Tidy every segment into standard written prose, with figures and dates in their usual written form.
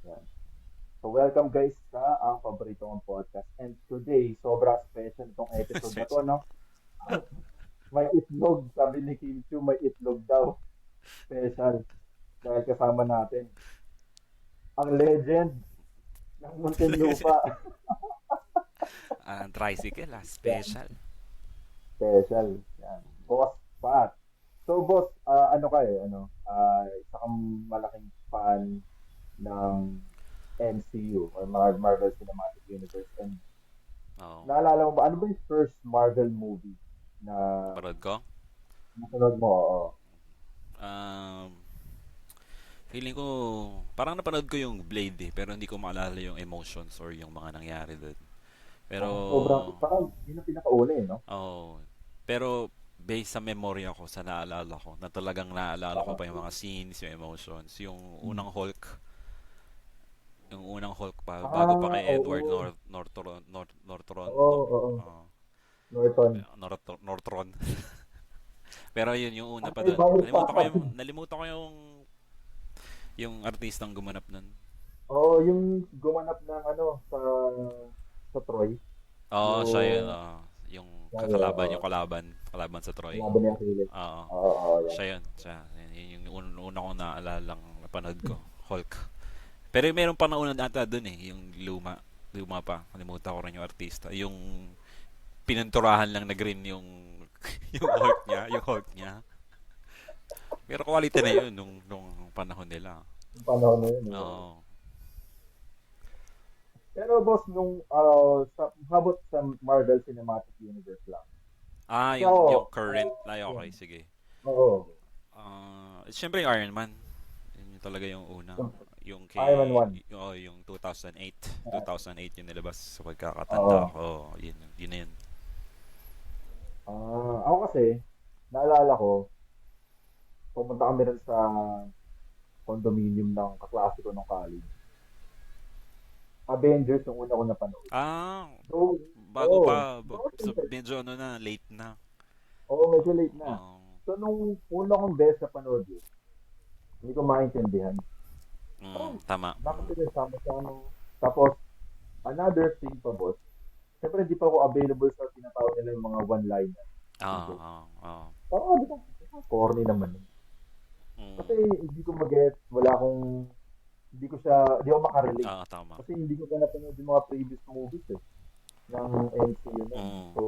Yan. So welcome guys sa ang paborito kong podcast. And today, sobra special itong episode na to, Special. no? May itlog, sabi ni Kim Chu, may itlog daw. Special. Dahil kasama natin ang legend ng Muntinlupa. Tricycle, Yan, special. special. Yan. Boss Pat. So boss, ano ka eh, isa kang malaking fan ng MCU or Marvel Cinematic Universe. And Oo. naalala mo ba, ano ba yung first Marvel movie na Parod ko. napanood mo? Oo. Um, Feeling ko, parang napanood ko yung Blade pero hindi ko maalala yung emotions or yung mga nangyari doon. Pero, Parang sobrang, parang yun ang pinakauna eh, no? oh, pero based sa memory ako, sa naalala ko, na talagang naalala ko Parang, pa yung mga scenes, yung emotions, hmm. Yung unang Hulk pa, bago pa Ah, kay Edward oo. Nortron, Oo, no? oo. Norton. Nortron. Pero yun, yung una pa Ay, doon. bakit pa? Nalimutan ko yung artistang gumanap nun. Oo, yung gumanap ng sa Troy. Oo, siya yun. Yung, Yung kaya, kalaban sa Troy. laban ni Achilles. Oo, Oo, oo, yan. siya yun. Yun yung una kong naalalang napanood ko. Hulk. Pero meron pa nauna ata dun eh, yung luma. Luma pa. Kalimutan ko rin yung artista. Yung pininturahan lang na green yung yung Hulk niya. Pero quality na yun nung panahon nila. Yung panahon na yun. Oo. Oo. Pero boss, habot sa Marvel Cinematic Universe lang. So, Yung current. Ay, yan. okay, sige. Oo. Siyempre yung Iron Man. Yun yung talaga yung una. Yung Yung Iron Man 1. yung 2008. 2008 yung nilabas sa pagkakatanda Oo. ko. Yun na yun. Ako kasi, naalala ko, pumunta kami rin sa condominium ng kaklase ko nung college. Avengers yung una ko napanood. Ah, So, bago oo. pa. So, medyo ano na, late na. Oo, medyo late na. Um, So, nung una kong beses na panood yun, hindi ko maintindihan. Tama. Bakit pinagsama-sama? Tapos, another thing pa, boss. Siyempre, hindi pa ako available sa tinatawag nila yung mga one-liner. Ah, Dito. ah, ah. Parang, di ba, corny naman. Mm, Kasi hindi ko mag-get, hindi ko siya, hindi ako makarelate. tama. Kasi hindi ko pa napanood yung mga previous movies eh, ng MCU na yun. Mm, So,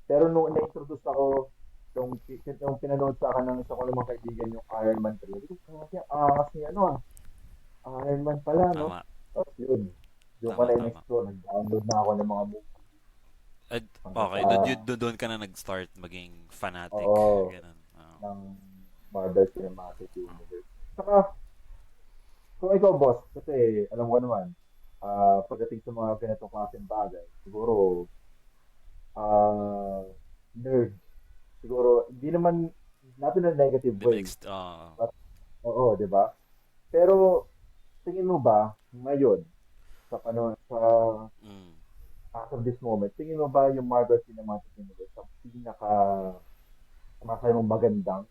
pero nung na-introduce ako, yung pinanood sa akin ng isa ko namang kaibigan yung Iron Man 3, hindi ko kasi kasi Iron Man pala, no? tama. Tapos yun, yung ko Tama, na tama. in-explore, nag-download na ako ng mga movies hanggang Okay, sa, doon ka na nag-start maging fanatic. oo, Ganun. Oo. ng Marvel Cinematic Universe. Saka, kung ikaw, boss, kasi alam ko naman, pagdating sa mga ganitong klaseng bagay, siguro, ah, nerd. Siguro, hindi naman natin na negative Di way. next, But, oo, di ba? Pero, tingin mo ba, ngayon, sa mm, as of this moment, tingin mo ba yung Marvel Cinematic Universe ang masaya mong magandang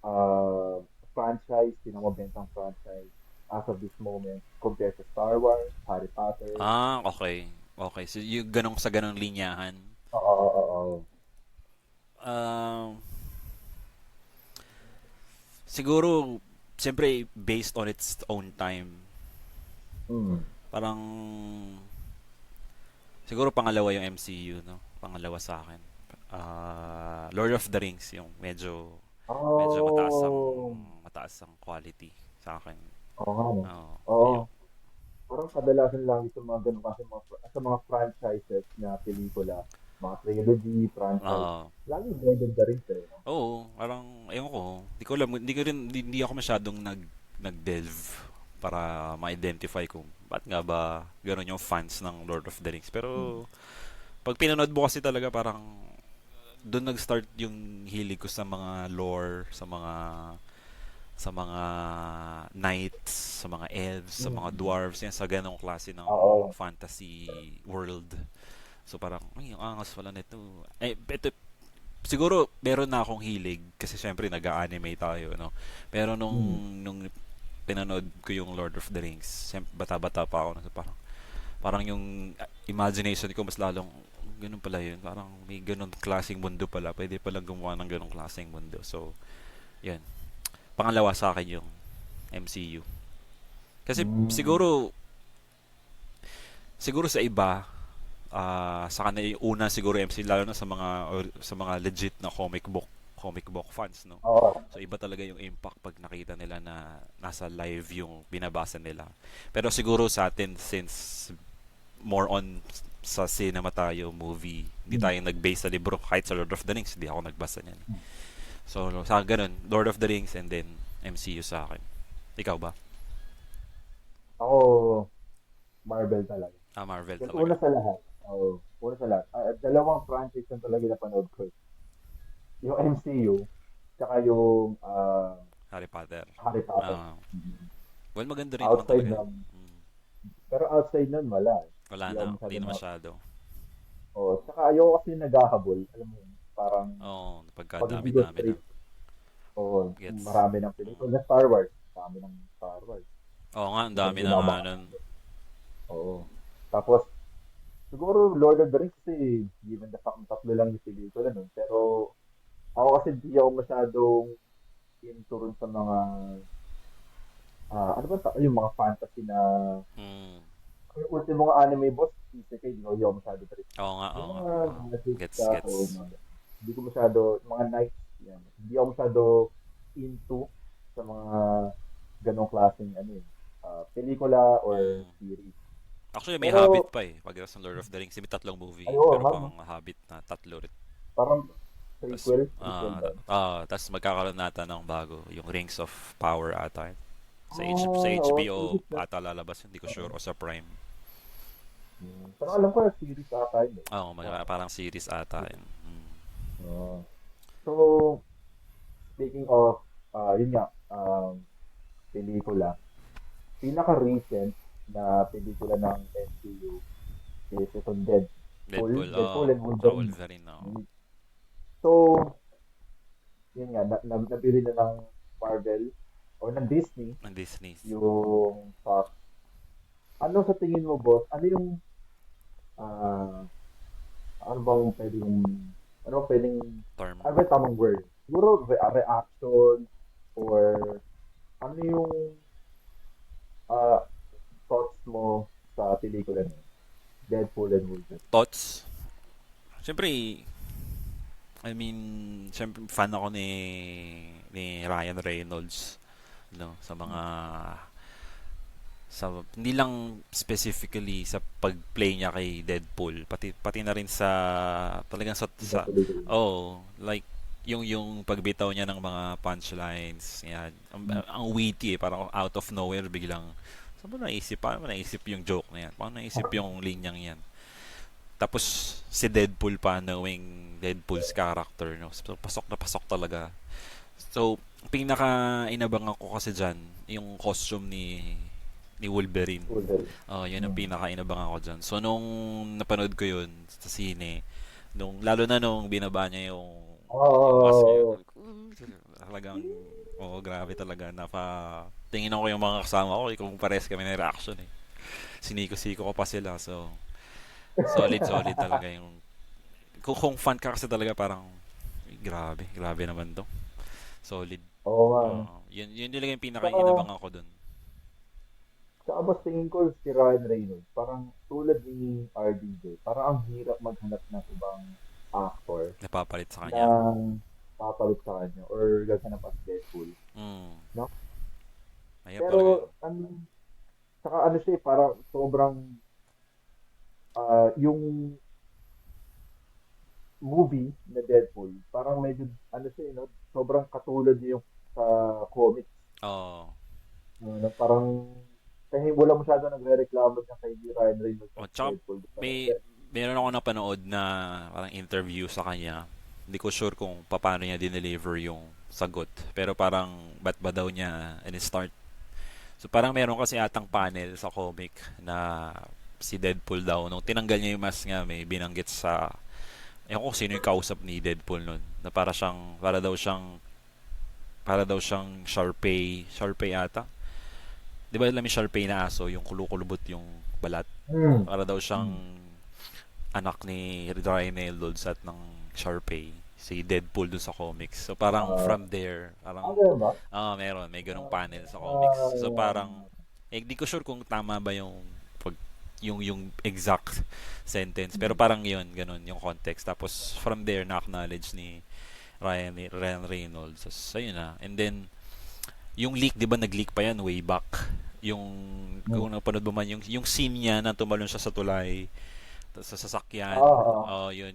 uh, franchise, pinamabentang franchise as of this moment compared to Star Wars, Harry Potter? okay. Okay, so yung ganong sa ganong linyahan. Oo, oo, oo. Um, Siguro, siyempre, based on its own time. Mm. Parang, siguro pangalawa yung MCU, no? Pangalawa sa akin. Lord of the Rings, yung medyo Oh, mataas ang quality sa akin. oo nga, no? Oo, Oo. yung, Parang kadalasan lang sa mga ganun kasi sa mga franchises na pelikula, mga trilogy, franchise, uh, lagi Lord of the Rings eh, no? parang, ewan ko, hindi ako masyadong nag-delve para ma-identify kung ba't nga ba gano'n yung fans ng Lord of the Rings. Mm. Pero, pag pinanood mo kasi talaga parang doon nag-start yung hilig ko sa mga lore, sa mga knights, sa mga elves, sa mga Mm. dwarves, yan sa ganong klase ng Oo. fantasy world. So parang, ay, ang angas pala nito. Ito, siguro meron na akong hilig kasi syempre nag-anime tayo, no. Pero nung Mm. nung pinanood ko yung Lord of the Rings, siyempre bata-bata pa ako, parang yung imagination ko mas lalong ganun pala yun. Parang may ganun klaseng mundo pala. Pwede palang gumawa ng ganun klaseng mundo. So, yun. Pangalawa sa akin yung MCU. Kasi Mm. siguro sa iba, sa kanila yung una siguro MC lalo na sa mga legit na comic book fans, no. Oo. So iba talaga yung impact pag nakita nila na nasa live yung binabasa nila. Pero siguro sa atin, since more on sa cinema tayo, movie, hindi Mm. tayo nag-base sa libro. Kahit sa Lord of the Rings, hindi ako nagbasa niyan. So sa ganun, Lord of the Rings and then MCU sa akin. Ikaw ba? Ako, Marvel talaga. Marvel Kasi talaga. una sa lahat, una sa lahat, dalawang franchise na talaga napanood ko. Yung MCU, tsaka yung Harry Potter. Harry Potter. Ah, Mhm. well, maganda rin naman Outside talaga yun. nun, pero outside nun, wala. Wala Hindi na, ako masyado hindi na masyado. tsaka ayoko kasi naghahabol. Alam mo yun, parang Oo, pag hindi ko pagkadami-dami na. straight, Gets. marami ng pelikula na Star Wars. Marami ng Star Wars. Oo nga, ang Minsan dami hindi na na ako nga nun. makakapanood. Oo. Tapos, siguro Lord of the Rings kasi given the fact na tatlo lang yung pelikula nun. Pero ako kasi hindi ako masyadong into rin sa mga ano ba yung mga fantasy na Hmm. yung ultimo nga anime boss, Isekai, hindi ako masyado trip. Oo nga, Yung oo nga. mga magic Gets, stuff gets. hindi ko masyado, mga knights, yan. Hindi ako masyado into sa mga ganong klaseng pelikula or Hmm. series. Actually, may Hobbit Pero, pa eh. Pagkatapos ng Lord of the Rings, may tatlong movie. ayun, Meron pang Hobbit na tatlo rin. parang Tapos, prequel ba? tas magkakaroon nata ng bago, yung Rings of Power ata. Sa Oo, HBO series na. ata lalabas, hindi ko sure, o sa Prime. Pero alam ko na series ata yun eh. Oo, parang series ata yun. Oo. So, speaking of, yun nga, pelikula, pinaka-recent na pelikula ng MCU is itong Deadpool, Deadpool and Wolverine. Wolverine, So, yun nga, nabili na ng Marvel o ng Disney ng Disney. yung Fox. Ano sa tingin mo, boss? Ano yung, ah, ano bang pwedeng, ano bang pwedeng, Term. ano ba yung tamang word? Siguro, reaction or ano yung ah, thoughts mo sa pelikula na yun? Deadpool and Wolverine. Thoughts? Siyempre, I mean, siyempre fan ako ni Ryan Reynolds, no, hindi lang specifically sa pagplay niya kay Deadpool, pati na rin sa talagang Sa pelikula. like yung pagbitaw niya ng mga punchlines, yan. Mm. Ang witty eh, parang out of nowhere biglang paano mo naisip yung joke na yan? Paano naisip yung linyang yan? Tapos si Deadpool pa, knowing Deadpool's character, no? So, pasok na pasok talaga. So, pinaka inabang ako kasi dyan, yung costume ni Wolverine. Wolverine. Yun ang Mm. pinaka inabang ako dyan. So, nung napanood ko yun sa sine, lalo na nung binaba niya yung mask niya, Oo. talagang, grabe talaga. Tingin ako yung mga kasama ko, kung pares kami ng reaction eh. Siniko-siko ko pa sila. So, solid, solid talaga yung kung fan ka kasi talaga parang grabe naman to. Solid. Oo nga, no? Yun talaga yung Tsaka, pinaka-inabang ako dun. tsaka mas tingin ko si Ryan Reynolds, parang tulad ni RDJ, parang ang hirap maghanap ng ibang actor Napapalit sa na kanya. papalit sa kanya or gaganap as Deadpool, Mm. no? Mahirap talaga yun. Pero, tsaka ano siya, parang sobrang, yung movie na Deadpool, parang medyo, ano siya, no? Sobrang katulad niya yung sa comics. Oo. Parang, kaya wala masyado nagre-reklamo na kay Ryan Reynolds Oh, as tsaka Deadpool. Parang, meron ako napanood na parang interview sa kanya. Hindi ko sure kung paano niya dineliver yung sagot. Pero parang ba't ba daw niya in-start. So parang meron kasi atang panel sa comic na si Deadpool daw. Nung tinanggal niya yung mask nga, may binanggit sa ewan ko sino yung kausap ni Deadpool nun. Na para daw siyang Sharpay ata. Di ba alam yung Sharpay na aso, yung kulukulubot yung balat? Hmm. Para daw siyang Hmm. anak ni Ryan Reynolds at ng Sharpay. Si Deadpool dun sa comics. So parang Ah, from there, parang ganun ba? meron, may ganong panel sa comics. So Ah, parang di ko sure kung tama ba yung pag yung exact sentence, pero parang yun, ganun yung context. Tapos from there na acknowledge ni Ryan Reynolds. So, ayun na. And then yung leak, 'di ba nag-leak pa yan way back. Yung hmm. kung napanood mo man yung scene niya na tumalon siya sa tulay sa sasakyan. Oo. Oh, yun.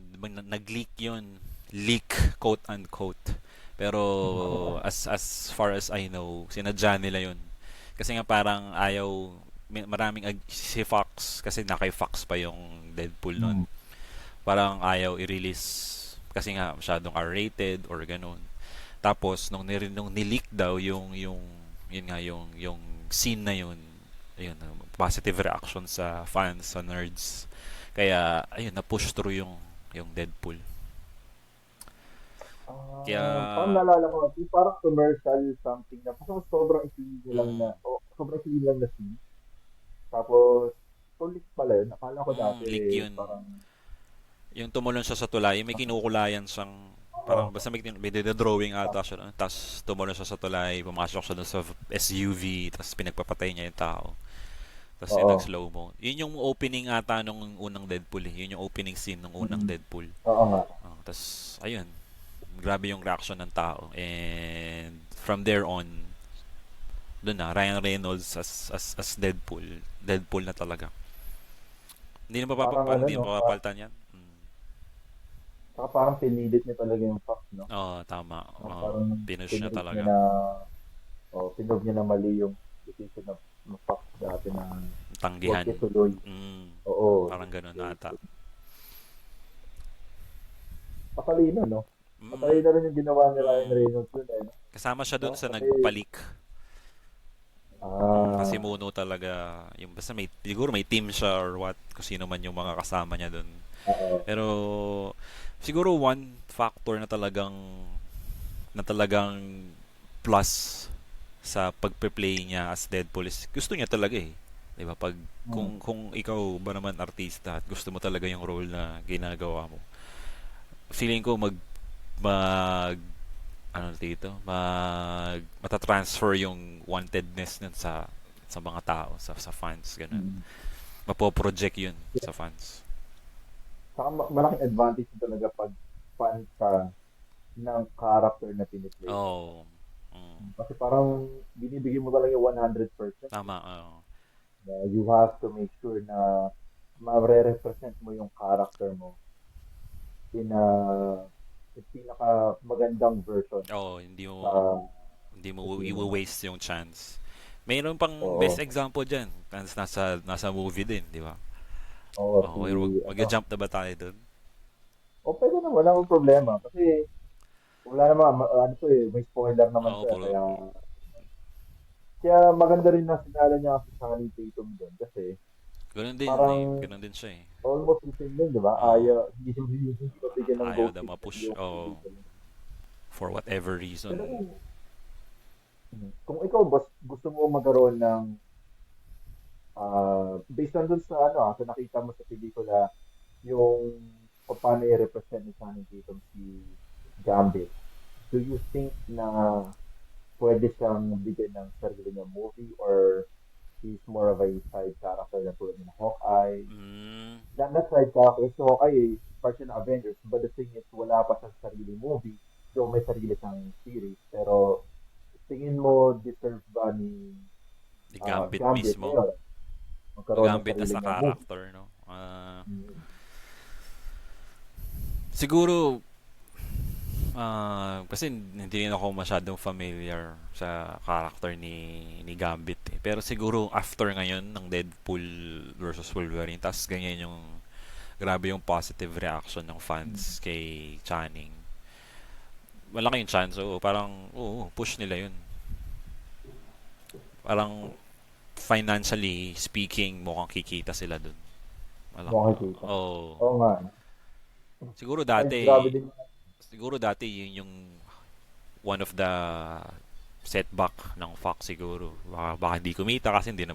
Nag-leak yun. Leak, quote unquote. Pero as far as I know, sinadya nila yun. Kasi nga parang ayaw maraming si Fox kasi nakay Fox pa yung Deadpool nun. Hmm. Parang ayaw i-release kasi nga masyadong R-rated or ganun. Tapos nung nileak daw yung yun nga yung scene na yun, ayun, positive reaction sa fans, sa nerds. Kaya ayun na push through yung Deadpool. Parang Kaya naalala ko, yung parang commercial something na, parang sobrang ikli lang na, mm, sobrang ikli lang na scene. Tapos, ulit pala yun. Akala ko dati, leak yun. parang, Yung tumulon siya sa tulay, may kinukulayan siyang parang oo, basta may drawing ata siya doon. Tapos tumulon siya sa tulay, pumasok siya doon sa SUV, tapos pinagpapatay niya yung tao. Tapos yung oo, nag-slow mo. Yun yung opening ata nung unang Deadpool eh. Yun yung opening scene nung unang mm, Deadpool. oo nga. Tapos, ayun. Grabe yung reaction ng tao. And from there on, doon na, Ryan Reynolds as Deadpool. Deadpool na talaga. Parang ano, Hindi no? na mapapalitan yan. Mm. Saka parang pinilit niya talaga yung facts, no? Oo, tama. Parang Pinush niya pinulit niya talaga. na, pinog niya na mali yung decision ng facts dati na huwag Tanggihan. ituloy. Mm. Oo, Parang ganun ata. matalino, no? Mm. Matalino rin yung ginawa ni Ryan Mm. Reynolds dun, eh, no? Kasama siya No? dun sa Kasi, nagpalik. Kasi ah, Muno talaga, yung basta siguro may team siya or what, kung sino man yung mga kasama niya dun. oo. Pero siguro one factor na talagang plus sa pagpe-play niya as Deadpool is gusto niya talaga eh. 'Di ba? Pag Hmm. kung ikaw ba naman artista at gusto mo talaga yung role na ginagawa mo. Feeling ko mag ano dito, matatransfer yung wantedness nun sa mga tao, sa fans, ganun. Mm. Mapoproject yun sa fans. Saka malaking advantage din talaga pag fan ka ng character na piniplay mo. Oh. Mm. Kasi parang binibigyan mo talaga yung 100%. Tama. Oh. Na you have to make sure na ma-represent mo yung character mo in a in pinaka magandang version Oh, sa hindi mo sa sino mo. i-waste yung chance. Mayroon pang best Oo. example diyan. Nasa movie din, di ba? Oo, Oh, si ano. mag-jump na ba tayo doon? O pwede na, wala akong problema. Kasi wala naman, ano to eh, may spoiler naman Oo, to eh. puro Kaya maganda rin na sinala niya kasi sa Channing Tatum doon. Kasi ganun din parang eh. Ganun din siya eh. almost the same din, di ba? Oo. Hindi mabigyan ng Ayaw gold na tip ma-push. yung Oh, for whatever reason. pero kung ikaw, boss, gusto mo magkaroon ng, based on dun sa, sa nakita mo sa pelikula, yung kung paano i-represent ni Channing Tatum si Gambit, do you think na pwede siyang bigyan ng sarili niya movie or he's more of a side character na tulad ng Hawkeye? Mm, Not side character, so Hawkeye, part siya ng Avengers, but the thing is, wala pa siyang sarili movie, so may sarili siyang series, pero tingin mo deserve ba ni the Gambit Gambit mismo. ngayon magkaroon ng Gambit as sarili a niyang movie? character, no? Mm. Siguro, kasi hindi rin ako masyadong familiar sa character ni Gambit eh. Pero siguro after ngayon ng Deadpool versus Wolverine, tas ganyan yung grabe yung positive reaction ng fans kay Channing. Malaki yung chance, oo. Parang, oo, push nila yun. Parang financially speaking, mukhang kikita sila dun. Malaki. Makikita. Oh. Oo nga. Siguro Ay, grabe dati, din. siguro dati yun yung one of the setback ng Fox siguro. Baka hindi kumita kasi hindi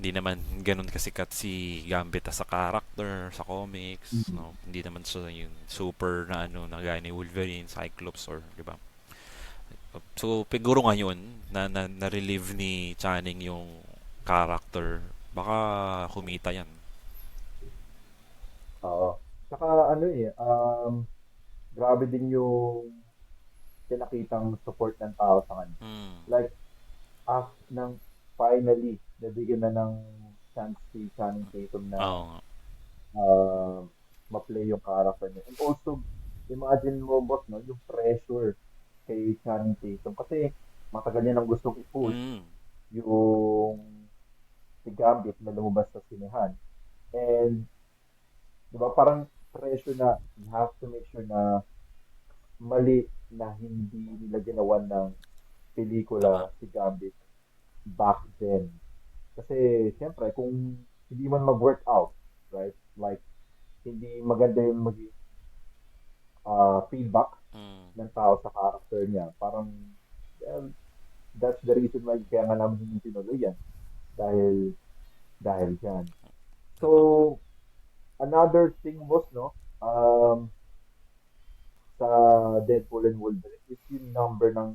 naman ganun kasikat si Gambit as a character sa comics, Mm. no. Hindi naman siya yung super na ano na gaya ni Wolverine, Cyclops or 'di ba? So siguro ngayon na relieve ni Channing yung character, baka kumita 'yan. Oo. Saka ano eh, grabe din yung pinakitang support ng tao sa kanya. Mm. Like, nang finally, nabigyan na ng chance si Channing Tatum na Oo nga. uh, ma-play yung character niya. And also, imagine mo, boss, no, yung pressure kay Channing Tatum. Kasi matagal niya nang gustong i-push Mm. yung si Gambit na lumabas sa sinehan. And, di ba, parang pressure na you have to make sure na mali na hindi nila ginawan ng Tama. pelikula si Gambit back then. Kasi, siyempre, kung hindi man mag-work out, right? Like, hindi maganda yung maging feedback Mm. ng tao sa character niya. Parang, well, that's the reason why kaya nga namin hindi tinuloy yan. Dahil, dahil dyan. So, Tama. another thing was, no, sa Deadpool and Wolverine is yung number ng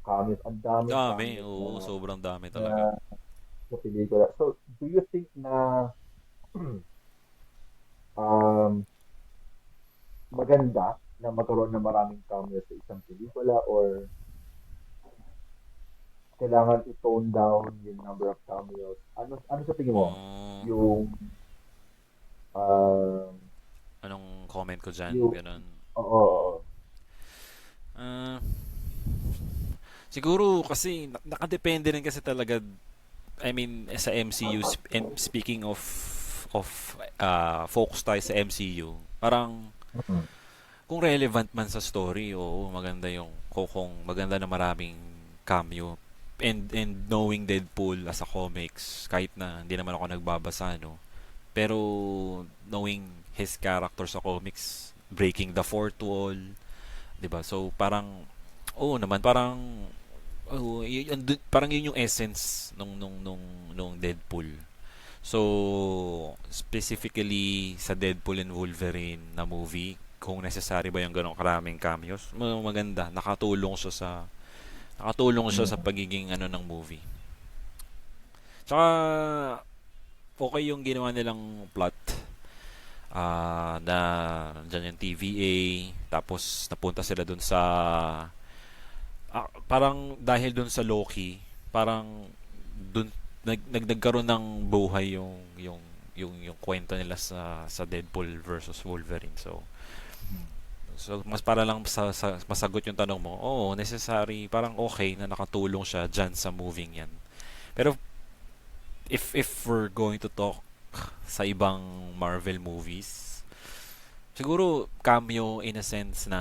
cameos. Ang daming Dami, cameos na, oo, sobrang dami na talaga. sa pelikula. So, do you think na um, maganda na magkaroon ng maraming cameos sa isang pelikula or kailangan i-tone down yung number of cameos? Ano sa tingin mo? Mm. Yung, um, Anong comment ko dyan? yung, Ganun. oo, oo. Ah, siguro kasi nakadepende rin kasi talaga. I mean, sa MCU, and speaking of focus tayo sa MCU, parang Mm. kung relevant man sa story, oo, maganda yung kung maganda na maraming cameo. And knowing Deadpool as a comics, kahit na hindi naman ako nagbabasa, no, pero knowing his character sa comics, breaking the fourth wall, 'di ba? So parang oo naman, parang parang yun yung essence nung Deadpool. So specifically sa Deadpool and Wolverine na movie, kung necessary ba yung ganong karaming cameos, maganda, nakatulong siya sa Mm. pagiging ano ng movie. Tsaka okay yung ginawa nilang plot, na dyan yung TVA, tapos napunta sila dun sa parang dahil dun sa Loki, parang dun nagkaroon ng buhay yung kwento nila sa Deadpool versus Wolverine. So mas para lang sa masagot yung tanong mo, oo, necessary, parang okay na nakatulong siya dyan sa moving yan. Pero if we're going to talk sa ibang Marvel movies, siguro cameo in a sense na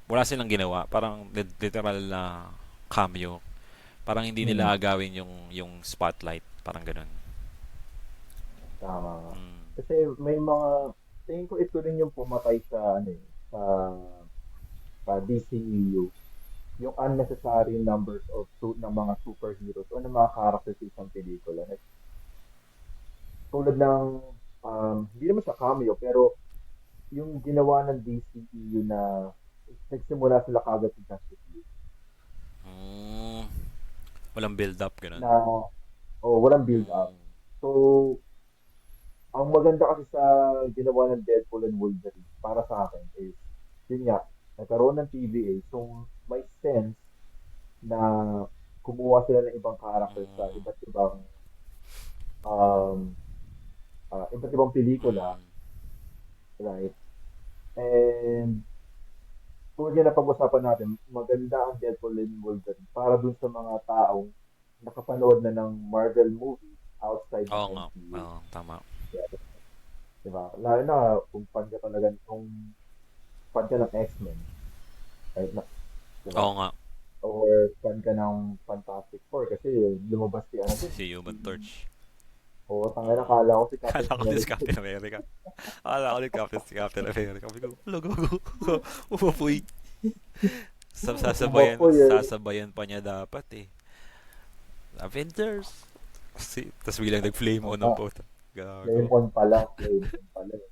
wala silang ginawa, parang literal na cameo. Parang hindi nila Mm. agawin yung spotlight, parang ganun. Tama nga. Mm. Kasi may mga, tingin ko ito rin yung pumatay sa, ano eh, sa DCEU. Yung unnecessary numbers ng mga superheroes o ng mga characters sa isang pelikula. Like, tulad ng, hindi naman sa cameo, pero yung ginawa ng DCEU na nagsimula sila kagad sa Justice League Mm. Walang build up, ganun. na walang build up. Mm. So, ang maganda kasi sa ginawa ng Deadpool and Wolverine para sa akin is, yun nga, nagkaroon ng TVA, so may sense na kumuha sila ng ibang characters sa Mm. um, iba't ibang pelikula, Mm. right? And tulad nga na pag-usapan natin, maganda ang Deadpool and Wolverine para dun sa mga taong nakapanood na ng Marvel movies outside ng Oo nga. MCU. Oo, tama. Yeah, diba? Lalo na kung kung fan ka ng X-Men, right? Diba? Oo nga. Or fan ka ng Fantastic Four kasi lumabas si ano dun. Si Human Torch. Oo, tangina, Mm. nakala ko si Captain Kala ko din si America. Captain America. Kala ko din si Captain America. Sabi ko, logo. Umapoy. Boss ko yun. Sasabayan pa niya dapat eh. Avengers! Tapos biglang nag-flame on ng Ah, puta. flame Gago. on pa lang, flame on pa lang.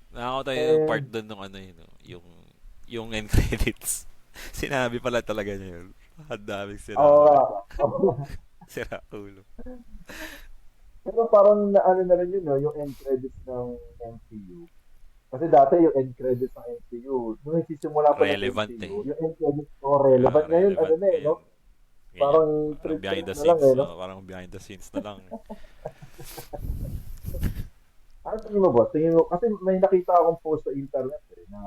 Nakakatawa yung part And, doon nung ano yun, no? Yung end credits. Sinabi pala talaga niya yun. Ang daming sira, oo. sira ulo. Pero parang naano na rin yun, no, yung end credits ng MCU. Kasi dati yung end credits ng MCU, nung nagsisimula pa ng Relevant eh. MCU, yung end credits ko relevant. Ngayon, ano Relevant na eh, no? ngayon. Ganyan. Parang Parang behind trip-trip the na lang scenes. eh, no? Parang behind the scenes na lang. Ano tingin mo, boss? Tingin mo, kasi may nakita akong post sa internet eh, na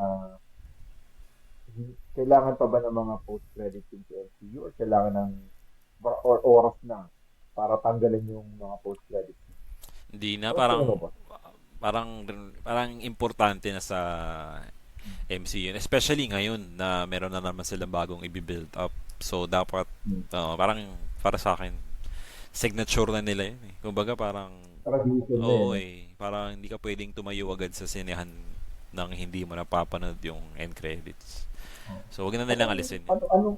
kailangan pa ba ng mga post-credit scene sa MCU or kailangan ng or oras na para tanggalin yung mga post-credit scene? Hindi na, Ano tingin mo, parang boss? parang parang importante na sa MCU, especially ngayon na meron na naman sila bagong i-build up. So dapat Hmm. parang para sa akin signature na nila yun eh. Kumbaga parang Tradition na eh, oo no? eh, parang hindi ka pwedeng tumayo agad sa sinehan nang hindi mo napapanood yung end credits. Oh. So wag na nilang Anong, alisin yun. ano, anong,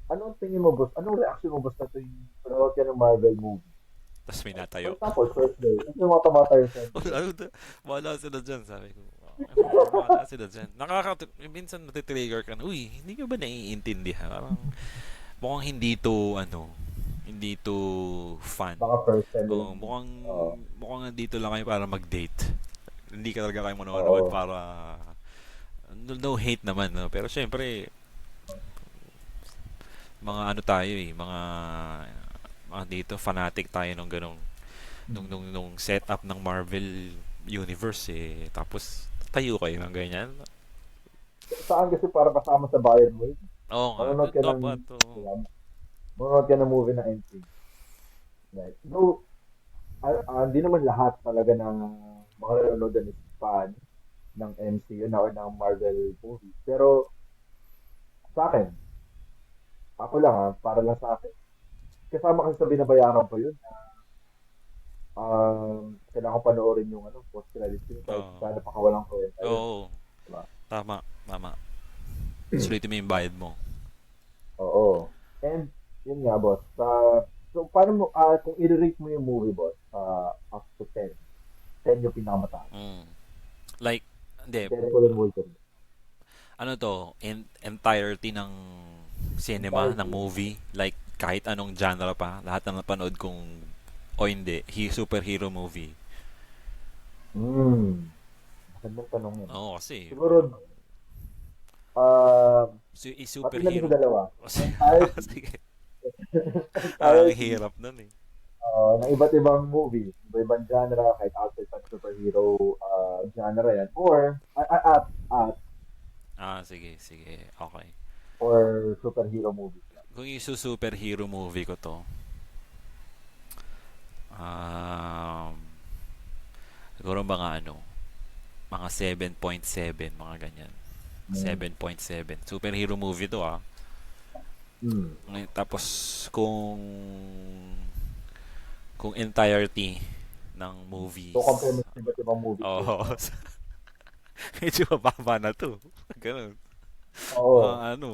anong tingin mo, boss? Anong reaction mo, boss, na tuwing panood ka ng Marvel movie? Tapos may For natayo. example, first day. Ano yung mga tumatayo sa MCU? Ano to? Wala sila dyan, sabi ko. Wala sila dyan. Minsan natitrigger ka na, uy, hindi ko ba naiintindihan? Parang, mukhang hindi to, hindi to fun. Baka first time lang. O, Oo. mukhang nandito lang kayo para mag-date. Hindi ka talaga kayo manonood Oo. para, no hate naman, no? Pero syempre, mga ano tayo eh, mga dito, fanatic tayo nung ganong, nung setup ng Marvel Universe eh. Tapos, tayo kayo ng ganyan. Saan kasi para kasama sa bayan mo yun? Oo nga, Manonood ka ng, dapat, oh. ayan, manonood ka ng movie ng MCU. Right. Though, hindi naman lahat talaga ng mga nanonood na is fan ng MCU na or ng Marvel movie. Pero sa akin, ako lang para lang sa akin. Kasama kasi sa binabayaran ko yun. Kailangan ko panoorin yung post-credit scene kahit Oo. sana pa kawalang kwenta yun. Oo. Diba? Tama, tama. Sulitin mo yung bayad mo. Oo. And, yun nga, boss. So, paano mo, kung i-rate mo yung movie, boss, up to 10. 10 yung pinakamataas. Mm. Like, hindi, Deadpool and Wolverine. ano to, entirety ng cinema, ng Entirety. movie, like, kahit anong genre pa, lahat na napanood kong, o hindi, superhero movie. Hmm. Magandang tanong yun. Oo, kasi, Siguro, uh, batiin natin superhero. sa dalawa. Entirety. Sige, ang Entirety. hirap nun eh. Ng iba't ibang movie. Iba-ibang genre, kahit outside sa superhero genre yan. Or, Sige, sige, okay. or superhero movies lang. Kung yung superhero movie ko to, um, siguro mga 7.7, mga ganyan. Hmm. 7.7. Superhero movie to ah. Hmm. Tapos kung entirety ng So, compare movies, mo sa iba't ibang movies yun. oh, medyo mababa na to. Ganun. Mga Oo. ano,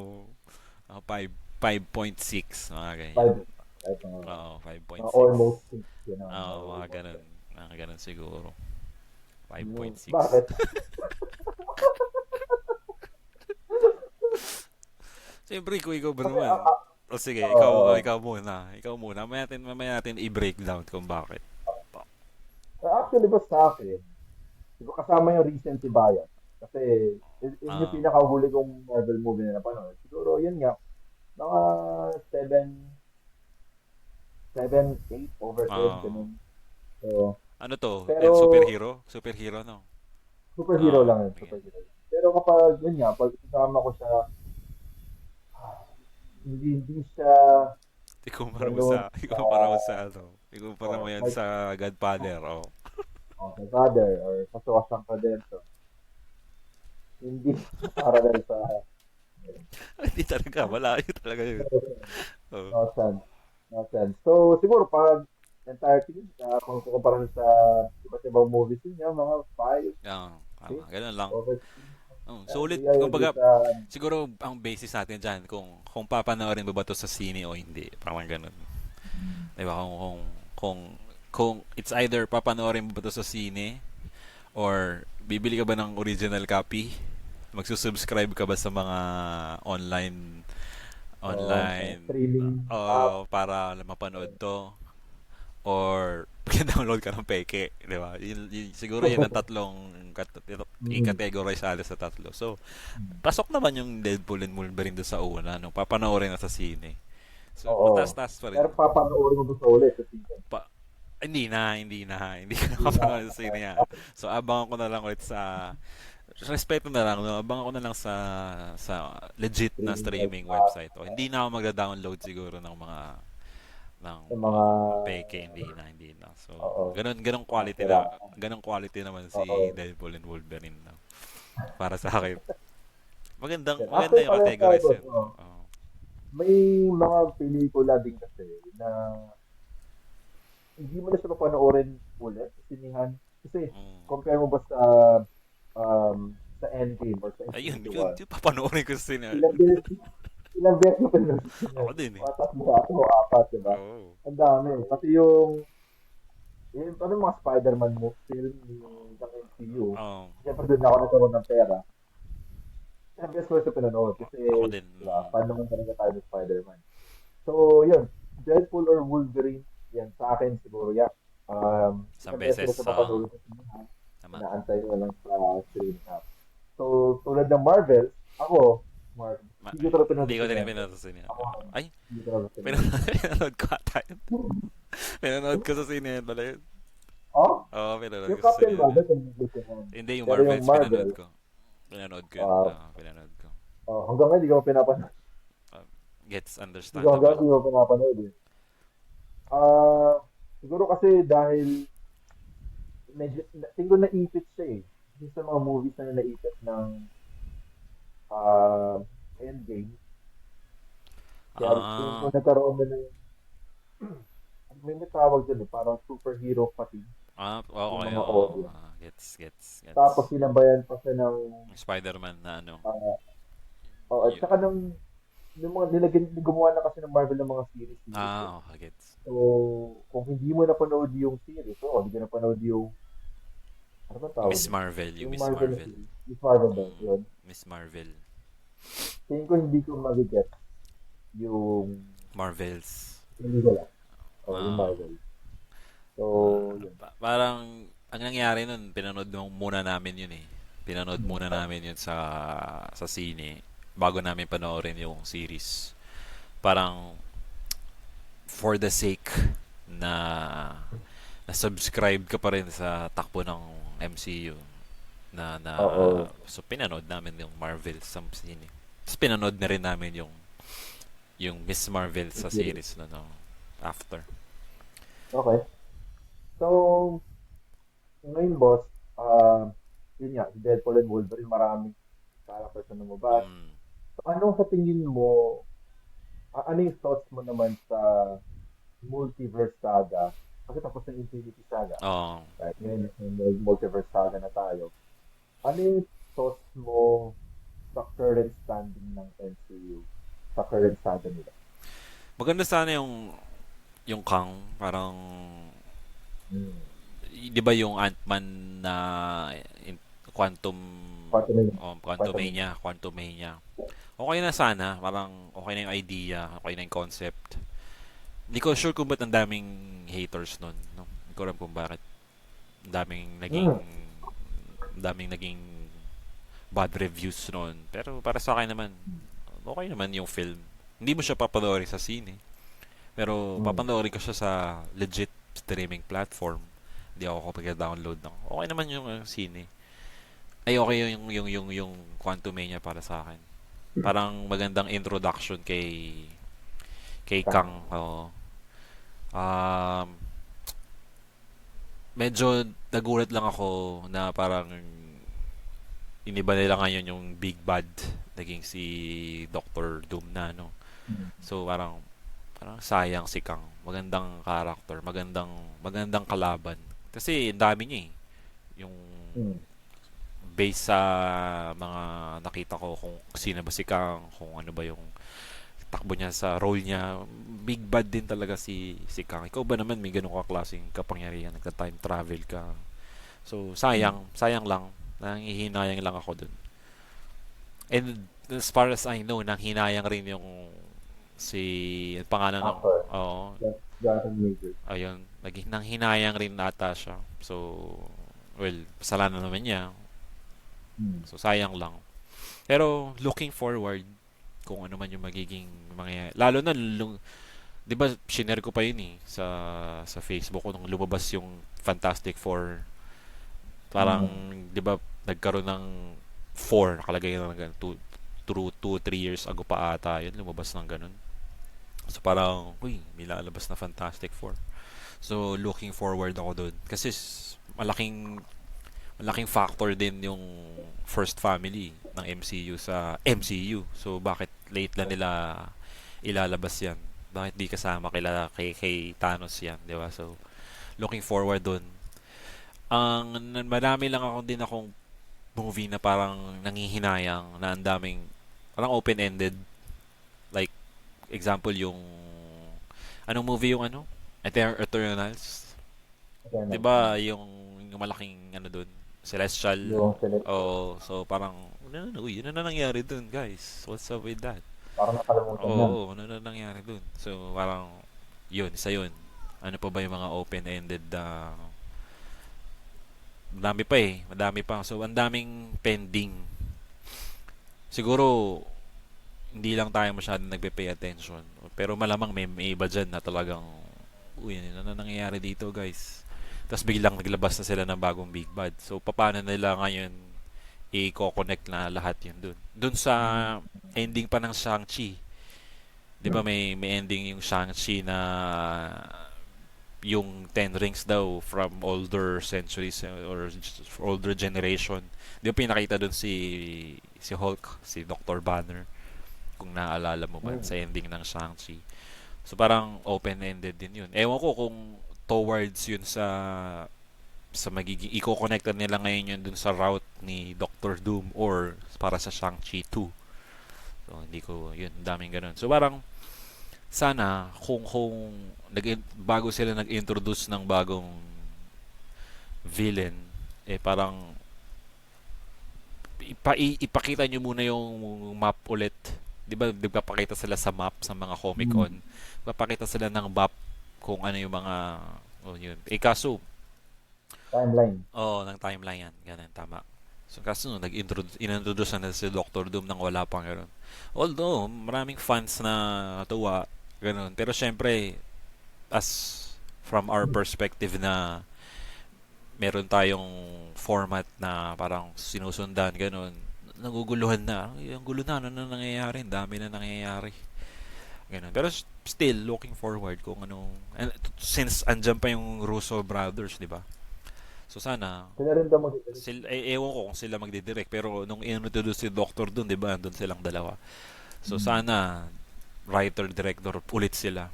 5.6, mga ganyan. Five. Kahit Oo, mga 5.6. almost six. Yun ang Oo, mga almost. ganun. Mga ganun siguro. Hmm. 5.6. Bakit? Siyempre, kung ikaw ba Kasi, naman? O sige, uh, ikaw muna. Ikaw muna. Mamaya natin i-breakdown kung bakit. actually, ba sa akin, siguro kasama yung recency bias. Kasi, yun yung Ah, pinakahuli kong Marvel movie na napanood. Siguro, yun nga, mga 7, 8 over 10, ah, ganun. So, ano to? pero, Superhero? Superhero, no? superhero lang yun, Sige. superhero lang. Pero kapag, yun nga, pag kasama ko siya, hindi siya Ikumpara mo ganun, ikumpara mo sa ano? Ikumpara mo yan like, sa Godfather, oh. sa father, or sa Shawshank Redemption. Hindi siya para dahil sa, Hindi talaga, malayo talaga yun. Oh. no sense. No sense. So, siguro, pag entirety, kung kukumpara sa iba't ibang movies yun, mga 5, Yan, tama. 6, Ganun lang. over 6. Sulit. Hindi ayaw Kumbaga, sa... siguro ang basis natin dyan, kung papanoorin mo ba to sa sine o hindi. Parang ganun. Diba? Kung it's either papanoorin mo ba to sa sine or bibili ka ba ng original copy, magsusubscribe ka ba sa mga online online Streaming app. para mapanood to, or download ka ng peke, di ba? Siguro yun ang tatlong Mm. i-categorize alas sa tatlo. So, pasok naman yung Deadpool and Wolverine doon sa una, no? Papanoorin na sa sine. So, Oo. mataas-taas pa rin. Pero papanoorin mo ba sa ulit sa season? Pa, hindi ko Hindi na. nakapanood sa sine yan. So, abangan ko na lang ulit sa respeto na lang, no? Abangan ko na lang sa legit na Streaming streaming app. website. O, hindi na ako magda-download siguro ng mga ng Sa mga... peke, hindi na. So, Oo. ganun Sira. ganun quality naman si Oo. Deadpool and Wolverine, no? Para sa akin. Yan. Maganda Actually, yung parehas tayo, categorize boss. yun. Oo. Oh. May mga pelikula din kasi na hindi mo na siya papanoorin ulit sa sinihan. Kasi, Mm. compare mo ba sa Endgame or sa Ayun, Infinity yun, War, yung papanoorin ko sa sine. ilang beses, ilang beses mo pinanood sa sinihan? Ako din eh. Mga tatlo ata o apat, diba? Oo. Ang dami. Pati yung ano mga Spider-Man film ng MCU, Oh, siyempre doon ako nagkaroon ng pera. Ilang beses ko siya pinanood kasi, ako din. diba, fan naman talaga tayo ng Spider-Man. So, yun. Deadpool or Wolverine, yan sa akin siguro, yeah. Isang Ilang beses ko beses na siya sa mapanood sa sinihan, tama. inaantay ko na lang sa streaming app. So, tulad ng Marvel, ako, hindi ko talaga pinanood Hindi sa ko din sinihan. pinanood sa sine. Ako, Ay, hindi ko talaga pinanood. pinanood ko ata yun. Pinanood ko sa sine pala yun. Oh, Oo, pinanood yung ko sa Captain sine. Marvel, pinanood ko siya. Hindi, yung Pero yung Marvels pinanood Marvel, ko. Pinanood ko yun. uh, Pinanood ko. hanggang ngayon, hindi ko pinapanood. Uh, Gets Hanggang ngayon, understandable. hindi ko pinapanood eh. Ah, siguro kasi dahil medyo, tingin ko naipit siya eh. Kasi sa mga movies na naipit ng ah Endgame, kaya tingin ko Ah, nagkaroon na ng, may tawag dyan eh, parang superhero fatigue yung okay, mga oo. audience. Gets. Tapos sinabayan pa siya ng, Spider-Man na ano. ah, oh, at Y- saka ng mga nilagyan, gumawa na kasi ng Marvel ng mga series eh. Gets. So, kung hindi mo napanood yung series, o hindi ka napanood yung, ano ba tawag Miss yun? Marvel, yung Yung Miss Marvel na Marvel. series, yung Marvel ba, Mm, yun. Miss Marvel. Tingin ko hindi ko mag-get yung, Marvels. hindi ko lang. Oh, yung Ah, Marvel. So, yun. parang ang nangyari nun, pinanood muna namin yun eh. Pinanood muna namin yun sa sine bago namin panoorin yung series. Parang for the sake na na-subscribe ka pa rin sa takbo ng MCU na Oo. so pinanood namin yung Marvel sa sine. Tapos pinanood na rin namin yung Miss Marvel Yung sa series. series na no, after. Okay. So, ngayon, boss, yun nga, si Deadpool and Wolverine, maraming characters na lumabas. Mm. So, anong sa tingin mo, ano yung thoughts mo naman sa multiverse saga? Kasi tapos na yung Infinity Saga. Oh, Right? Ngayon, may multiverse saga na tayo. Ano yung thoughts mo sa current standing ng MCU? Sa current saga nila? maganda sana yung Kang, parang Hmm. 'di ba yung Ant-Man na in, Quantum Quantum, Quantum. Quantumania. Okay na sana, parang okay na yung idea, okay na yung concept. Hindi ko sure kung ba't ang daming haters nun, no? Hindi ko alam kung bakit. Ang Hmm. daming naging bad reviews nun. Pero para sa akin naman, okay naman yung film. Hindi mo siya papanoorin sa sine. Pero Hmm. papanoorin ko siya sa legit streaming platform. Hindi ako kapag download ng. Okay naman yung sine. Ay okay yung Quantumania para sa akin. Parang magandang introduction kay Kang. Kang. Oo. Um, medyo nagulat lang ako na parang iniba nila ngayon yung Big Bad naging si Doctor Doom na no. Hmm. So parang sayang si Kang. Magandang character, magandang kalaban. Kasi ang dami niya eh. Yung Hmm. based sa mga nakita ko kung sino ba si Kang, kung ano ba yung takbo niya sa role niya, big bad din talaga si Kang. Ikaw ba naman may ganun ka klaseng kapangyarihan, nagka-time travel ka. So, Hmm. sayang lang. Nangihinayang lang ako dun. And as far as I know, nanghinayang rin yung ang pangalan ng, Actor. oo, Jonathan Major. ayun, nanghinayang rin nata siya. So, well, kasalanan naman niya. Hmm. So, sayang lang. Pero, looking forward, kung ano man yung magiging mga, lalo na, 'di ba, shinare ko pa yun sa Facebook ko nung lumabas yung Fantastic Four. Parang, Hmm. 'di ba, nagkaroon ng four, nakalagay na ng ganun, through 2 3 years ago pa ata yun, lumabas ng ganun. So parang, uy, may lalabas na Fantastic Four. So looking forward ako doon. Kasi malaking factor din yung first family ng MCU sa MCU. So bakit late lang nila ilalabas yan? Bakit di kasama kay Thanos yan, di ba? So looking forward doon. Marami lang ako din akong movie na parang nangihinayang na ang daming parang open-ended, like example yung anong movie yung ano? Eternals. 'Di Eternals. ba yung malaking ano doon, Celestial. Yung Celestial. Oh, so parang uy, ano na nangyari doon, guys? What's up with that? Parang nakalimutan na. Oo, ano na nangyari doon? So parang yun, isa yun. Ano pa ba yung mga open-ended na madami pa eh, madami pa. So ang daming pending. Siguro hindi lang tayo masyadong nagpe-pay attention. Pero malamang may iba dyan na talagang, uy, ano na nangyayari dito, guys? Tapos biglang naglabas na sila ng bagong Big Bad. So, paano nila ngayon i-connect na lahat yun dun? Dun sa Hmm. ending pa ng Shang-Chi. Di ba may ending yung Shang-Chi na yung Ten Rings daw from older centuries or older generation. Di ba pinakita dun si Hulk, si Dr. Banner, kung naaalala mo man Hmm. sa ending ng Shang-Chi. So parang open-ended din yun. Ewan ko kung towards yun sa magiging i-connectan nila ngayon yun dun sa route ni Doctor Doom or para sa Shang-Chi 2. So hindi ko yun, daming ganun. So parang sana kung bago sila nag-introduce ng bagong villain, eh parang ipakita nyo muna yung map ulit. Di ba nagpapakita sila sa map sa mga Comic Hmm. Con? Nagpapakita sila ng map kung ano yung mga, oh yun. Eh kaso, Timeline. ng timeline yan. Ganun, tama. So kaso introduce na si Doctor Doom nang wala pang gano'n. Although, maraming fans na natuwa, gano'n. Pero syempre, as from our perspective na meron tayong format na parang sinusundan, ganun, naguguluhan na. Ay, ang gulo na, ano na nangyayari? Ang dami na nangyayari. Ganun. Pero still, looking forward kung ano. And since andyan pa yung Russo brothers, di ba? So sana, Sila rin daw mag-direct. ewan ko kung sila magdidirect, pero nung introduce si Doctor dun, di ba, andun silang dalawa. So Hmm. sana, writer-director ulit sila.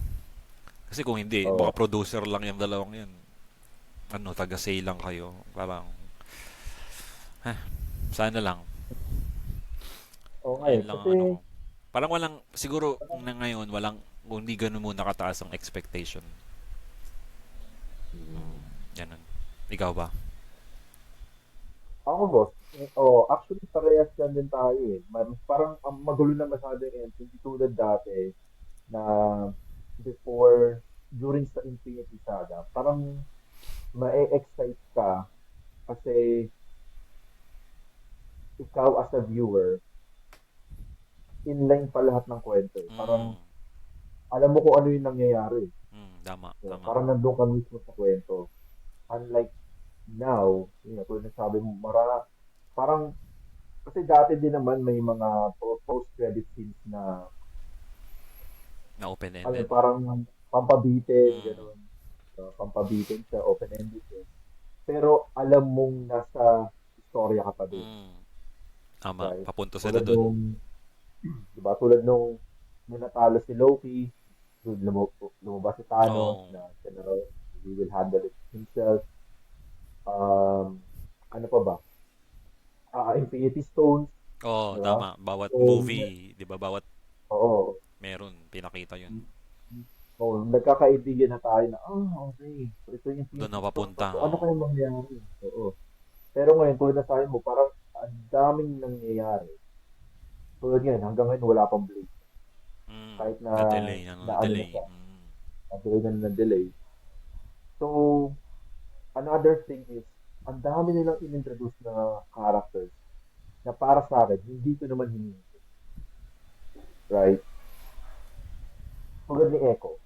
Kasi kung hindi, baka Oo. producer lang yung dalawang yan. Ano, taga-say lang kayo. Parang, sana lang. Oo nga eh. Ayun lang ang Kasi, ano ko. Parang walang, siguro na ngayon, hindi ganun muna kataas ang expectation. Ganun. Ikaw ba? ako boss, oh, actually parehas lang din tayo eh. Parang magulo na masyado yung end. Hindi tulad dati na before, during sa Infinity Saga, parang ma-excite ka kasi ikaw as a viewer, inline pa lahat ng kwento eh. Parang Mm, alam mo kung ano yung nangyayari. tama, Yeah, tama. parang nandun ka mismo sa kwento. Unlike now, tulad ng sabi mo, parang, kasi dati din naman may mga post-credit scenes na, Na ano, open-ended. parang pampabitin, Mm, gano'n. Pampabitin siya, open-ended siya. Pero alam mong nasa istorya ka pa din. mm, tama. Right? Papunto sila Tulad dun. nung, di ba, tulad nung natalo si Loki, lumabas si Thanos Oo. na siya na raw, he will handle it himself. Um, ano pa ba? Infinity Stones, Oo, di ba? tama. Bawat So, movie, 'di ba, bawat oo. meron pinakita 'yun. Oo, nagkakaibigan na tayo na, okay. So, ito yung Doon Infinity Stones. napapunta, So, ano oo. kaya mangyayari? Oo. Pero ngayon, tulad na sabi mo, parang ang daming nangyayari. Tulad ngayon, hanggang ngayon, wala pang Blade. Mm, Kahit na, na-delay, na ano na na-delay. siya, Mm. na-delay na na-delay. So, another thing is, ang dami nilang inintroduce na characters na para sa akin, hindi ko naman hiningi. Right? Tulad ni Echo.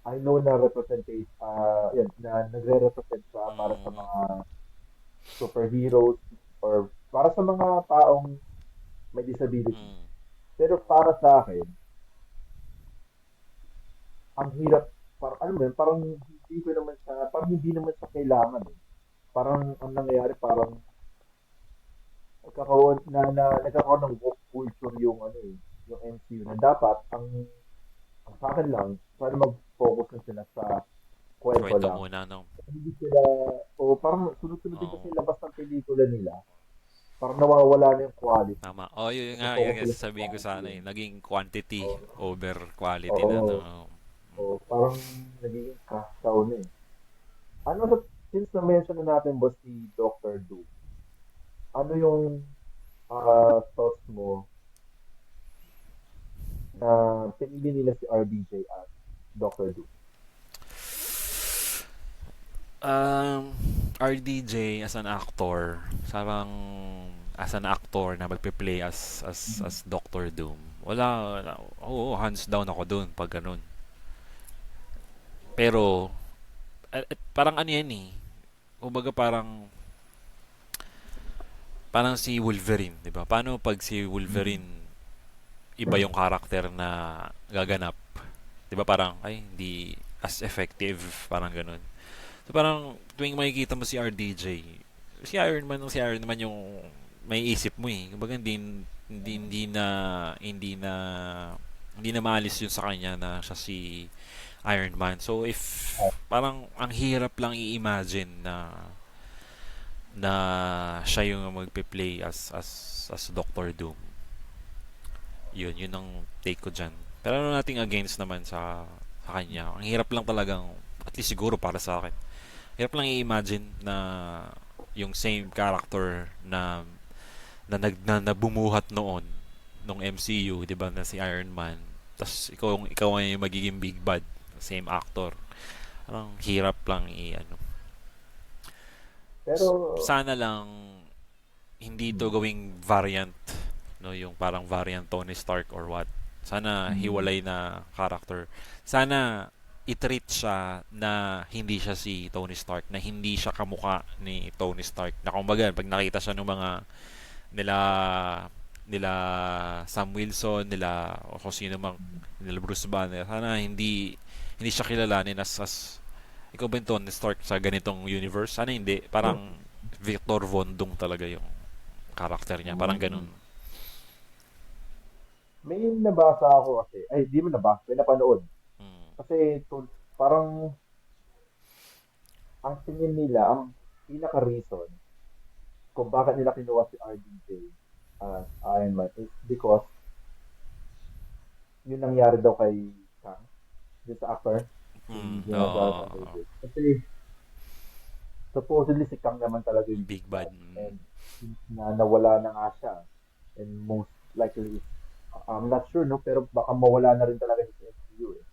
I know na representate, yan, na nagre-represent siya para sa Mm, mga superheroes or para sa mga taong may disability. mm, Pero para sa akin, ang hirap, parang, ano mo yun, parang hindi ko naman siya, parang hindi naman siya kailangan eh. Parang ang nangyayari, parang nagkakaroon ng woke culture yung ano eh, yung MCU na dapat ang sa akin lang, sana mag-focus na sila sa kwento kwento lang. muna, no? Hindi sila, o parang sunod-sunod din kasi Oo, labas ng pelikula nila, parang nawawala na yung quality. tama. Oh, yun nga, Nag-focus yun nga sila sa sasabihin ko quality. sana eh. Eh. Naging quantity Oo. over quality na, Oo. no? O, parang nagiging cash cow na eh. Ano sa, since na-mention na natin ba si Doctor Doom, ano yung thoughts mo na pinili nila si RDJ as Doctor Doom? RDJ as an actor, sarang as an actor na magpe-play Mm. as Doctor Doom. Wala, oo, hands down ako dun pag ganun. Pero parang ano yan eh. Kumbaga parang si Wolverine, 'di ba? Paano pag si Mm. Wolverine iba yung karakter na gaganap? 'Di ba parang ay hindi as effective, parang ganun. So parang tuwing makikita mo si RDJ, si Iron Man yung may isip mo eh. Kumbaga hindi na hindi na maalis yun sa kanya na siya si Iron Man. So if parang ang hirap lang i-imagine na siya yung magpe-play as Doctor Doom. Yun ang take ko diyan. Pero ano nating against naman sa kanya. Ang hirap lang talagang at least siguro para sa akin. Hirap lang i-imagine na yung same character na bumuhat noon nung MCU, 'di ba, na si Iron Man. Tapos ikaw ang yung magiging big bad, same actor. Parang hirap lang i-ano. Pero, Sana lang hindi to mm, gawing variant, no, yung parang variant Tony Stark or what. Sana mm, hiwalay na character. Sana i-treat siya na hindi siya si Tony Stark, na hindi siya kamukha ni Tony Stark. Na kumbaga, pag nakita siya ng mga nila nila Sam Wilson, nila o kung sino mang nila Bruce Banner, sana hindi siya kilalanin as ikaw ba yung Tony Stark sa ganitong universe? Sana hindi. Parang Victor Von Doom talaga yung character niya. Parang ganun. mm. May nabasa ako kasi, ay, di mo nabasa, may napanood. Mm. Kasi, parang, ang tingin nila, ang pinaka-reason kung bakit nila kinuha si RDJ as Iron Man is because yun nangyari daw kay Kang, dun sa actor, si Mm. Jonathan Davis. Kasi supposedly si Kang naman talaga yung big Big bad. bad. Mm. And since na nawala na nga siya, and most likely, I'm not sure, no? Pero baka mawala na rin talaga sa MCU eh.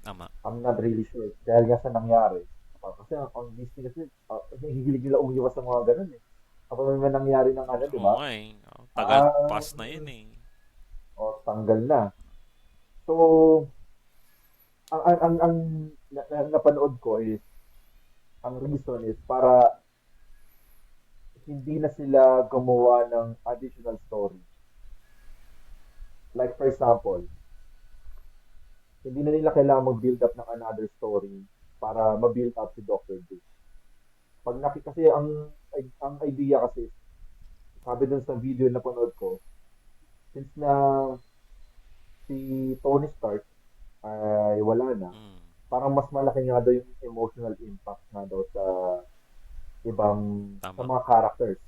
Tama. I'm not really sure. Dahil nga sa nangyari. Kasi ang Disney kasi, hihilig nila umiwas sa mga ganun eh. Kapag may nangyari ng ano, di Oo ba? nga eh. Tagal Ah, past na yun eh. o tanggal na. So, ang napanood ko is, ang reason is para hindi na sila gumawa ng additional story. Like for example, hindi na nila kailangan mag-build up ng another story para ma-build up si Doctor Doom. Kasi ang idea kasi, sabi dun sa video na panood ko, since na si Tony Stark ay wala na, Mm. parang mas malaki nga daw yung emotional impact nga daw sa ibang, sa Tama. mga characters.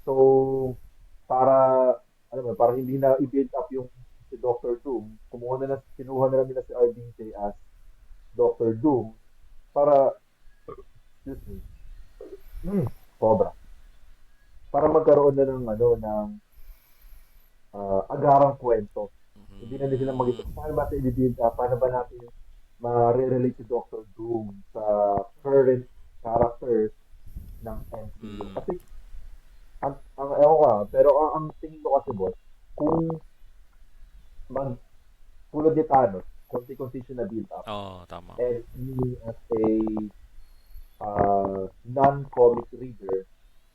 So, para, alam mo, para hindi na i-build up yung si Doctor Doom, kinuha na lang nila si RDJ as Doctor Doom para, excuse me, sobra. Para magkaroon na ng, ano, ng agarang kwento. Hindi na sila Mm, mag-isip, paano ba ito i-build up? Paano ba natin ma-relate si Doctor Doom sa current characters ng MCU? mm, Kasi, ewan ko pero ang tingin ko kasi, boss, kung mag, tulad ni Thanos, konti-konti siya na build up, oo, tama. and me as a non-comic reader,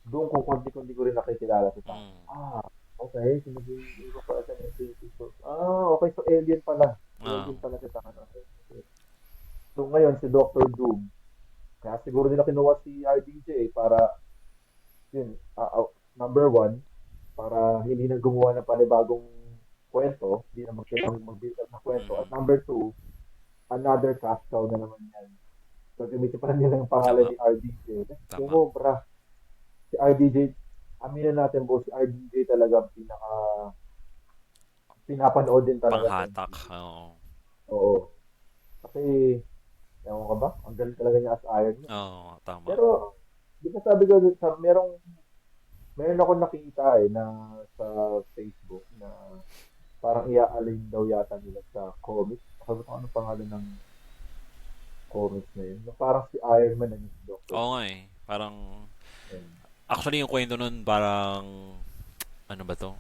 doon kung konti-konti ko rin nakikilala si Thanos. Mm, Okay, sinabing ko pala siya ng Infinity Stones. Okay, so alien pala. ah, Alien pala si Thanos. Okay. So ngayon, si Doctor Doom, kaya siguro nila kinuha si RDJ para, yun, number one, para hindi na gumawa ng panibagong kwento, hindi na mag-build up na kwento. At mm, number two, another cash cow na naman yan. So gamitin pa nila yung pangalan tama, ni RDJ. tama. Sumobra. Si RDJ, aminin natin po, si RDJ talaga ang pinapanood din talaga sa Panghatak, MCU. oo. Oo. Kasi, ewan ka ba? Ang galing talaga niya as Iron Man. Oo, tama. Pero, di ba sabi ko, meron ako nakita na sa Facebook na parang iaalin daw yata nila sa comics. Sabi ko, ano pangalan ng comics na yun? Na parang si Iron Man and si Doctor Oo nga Doom. eh. Parang, And, actually yung kwento nun, parang, ano ba to?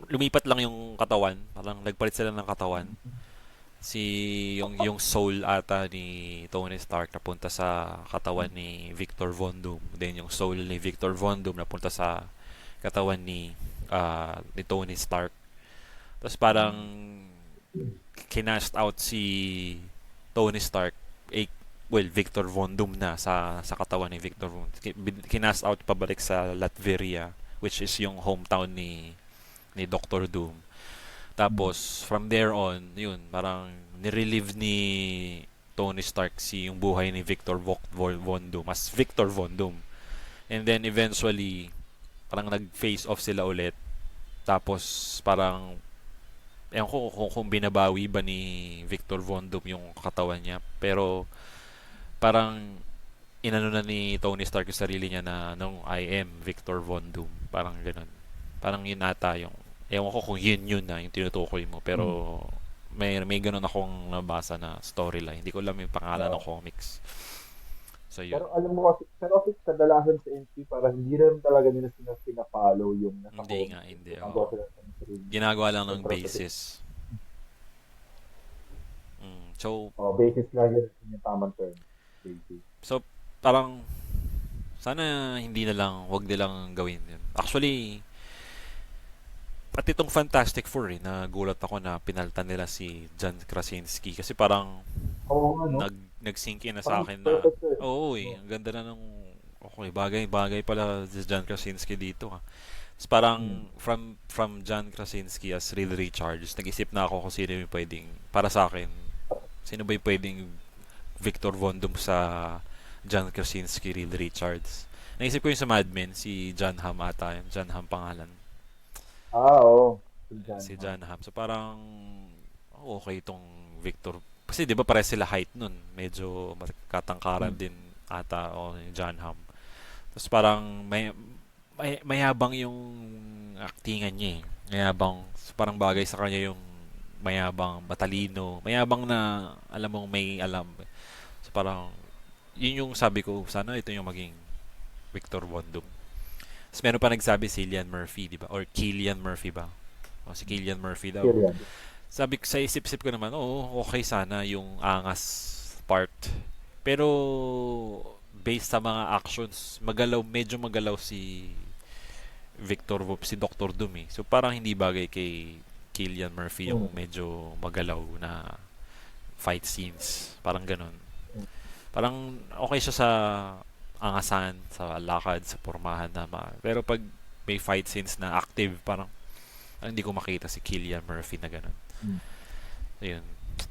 Lumipat lang yung katawan. Parang nagpalit sila ng katawan. Si, yung soul ata ni Tony Stark napunta sa katawan ni Victor Von Doom. Then yung soul ni Victor Von Doom napunta sa katawan ni Tony Stark. Tapos parang kinast out si Tony Stark, eh, well, Victor Von Doom na sa katawan ni Victor Von. Kinast out pabalik sa Latveria, which is yung hometown ni Doctor Doom. Tapos from there on, yun, parang nirelieve ni Tony Stark yung buhay ni Victor Von Doom as Victor Von Doom. And then eventually, parang nag-face off sila ulit. Tapos parang ewan ko kung binabawi ba ni Victor Von Doom yung katawan niya. Pero parang inano na ni Tony Stark yung sarili niya na nung I am Victor Von Doom. Parang ganun. Parang yun ata yung ewan ko kung yun na yung tinutukoy mo. Pero may ganun akong nabasa na storyline. Hindi ko alam yung pangalan ng uh, comics. So yun. pero alam mo kasi, pero kasi kadalasan sa NC, parang hindi rin talaga nila pinapollow yung nasa Hindi nga, comics. hindi. Ginagawa Oo. sila sa sarili Ginagawa lang ng interpretation. basis. So, Basis lang yun yung tamang term. Basis. so parang sana hindi na lang, wag nilang gawin yun. Actually, pati itong Fantastic Four nagulat ako na pinaltan nila si John Krasinski kasi parang Oo nga, no? nag-sink in na sa Parang akin na perfect term. oo ang ganda na ng okay, bagay pala si John Krasinski dito ha. Tapos parang Mm. from John Krasinski as Reed Richards, nag-isip na ako kung sino yung pwedeng, para sa akin, sino ba yung pwedeng Victor Von Doom sa John Krasinski, Reed Richards. Naisip ko yung sa Mad Men, si John Hamm ata yun. John Hamm pangalan. Oo. Si John Si Hamm. John Hamm. So parang okay itong Victor. Kasi di ba pare sila height nun. Medyo katangkaran Mm. din ata o yung John Hamm. Tapos parang mayabang yung actingan niya eh. Mayabang. So parang bagay sa kanya yung mayabang, matalino. Mayabang na alam mong may alam. So parang yun yung sabi ko, sana ito yung maging Victor Von Doom. Tapos meron pa nagsabi si Cillian Murphy, di ba? Or Cillian Murphy ba? O si Cillian Murphy daw. Killian. Sabi ko sa isip-isip ko naman, oo, okay sana yung angas part. Pero based sa mga actions, medyo magalaw si si Dr. Doom eh. So parang hindi bagay kay Cillian Murphy yung Mm. medyo magalaw na fight scenes. Parang ganun. Parang okay siya sa angasan, sa lakad, sa pormahan naman. Pero pag may fight scenes na active, parang hindi ko makita si Cillian Murphy na ganun. Mm. Ayun.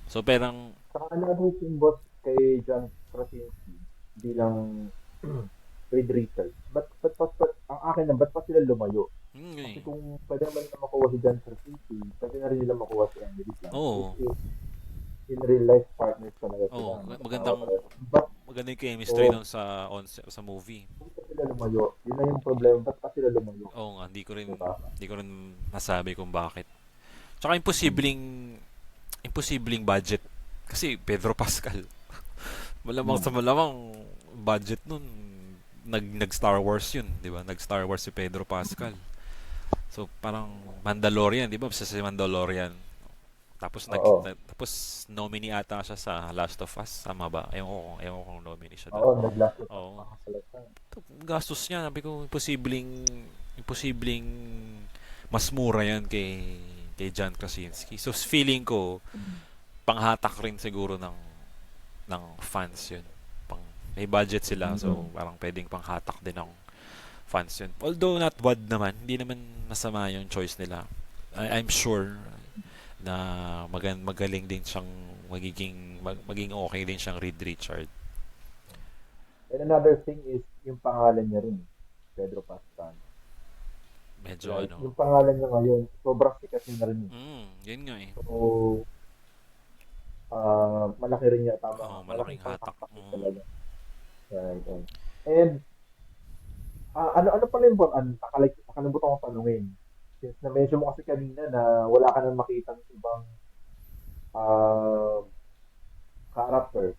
So, parang, Saka another thing, boss, kay John Krasinski bilang Reed Richards. But ang akin lang, ba't pa sila lumayo? Kasi Eh. kung pwede naman nila makuha si John Krasinski, pwede na rin nila makuha si Emily Blunt. Which Oo. is, in real life, partners talaga sila. Oo, Magkasama magandang talaga. But, maganda yung chemistry oh, doon sa movie. ba't pa sila lumayo? Yun na yung problema, ba't pa sila lumayo? Oo nga, Diba? hindi ko rin masabi kung bakit. Tsaka Hmm. imposibleng budget kasi Pedro Pascal. Malamang sa Hmm. malamang budget nun nag Star Wars yun, 'di ba? Nag Star Wars si Pedro Pascal. So parang Mandalorian, 'di ba? Sa si Mandalorian. Oo. Tapos nominee ata siya sa Last of Us, tama ba? Ewan ko kung nominee siya doon. Oo, nag-last of us Oo. pa kasalatan. Gastos niya, sabi ko imposibleng mas mura yan kay John Krasinski. So feeling ko Hmm. panghatak rin siguro ng fans yun. Pang, may budget sila so Hmm. parang pwedeng panghatak din ng fans yun. Although not bad naman, hindi naman masama yung choice nila. I'm sure na magaling din siyang maging okay din siyang Reed Richard. And another thing is, yung pangalan niya rin, Pedro Pascal. Medyo Right? ano. Yung pangalan niya ngayon, sobrang sikat niya na rin. Yun nga eh. So, malaki rin niya, tama nga. Oo, malaking Malaking hatak. panghatak din talaga. Right, right. And, ano pala yung, nakalimutan ko tanungin. Since na-mention mo kasi kanina na wala ka nang makitang ibang uh, character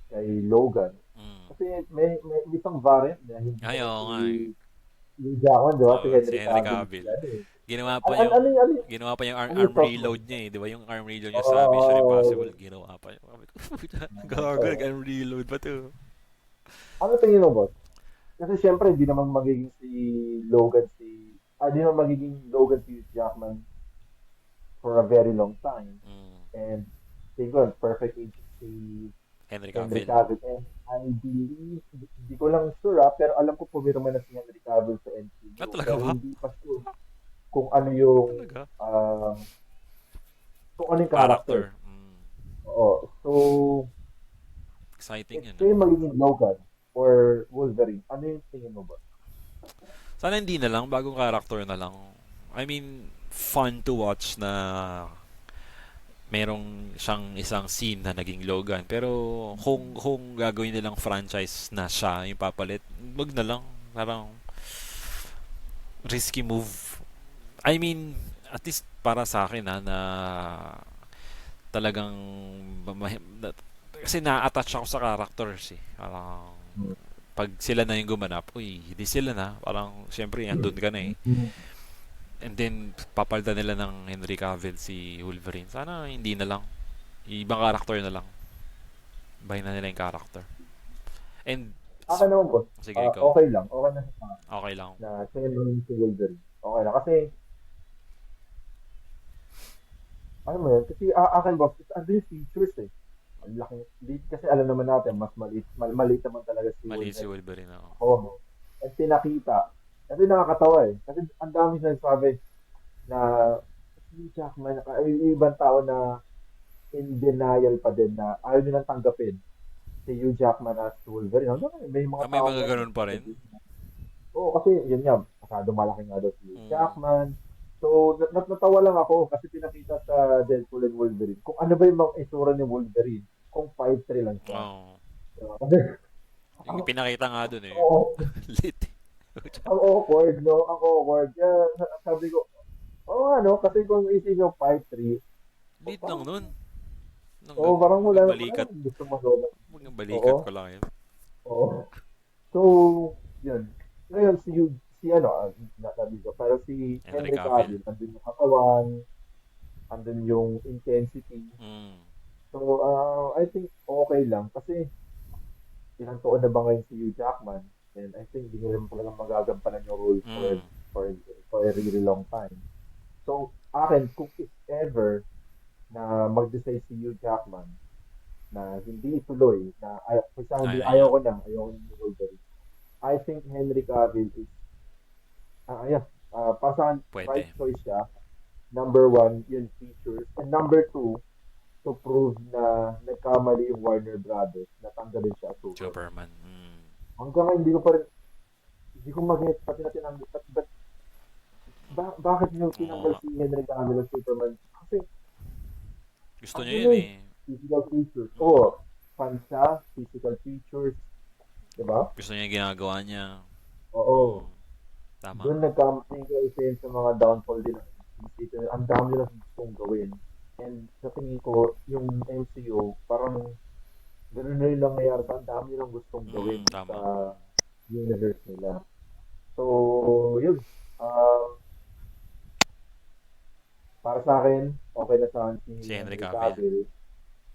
kay Logan. Mm. Kasi may isang variant na hindi Ay, naman oo si nga eh. Hugh Jackman, di ba? Si Oo, si Henry Henry Cavill. Cavill. Ano eh. Ginawa Ano, pa ano, yung ano, ano, ginawa pa yung ano arm yung thoughts mo? reload niya eh, 'di ba? Yung arm reload niya sa Mission Impossible, Oh, ginawa pa. Sabi ko, gago, nag-arm reload pa to. ano tingin mo, boss? Kasi syempre, hindi naman magiging si Logan di naman magiging Logan si Hugh Jackman for a very long time. Mm. And tingin ko, perfect age si Henry Henry Cavill. Cavill. And I believe, hindi ko lang sure pero alam ko pumirma na si Henry Cavill sa Ah, MCU. talaga Pero ba? hindi pa sure kung ano yung, Talaga? ah, kung ano yung character. Character. Mm. Oo. So, Exciting if yun, no? kayo magiging Logan or Wolverine, ano yung tingin mo ba? Sana hindi na lang, bagong character na lang. I mean, fun to watch na merong siyang isang scene na naging Logan. Pero kung gagawin nilang franchise na siya yung papalit, wag na lang. Parang risky move. I mean, at least para sa akin na talagang kasi na-attach ako sa characters eh. Parang pag sila na yung gumanap, uy, hindi sila na. Parang, syempre, andun ka na eh. And then, papalitan nila ng Henry Cavill si Wolverine. Sana hindi na lang. Ibang character na lang. Bahin na nila yung character. And, Akin naman po, sige, ikaw. okay lang. Okay na sa akin Okay lang. na siya yung si Wolverine. Okay lang. Kasi, ano mo yun? Kasi akin boss, ano yung features eh. Ang laki. Kasi alam naman natin, mas maliit naman talaga si Mali si Wolverine. Wolverine ako. Oo. No? At pinakita. Kasi nakakatawa eh. Kasi ang dami sinasabi na si Jackman, yung ibang tao na in denial pa din na ayaw nilang tanggapin si Hugh Jackman as Wolverine. May mga May tao mga ngayon. ganun pa rin. Oo, kasi yun nga, masyado malaki nga daw si Hugh Mm. Jackman. So, natawa lang ako kasi pinakita sa Deadpool and Wolverine kung ano ba yung mga itsura ni Wolverine kung 5'3" lang siya. Oh. Kasi, Yung pinakita nga dun eh. oo, Lit. ang awkward, no? Ang awkward. Kaya sabi ko, oo nga, no? Kasi kung isipin yung 5'3", Lit lang parang, nun. oo, parang wala Balikat. nang gusto masola. Balikat Oo, ko lang yun. oo. So, yun. Ngayon, si ano, nasabi ko, pero si Henry Henry Cavill. Cavill, andun yung katawan, andun yung intensity. Mm. So, I think okay lang kasi ilang taon na ba ngayon si Hugh Jackman? And I think hindi nila talagang magagampanan yung role Mm. for, for a really long time. So, akin, kung if ever na mag-decide si Hugh Jackman na hindi ituloy, na Ayaw na niya. ayaw ko na ni Wolverine. I think Henry Cavill is, yeah, pasahan, right Pwede. choice siya. Number one, yun features. And number two, to prove na nagkamali yung Warner Brothers na tanggalin siya as Superman. Superman. Mm. Hanggang ngayon, Hindi ko mag-get pati na tinanggal. Bakit niyo Oo tinanggal nga. si Henry Cavill ng Superman? Kasi, Gusto ano niya yun yun, eh. physical features. Oo, Mm. fan siya, physical features, di ba? Gusto niya yung ginagawa niya. Mm. Oo. Tama. Doon nagkamali ka isa yun sa mga downfall din ng DC. Ang dami nilang gustong gawin. And sa tingin ko, yung MCU, parang ganun na rin lang nangyayari sa ang dami nilang gustong gawin Mm, sa tama. universe nila. So, yun. Um, para sa akin, okay na sa akin si Si Henry Henry Cavill. Cavill.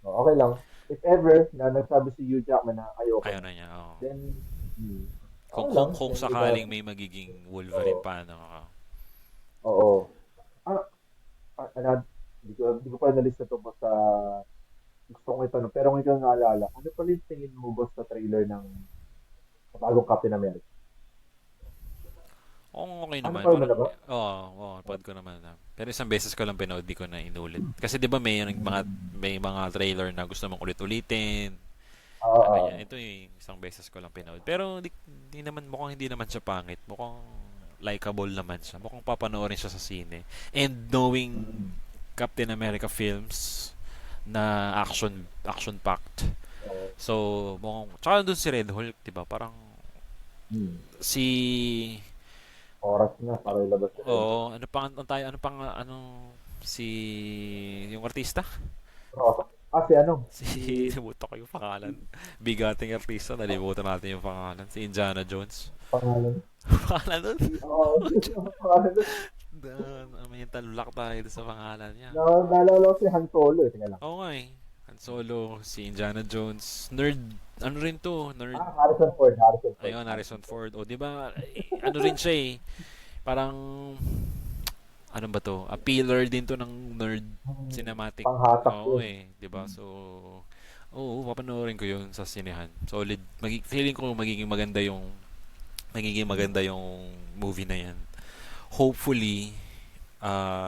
Okay lang. If ever na nagsabi si Hugh Jackman na ayoko Ayaw na, na niya. Oo. then, Kung, okay kung, lang. kung Henry sakaling Cavill. may magiging Wolverine Oo. pa, ano, Oo. Ah, hindi ko pa nalista to sa gusto kong itanong. Pero kung ikaw naalala, ano pala yung tingin mo ba sa trailer ng bagong Captain America? oo, okay Ano naman. pa naman Parang, na ba? oo, napad ko naman na. Pero isang beses ko lang pinood, di ko na inulit. Kasi di ba may mga trailer na gusto mong ulit-ulitin, Oo, na ganyan. oo. Ito yung isang beses ko lang pinood. Pero di naman, mukhang hindi naman siya pangit. Mukhang likable naman siya. Mukhang papanoorin siya sa sine. And knowing Mm. Captain America films na action packed. Oo. So, mukhang tsaka doon si Red Hulk, 'di ba? Parang Hmm. si Oras na para ilabas si Red Bull. Oo, ano si yung artista? Rosa. Si ano? Si Nalimutan ko yung pangalan. Bigating artista, nalimutan natin yung pangalan. Si Indiana Jones. pangalan. Pangalan nun? Pangalan nun. May talulak tayo dun sa pangalan niya. Naalala ko si Han Solo eh. Tingnan lang. Oo nga eh. Han Solo, si Indiana Jones. Nerd, ano rin to? Nerd. Harrison Ford. Harrison Ford. Ayun, Harrison Harrison Ford. Ford. O, di ba, ano rin siya eh. Parang, ano ba to? A pillar din to ng nerd cinematic. Panghatak Oo yun. eh, 'di ba? So, oo, papanoorin ko 'yun sa sinehan. Solid. Feeling ko magiging maganda yung movie na 'yan. Hopefully,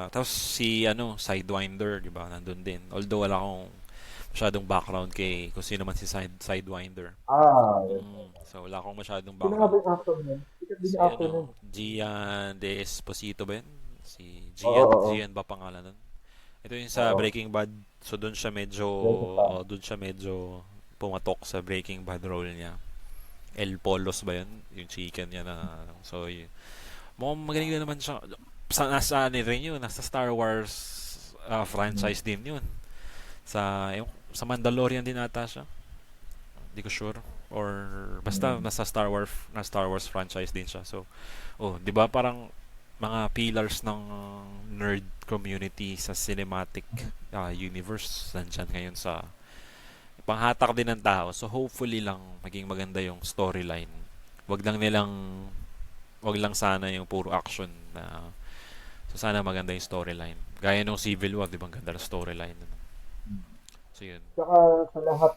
tapos si Sidewinder, 'di ba? Nandun din. Although wala akong masyadong background kung sino man si Sidewinder. Yun. So wala akong masyadong Sino nga ba background. yung actor nun? Sikat din Si yung actor nun. Gian De Esposito ba yun? Si Oo, Gian, oo, Gian ba pangalan nun? Ito yung sa oo. Breaking Bad. So Breaking Bad. doon siya medyo pumatok sa Breaking Bad role niya. El Polos ba yun? Yung chicken niya na, so yun. Mukhang magaling na naman siya. Nasa ano rin yun, nasa Star Wars Mm. franchise din yun. Sa Mandalorian din ata siya. Hindi ko sure. Or basta Mm. nasa Star Wars franchise din siya. So, oh, 'di ba parang mga pillars ng nerd community sa cinematic universe nandiyan ngayon sa panghatak din ng tao. So hopefully lang maging maganda yung storyline. Wag lang nilang wag lang sana yung puro action na so sana maganda yung storyline. Gaya nung Civil War, 'di ba? Ang ganda ng storyline. So yun. Saka sa lahat,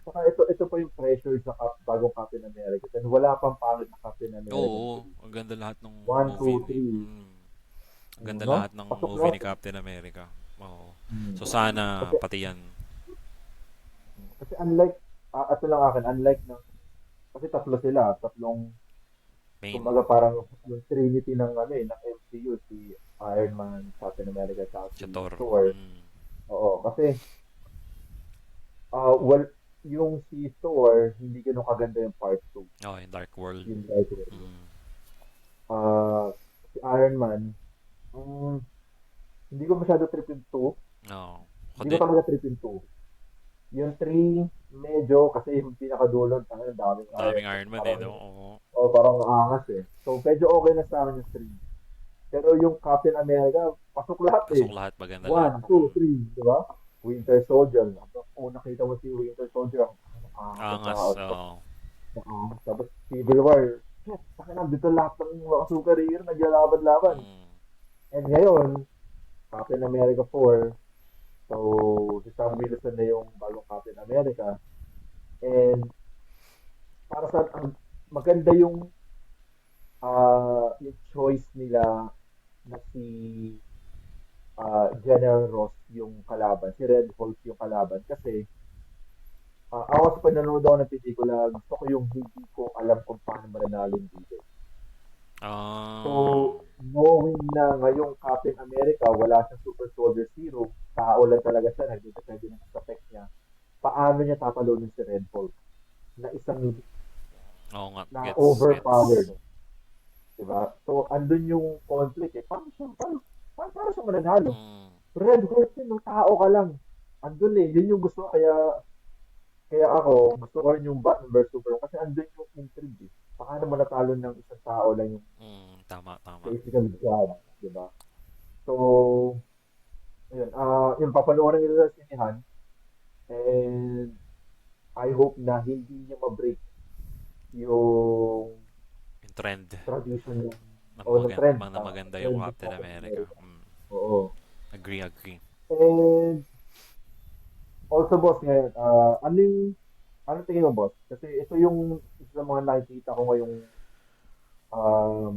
saka ito pa yung pressure sa bagong Captain America. Kasi wala pang pangit na Captain America na Oo, pelikula. ang ganda lahat ng 1, movie 2, ni 3. Ang ganda No? lahat ng Pasok movie lahat. ni Captain America. Oo. Mm. So sana Kasi, pati yan kasi unlike, ito lang akin, unlike ng, kasi tatlo sila, tatlong, main kumbaga parang yung trinity ng ng MCU, si Iron Man, Captain America, at si si Thor. Thor. Oo, kasi, well, yung si Thor, hindi ganun kaganda yung part 2. Oh, in Dark World. Yung title. Mm. Ah, si Iron Man, hindi ko masyado trip yung 2. Oo. Ako Hindi ko din. talaga trip yung 2. Yung 3, medyo, kasi yung pinakadulon, ang daming Daming Iron Man. Iron Man eh, Parang, no? Oo. parang angas eh. So, medyo okay na sa akin yung 3. Pero yung Captain America, pasok lahat eh. Pasok lahat, maganda lahat. 1, 2, 3, di ba? Winter Soldier. Kung nakita mo si Winter Soldier, ang angas Angas, na oo. tapos Civil War. Shit, saka nandito lahat ng mga superhero naglalaban-laban. Mm. And ngayon, Captain America 4, so si Sam Wilson na yung bagong Captain America. And para sa maganda yung choice nila na si General Ross yung kalaban, si Red Hulk yung kalaban kasi ako sa panonood ako ng pelikula, gusto ko yung hindi ko alam kung paano mananalo yung bida. So, Ah, knowing na ngayong Captain America, wala siyang super soldier serum, tao lang talaga siya, nagdidepende na sa tech niya, paano niya tatalunin si Red Hulk na isang oo nga, na gets, overpowered, gets. di ba? So, andun yung conflict eh. Paano siya mananalo? Mm, Red Hulk yun, no? Tao ka lang. Andun eh, yun yung gusto ko, kaya ako, gusto ko rin yung Batman vs Superman kasi andun yung intrigue eh. Paano manatalo ng isang tao lang yung tama, tama. physical god, di ba? So, ayun, yung papanoorin nila sa sinihan, and I hope na hindi niya ma-break yung Yung trend tradition ng na, o ng trend, na maganda yung trend ng Captain Captain America. America. Oo. Agree, agree. And also, boss, ngayon, ano tingin mo, boss? Kasi ito yung isa sa mga nakikita ko ngayong um,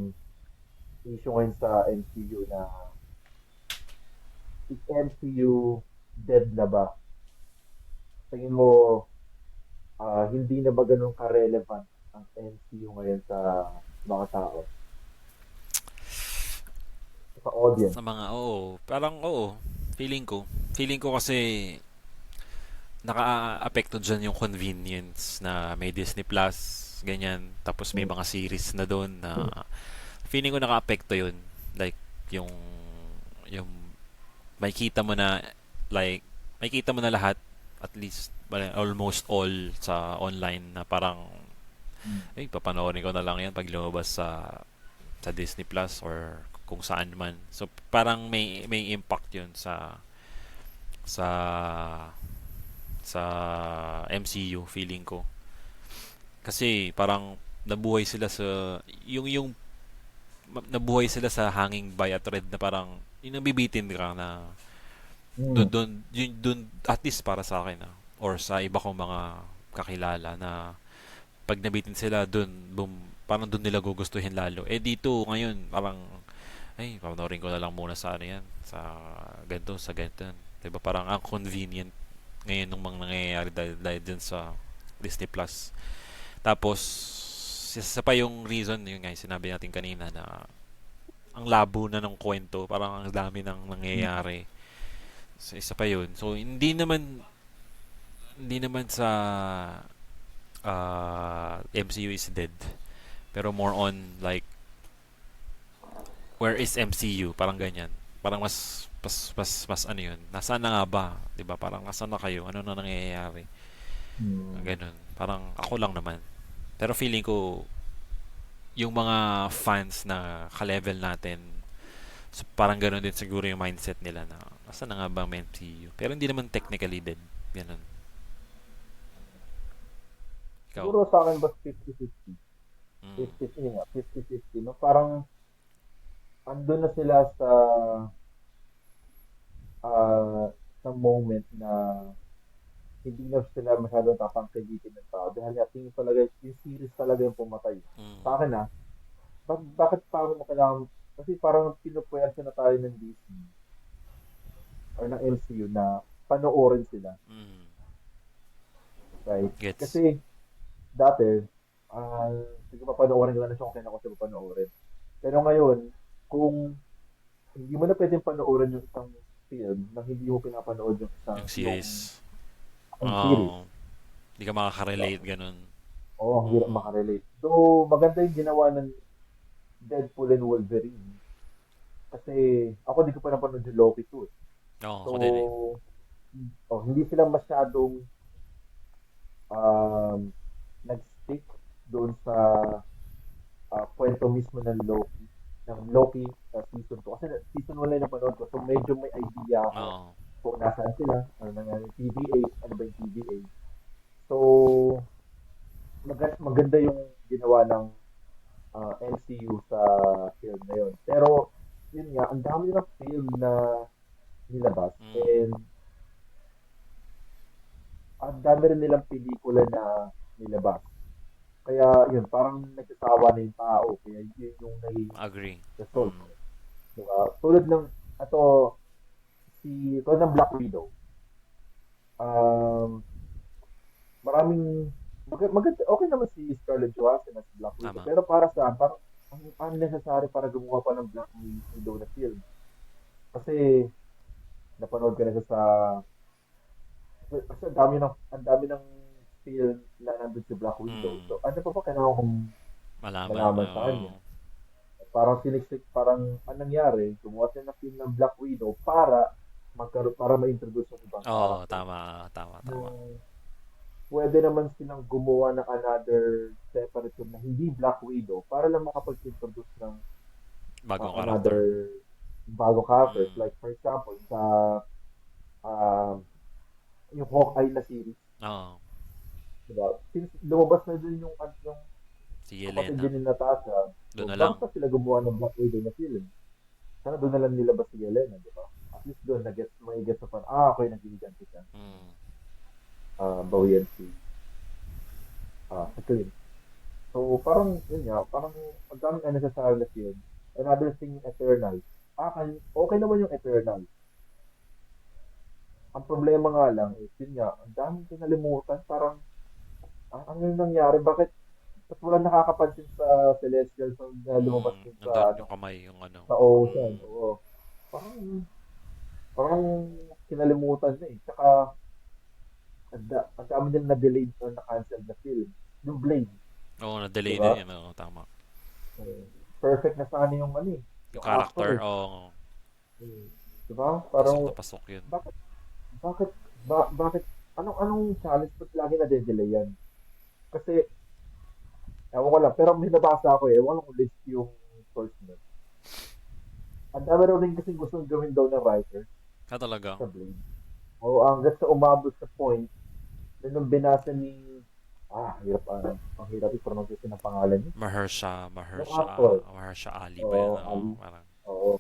issue ngayon sa MCU na is MCU dead na ba? Tingin mo, hindi na ba ganun ka-relevant ang MCU ngayon sa mga tao, sa audience? Sa mga, oo, parang oo, feeling ko. Feeling ko kasi naka-apekto dyan yung convenience na may Disney Plus, ganyan. Tapos may Mm. mga series na doon na feeling ko naka-apekto yun. Like, yung, yung, may kita mo na, like, may kita mo na lahat, at least, almost all sa online na parang, Mm. papanoorin ko na lang yan pag lumabas sa Disney Plus or kung saan man. So parang may impact 'yun sa sa MCU feeling ko. Kasi parang nabuhay sila sa yung nabuhay sila sa hanging by a thread na parang yung nabibitin ka na Mm. doon at least para sa akin or sa iba kong mga kakilala na pag nabitin sila doon boom parang doon nila gugustuhin lalo dito ngayon parang panoorin ko na lang muna sa ano yan, sa ganito. Diba parang ang convenient ngayon ng mga nangyayari dahil dyan sa Disney Plus. Tapos, isa pa yung reason, yung nga sinabi natin kanina na ang labo na ng kwento, parang ang dami nang Mm. nangyayari. So, isa pa yun. So, hindi naman sa MCU is dead. Pero more on like where is MCU? Parang ganyan. Parang mas ano yun. Nasaan na nga ba? 'Di ba? Parang nasaan na kayo? Ano na nangyayari? Mm. Ganun. Parang ako lang naman. Pero feeling ko yung mga fans na ka-level natin, so parang ganun din siguro yung mindset nila na nasaan na nga ba ang MCU? Pero hindi naman technically dead. Ganun. Ikaw. Siguro sa akin ba 50-50? Mm. 50, yun nga, 50-50, no? Parang andun na sila ah, sa moment na hindi na sila masyadong tatangkigitin ng tao dahil nga tingin talaga yung series talaga yung pumatay. Mm. Sa akin bakit pa ako kailangan, kasi parang pinupuwersa na tayo ng Disney or ng MCU na panoorin sila, Mm. right? Gets. Kasi dati, ah, sige papanoorin ko na siya kung kailan ko siya papanoorin. Pero ngayon, kung hindi mo na pwedeng panoorin yung isang film na hindi mo pinapanood yung isang Yung yung series. ang series. Hindi ka Diba? makaka-relate ganun. Oo, ang hirap Mm. makarelate. Though maganda yung ginawa ng Deadpool and Wolverine. Kasi ako di ko pa napanood yung Loki 2 eh. Oo, So, ako din eh. hindi sila masyadong um, nag-stick doon sa kwento mismo ng Loki season 2. Kasi season 1 lang yung napanood ko. So, medyo may idea ako Oo. kung nasaan sila, ano nangyari yung TVA, ano ba yung TVA. So, maganda yung ginawa ng MCU sa film na yun. Pero, yun nga, ang dami ng film na nilabas. Mm. And, ang dami rin nilang pelikula na nilabas. Kaya, yun, parang nagsasawa na yung tao. Kaya, yun yung naging Agree. result. Mm. Diba? Tulad ng, ato, tulad ng Black Widow. Um, maraming, maganda, okay naman si Scarlett Johansson as Black Widow. Tama. Pero para sa, parang, ang unnecessary para gumawa pa ng Black Widow na film. Kasi napanood ko na siya sa kasi ang dami ng film na nandun si Black Widow. Hmm, So ano pa ba kailangan kong malaman. malaman sa kanya? Parang siniksik, parang anong nangyari, gumawa siya ng film ng Black Widow para ma-introduce yung ibang Oo, character. tama, tama, tama. Yung pwede naman silang gumawa ng another separate film na hindi Black Widow para lang makapag-introduce ng Bagong karakter. another bagong characters. Hmm. Like for example, sa um yung Hawkeye na series, Oo, diba? Since lumabas na din yung si kapatid Yelena. din ni Natasha, Doon so na lang. bakit sila gumawa ng Black Widow na film? Sana doon na lang nilabas si Yelena, di ba? At least doon, may gets na parang, okay, nag-iiganti siya. Hmm. Bawian si Clint. So, parang, yun nga, parang, ang daming unnecessary na film. Another thing, Eternal. Okay naman yung Eternal. Ang problema nga lang, yun nga, ang daming kinalimutan. Parang, ano yung nangyari? Ba't wala nakakapansin sa Celestial na lumabas Hmm. din Nandun ano, yung kamay, yung ano. sa Ocean? Hmm. Oo. Parang, parang kinalimutan na eh. Tsaka, ang dami nila na-delay or na-cancel na film. Yung Blade, Oo, di na-delay ba? din yun. Oo, tama. Perfect na sana yung ano eh, Yung yung actor character, eh. oo. Mm. Di ba? Pasok Parang, na pasok yun. bakit, bakit, anong challenge ba't lagi na-delay yan? Kasi, ewan ko lang, pero may nabasa ako eh, ewan ko kung list yung source nun. Ang dami raw rin kasi gustong gawin daw ng writer Talaga. sa Blade. O hanggang sa umabot sa point na nung binasa hirap ang hirap i-pronounce yung pangalan niya. Yung actor, Mahersha Ali ba oo, yun? Oo, Ali, parang, oo.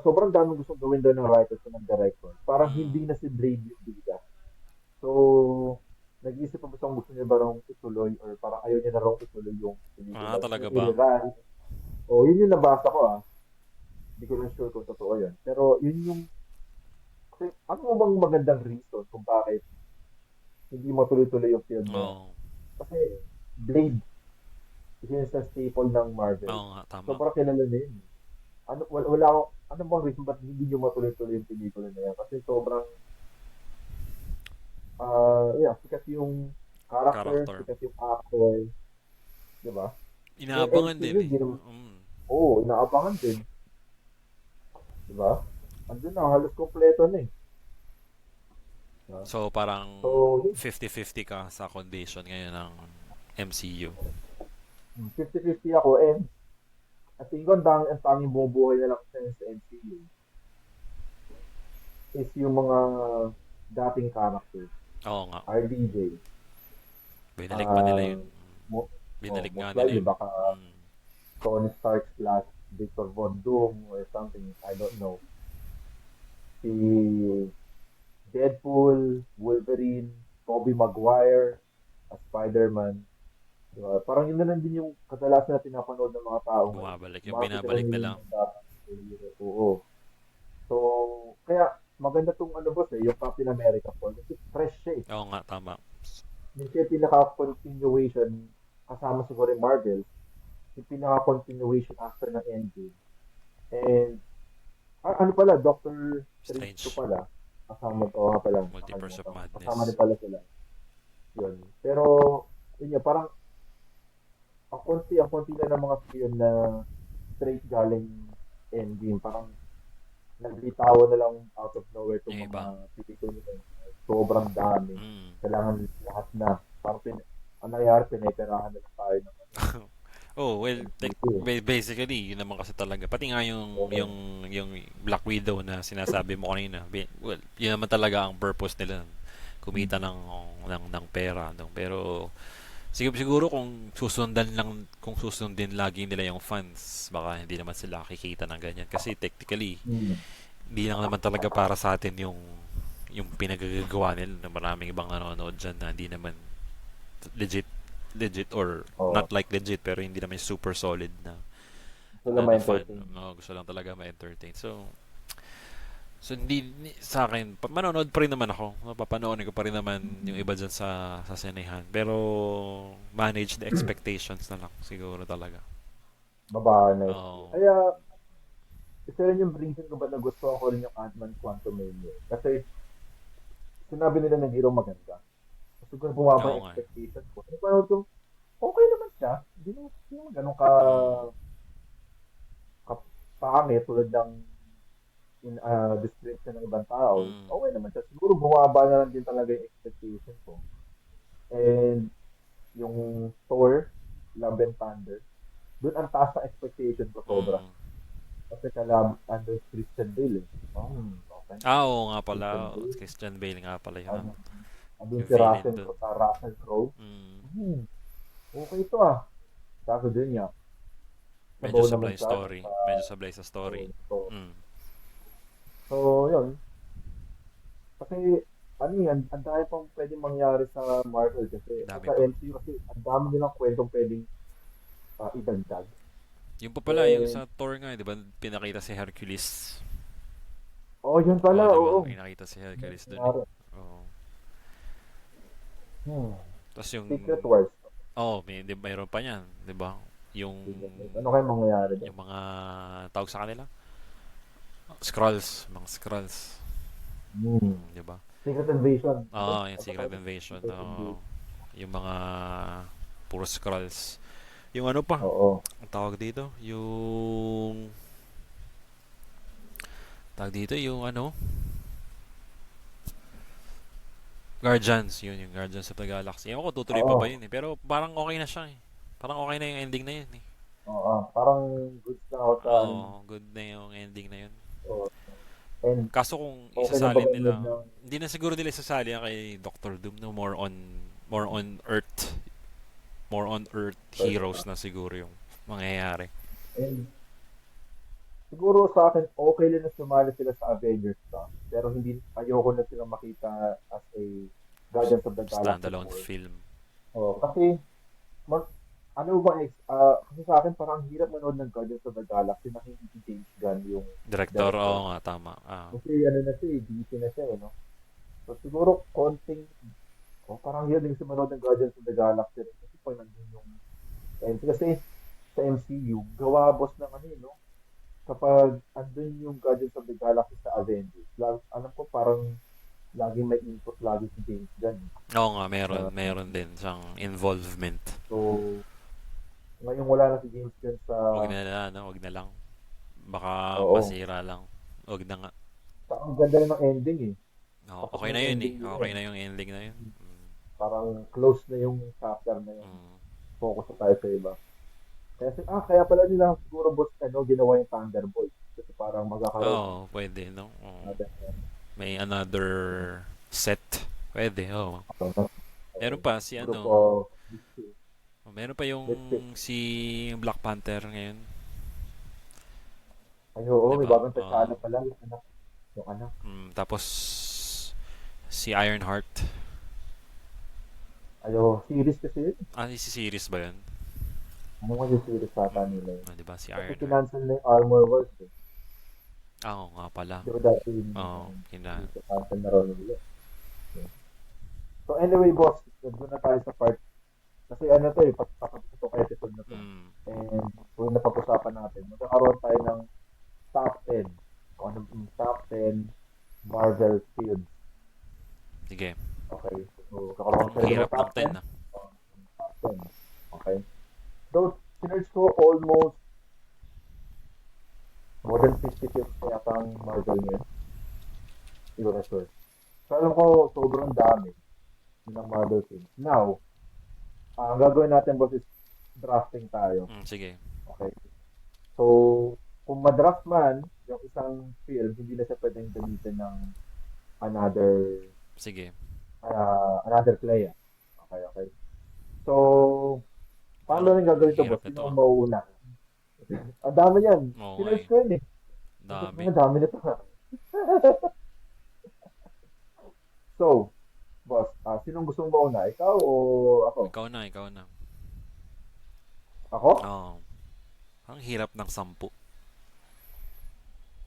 Sobrang daming gustong gawin daw ng writer at ng director. Parang hmm. hindi na si Blade yung bida. So, nag-iisip pa ba siyang gusto niya ba raw ituloy or parang ayaw niya na raw ituloy yung pelikula. Talaga Yung ba? i-revise. O, yun yung nabasa ko ah. Hindi ko lang sure kung totoo yun. Pero yun yung, kasi ano mo bang magandang reason kung bakit hindi matuloy-tuloy yung film na yan? Oo. Kasi Blade, isa yun sa staple ng Marvel. Oo nga, tama. Sobrang kilala na yun. Wala ako, ano bang reason ba't hindi nyo matuloy-tuloy yung pelikula na yan? Kasi sobrang, yeah, sikat yung character, Character. sikat yung actor, di ba? Yung Inaabangan din MCU, eh. hindi naman, Mm. oo, inaabangan din, di ba? Andun na, halos kompleto na eh. Di ba? So, parang So, yun, 50-50 ka sa condition ngayon ng MCU. 50-50 ako, and at tingin ko ang tanging bumubuhay na lang sa MCU is yung mga dating characters. Oo nga. RDJ, Binalik pa nila uh, yun. Binalik nga most nila likely yun. baka Mm. Tony Stark slash Victor Von Doom or something, I don't know. Si Deadpool, Wolverine, Tobey Maguire, as Spider-Man. Diba? Parang yun na lang din yung kadalasan na pinapanood ng mga tao ngayon. Bumabalik. Yung Makikita na binabalik nila na lang. yung dating superhero. Oo. So, kaya maganda tong ano boss eh, yung Captain America po. Kasi fresh siya eh. Oo nga, tama. Yung siya yung pinaka-continuation kasama siguro yung Marvel. Yung pinaka-continuation after ng Endgame. And, ano pala, Doctor Strange to Strange. pala. Kasama to nga pala. Multiverse of Nakalimutan ko. Kasama Madness. din pala sila. Yun. Pero, yun nga, parang ang konti na ng mga film na straight galing Endgame. Parang nagbitawan na lang out of nowhere itong Yung mga iba. pelikula nila. Sobrang dami. Mm. Kailangan lahat na. Parang ang nangyari, pinitirahan na lang tayo ng Oh, well, MCU. basically, yun naman kasi talaga. Pati nga Oo. yung Black Widow na sinasabi mo kanina. Well, yun naman talaga ang purpose nila. Kumita Mm. ng pera. No? Pero, siguro kung susundin lagi nila yung fans, baka hindi naman sila kikita ng ganyan. Kasi technically, Mm. hindi lang naman talaga para sa atin yung pinagagagawa nila na maraming ibang nanonood dyan na hindi naman legit or Oo. not like legit pero hindi naman super solid Gusto lang na fan. ma-entertain. No, gusto lang talaga ma-entertain. So, So sa akin, manonood pa rin naman ako. Papanoorin ko pa rin naman yung iba dyan sa sinehan. Pero manage the expectations na lang siguro talaga. Baba na yun. Oo. Kaya, isa rin yung reason ko ba nagustuhan ko rin yung Ant-Man Quantumania. Kasi, sinabi nila na hindi raw maganda. Kasi kung bumaba Oo yung nga eh. expectation ko, ano ba ko, okay naman siya. Hindi naman ganun Mm. kapangit tulad ng description ng ibang tao. Mm. Okay naman siya. Siguro bumaba na lang din talaga yung expectation ko. And yung Thor, Love and Thunder, doon ang taas ng expectation ko sobra. Mm. Kasi kalab under Christian Bale eh. Okay. Oo nga pala. Christian Bale. Christian Bale nga pala yun. Ano, andun Yung si villain dun. Russell Crowe. Mm. Hmm, okay ito ah. Kaso din niya, Medyo sabaw naman sablay siya dun story. sa Medyo sablay sa story. so, Mm. so, yun. Kasi, ano yan, ang dami pang pwedeng mangyari sa Marvel kasi, Dami sa pa. MCU kasi, ang dami nilang kwentong pwedeng idagdag. Yung pa pala, yung And, sa Thor nga, di ba, pinakita si Hercules. oh, yun pala, Oo, di ba? oo. Pinakita si May Hercules dun eh. nangyari. Oo. Hmm. Tapos yung, Secret Wars. mayroon pa niyan, di ba? Yung, Secret Wars. Ano kayo mangyayari doon? yung mga tawag sa kanila? Scrolls, mga Scrolls. Hmm. Di ba? Secret Invasion. Hindi? Oo, yung Ano Secret tawag doon? Invasion. Secret Oo. Invasion. Yung mga puro Scrolls. Yung ano pa, Oo. ang tawag dito, yung tawag dito, yung ano, Guardians, yun, yung Guardians of the Galaxy. Ewan ko, tutuloy pa ba Oo. yun eh. Pero parang okay na siya eh. Parang okay na yung ending na yun eh. Oo. Parang goods na ako sa ano. Oo, good na yung ending na yun. Oo. And Kaso kung okay na ba isasalin manood nila, ng hindi na siguro nila isasali yan kay Doctor Doom, no? More on Earth. More on Earth first heroes half? na siguro yung mangyayari. And siguro sa akin, okay lang na sumali sila sa Avengers pa. Pero hindi, ayoko na silang makita as a Guardians of the Galaxy Standalone 4. film. Oh, kasi Mar ano ba kasi sa akin parang ang hirap manood ng Guardians of the Galaxy na hindi si James Gunn yung Director, oo director. nga, tama. Kasi ano na siya, DC na siya, no? So siguro konting, parang hirap din kasi manood ng Guardians of the Galaxy rin. Kasi pag nandun yung, and kasi sa MCU, gawa boss ng ano no? Kapag andun yung Guardians of the Galaxy sa Avengers, alam ko parang laging may input lagi si James Gunn. Oo nga, meron. Na, Meron din siyang involvement. so, ngayon wala na si James Gunn sa, Wag na lang, no? Wag na lang. Baka oo, masira lang. Wag na nga. sa ang ganda rin ng ending eh. Oo, Tapos okay na na yung yun eh. ending nila Okay eh. na yung ending na yun. Mm. Parang close na yung chapter na yun. Mm. Focus na tayo sa iba. Kaya pala nila siguro boss ginawa yung Thunderbolt. Kasi parang magkakaroon ng Oo, pwede, no? Oo. another May another set. Pwede, oo. Meron pa si group ano, of meron pa yung misfits. si Black Panther ngayon. Ay, oo, 'Di may ba? bagong tasala pala. Yung anak. Yung anak. Tapos si Ironheart. Ay, series kasi yun. Si series ba 'yun? Ano nga yung series ata nila yun? 'Di ba si Kasi Ironheart? kinancel na yung Armor Wars eh. Oo nga pala. Di ba dati Oo, cancel na raw nila. So anyway, boss, doon na tayo sa part. Kasi ano to eh, itong episode na to. mm, And kung napag-usapan natin, magkakaroon tayo ng top 10. Kung ano yung top 10 Marvel films. sige. Okay. So, kakaroon Ang tayo hirap ng ng top 10 10. ah. Top 10. Okay. Though, sinerge ko almost more than 50 films na yata ang Marvel ngayon. Hindi ko na sure. So, alam ko, sobrang dami ng Marvel films. Now, ang gagawin natin, boss, is drafting tayo. Sige. Okay. So, kung madraft man, yung isang film, hindi na siya pwedeng gamitin ng another Sige. another player. Okay, okay. So, paano Parang rin gagawin ito, hirap boss? nito Sino ang ah. mauuna? Ang dami yan. Oo nga Sinerge eh. ko yun eh. Dami. Ang dami nito. So, boss, sinong gusto mong mauna? Ikaw o ako? Ikaw na, ikaw na. Ako? Oo. Ang hirap ng 10.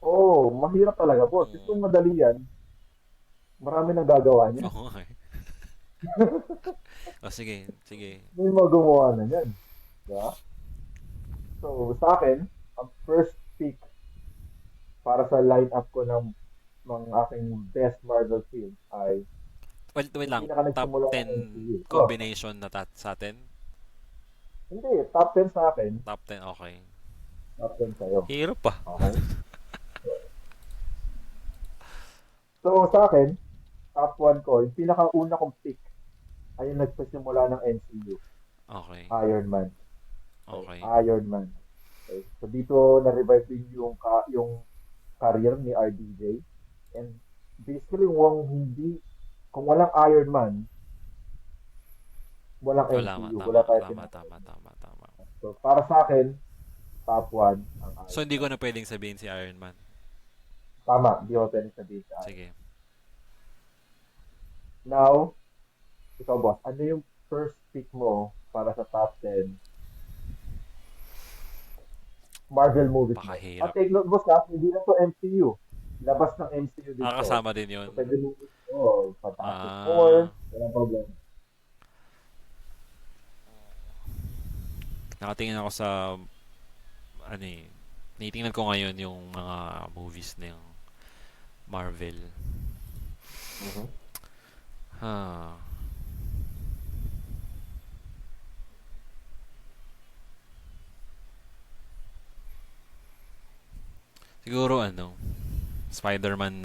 Oh, mahirap talaga, boss. Mm. Kung madali yan, marami nang gagawa niyan. Oo nga eh. O sige, sige. May mga gumawa na yan. Diba? So, sa akin, ang first pick para sa lineup ko ng aking best Marvel film ay Wait yung lang. pinaka Top nagsimula ng 10 MCU. Oh, combination na sa atin? hindi. Top 10 sa akin, Top 10, okay. top 10 sa'yo. Hirap pa. Okay? So, sa akin, top 1 ko, yung pinakauna kong pick ay yung nagpasimula ng MCU, Okay. Iron Man. Okay, Okay. Iron Man. Okay. So, dito na-revive din yung career ni RDJ. And basically, kung walang Iron Man, walang Tama, MCU, tama, wala tayong tama, tama, pinapanood. tama, tama. So, para sa akin, top 1 ang So, Iron hindi ko Man. na pwedeng sabihin si Iron Man. Tama, di ko pwede sabihin sa Iron Sige. Man. Now, ikaw boss, ano yung first pick mo para sa top 10 Marvel movies mo? At Pakahirap. take note boss ha, hindi na to MCU. Labas ng MCU din Ah, to. kasama din yun. So, pwede mo, oh, Fantastic Ah, Four, walang problema. nakatingin ako sa, ano eh, tinitingnan ko ngayon yung mga movies ng Marvel. Mhm. Ha. Siguro ano, Spider-Man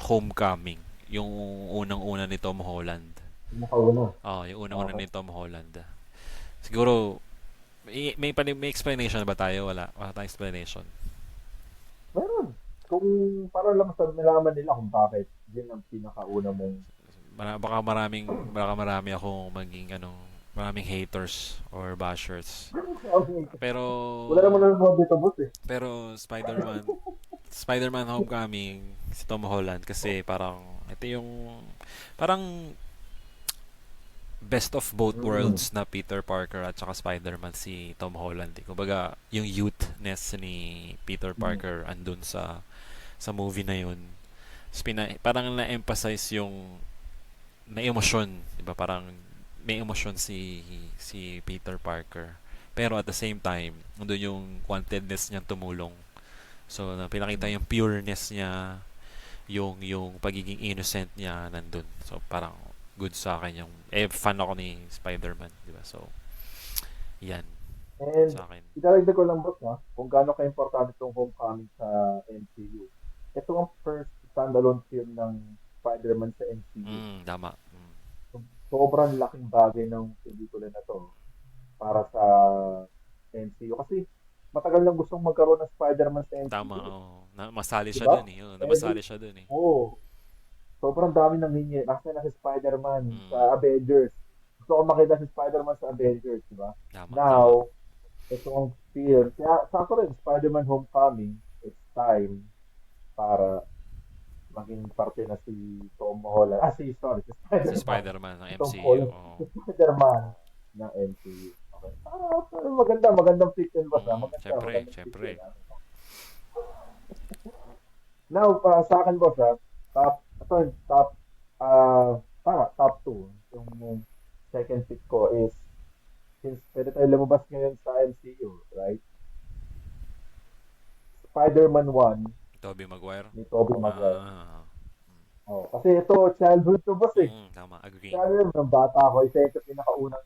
Homecoming. Yung unang-una ni Tom Holland. Nakauna. Oh, yung unang-una Okay. ni Tom Holland. Siguro, may explanation ba tayo? Wala tayong explanation. Meron. Kung para lang sa nalaman nila kung bakit yun ang pinakauna mong Baka marami akong maging maraming haters or bashers. okay. Pero Wala naman nanonood dito, boss eh. pero Spider-Man Homecoming si Tom Holland kasi parang ito yung parang best of both Mm. worlds na Peter Parker at saka Spider-Man si Tom Holland. Kumbaga, yung youthness ni Peter Mm. Parker andun sa movie na yun. Parang na-emphasize yung na emosyon, 'di ba? Parang may emosyon si Peter Parker. Pero at the same time, nandun yung wantedness niyang tumulong. So, pinakita Mm. yung pureness niya, yung pagiging innocent niya nandun. So, parang good sa akin yung fan ako ni Spider-Man, 'di ba? So, 'yan And sa akin. idaragdag ko lang boss ha, kung gaano ka-importante itong Homecoming sa MCU. Ito ang first standalone film ng Spider-Man sa MCU. Tama. Mm. Sobrang laking bagay ng pelikula na to para sa MCU. Kasi matagal nang gustong magkaroon ng Spider-Man sa Tama, MCU. oh. Masali Di siya ba? dun eh. Oh, Every, namasali siya dun eh. oh, sobrang dami nang hingi. Nasaan na si Spider-Man Mm, sa Avengers? Gusto ko makita si Spider-Man sa Avengers, di ba? tama, tama. Now, ito ang film. Kaya sa ako rin, Spider-Man Homecoming, it's time para maging parte na si Tom Holland. Si Si Spider-Man. Spider-Man ng Si Tom MCU. Holland. Si Spider-Man ng MCU. Okay. Magandang pick din ba sa? Syempre, Magandang pick din. syempre. Now, sa akin boss ito yung top 2. Yung second pick ko is, since pwede tayo lumabas ngayon sa MCU, right? Spider-Man 1 Tobey Maguire. ni Tobey Maguire. Ah, Oh, kasi ito, childhood to boss eh. tama, agree. Kaya ng bata ako, isa ito pinakaunang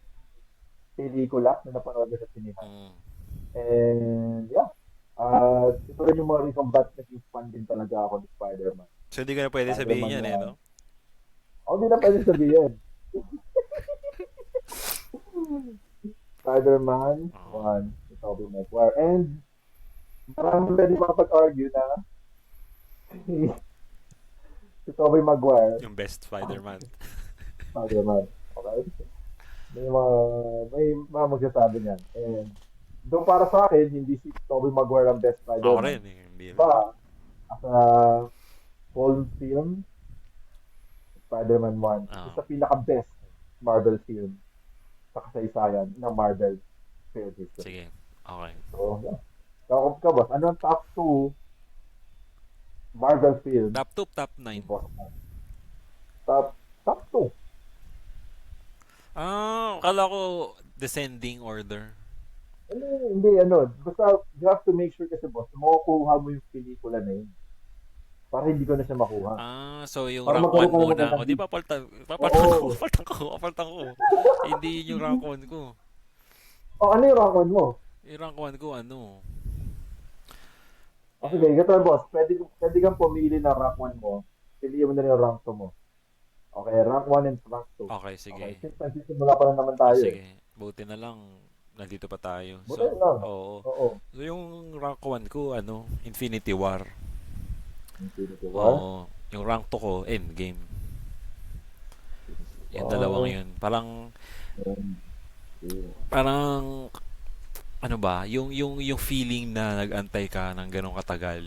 pelikula na napanood ko sa sinihan. Mm. And yeah, ito rin yung mga reason ba't naging fan din talaga ako ni Spider-Man. So, hindi ko na pwede sabihin Spider-Man yan eh, 1. no? Hindi na pwede sabihin. Spider-Man Oo. 1 ni Tobey Maguire. And marami pwede makapag-argue na si, si Tobey Maguire, Yung best Spider-Man. Spider-Man. Okay? May mga magsasabi niyan. And doon para sa akin, hindi si Tobey Maguire ang best Ako Spider-Man. rin eh. Hindi rin. Diba? As a full film, Spider-Man 1, isa Oo. sa pinaka-best Marvel film sa kasaysayan ng Marvel film history. Sige. Okay. So, yeah. Boss, ano ang top 2 Marvel film, Top 2, top ni 9. Boss Man. Top 2. Ah, akala ko descending order. Hindi, basta you have to make sure kasi boss, makukuha mo yung pelikula na yun. Para hindi ko na siya makuha. Ah, so yung Para rank magkaroon 1 ka na muna. magandang O di hit. papaltan ko, Oo. papaltan ko. Hindi yun yung rank 1 ko. O, ano yung rank 1 mo? Yung rank 1 ko, ano? O, sige, Yung... ganito boss. Pwede kang pumili ng rank 1 mo. Piliin mo na yung rank 2 mo. Okay, rank 1 and rank 2. Okay, Okay, sige. since nagsisimula pa lang naman tayo eh. Sige. Buti na lang, nandito pa tayo. Buti So, lang. oo. Oo. So, yung rank 1 ko, ano? Infinity War. Infinity War. Oo. Yung rank 2 ko, Endgame. Yung dalawang Wow. yun. Parang, Okay. parang, ano ba? Yung feeling na nag-antay ka ng ganong katagal.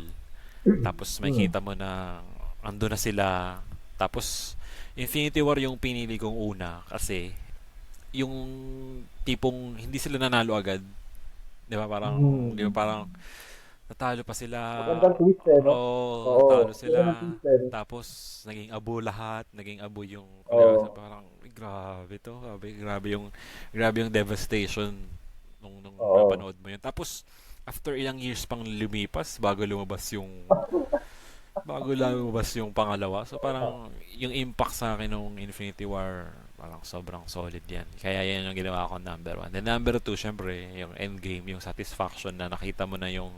Tapos Hmm. makita mo na ando na sila. Tapos Infinity War yung pinili kong una kasi yung tipong hindi sila nanalo agad. 'Di ba? Parang 'di ba Hmm. parang natalo pa sila. Magandang twist eh, no? Oh, Oo. natalo Magandang sila. twist eh, no? Tapos naging abo lahat, naging abo yung Oo. parang grabe to, grabe yung devastation nung Oo. napanood mo yun. Tapos after ilang years pang lumipas bago lumabas yung pangalawa. So parang yung impact sa akin ng Infinity War parang sobrang solid yan. Kaya yan yung ginawa ko number one. Then number two, syempre, yung endgame, yung satisfaction na nakita mo na yung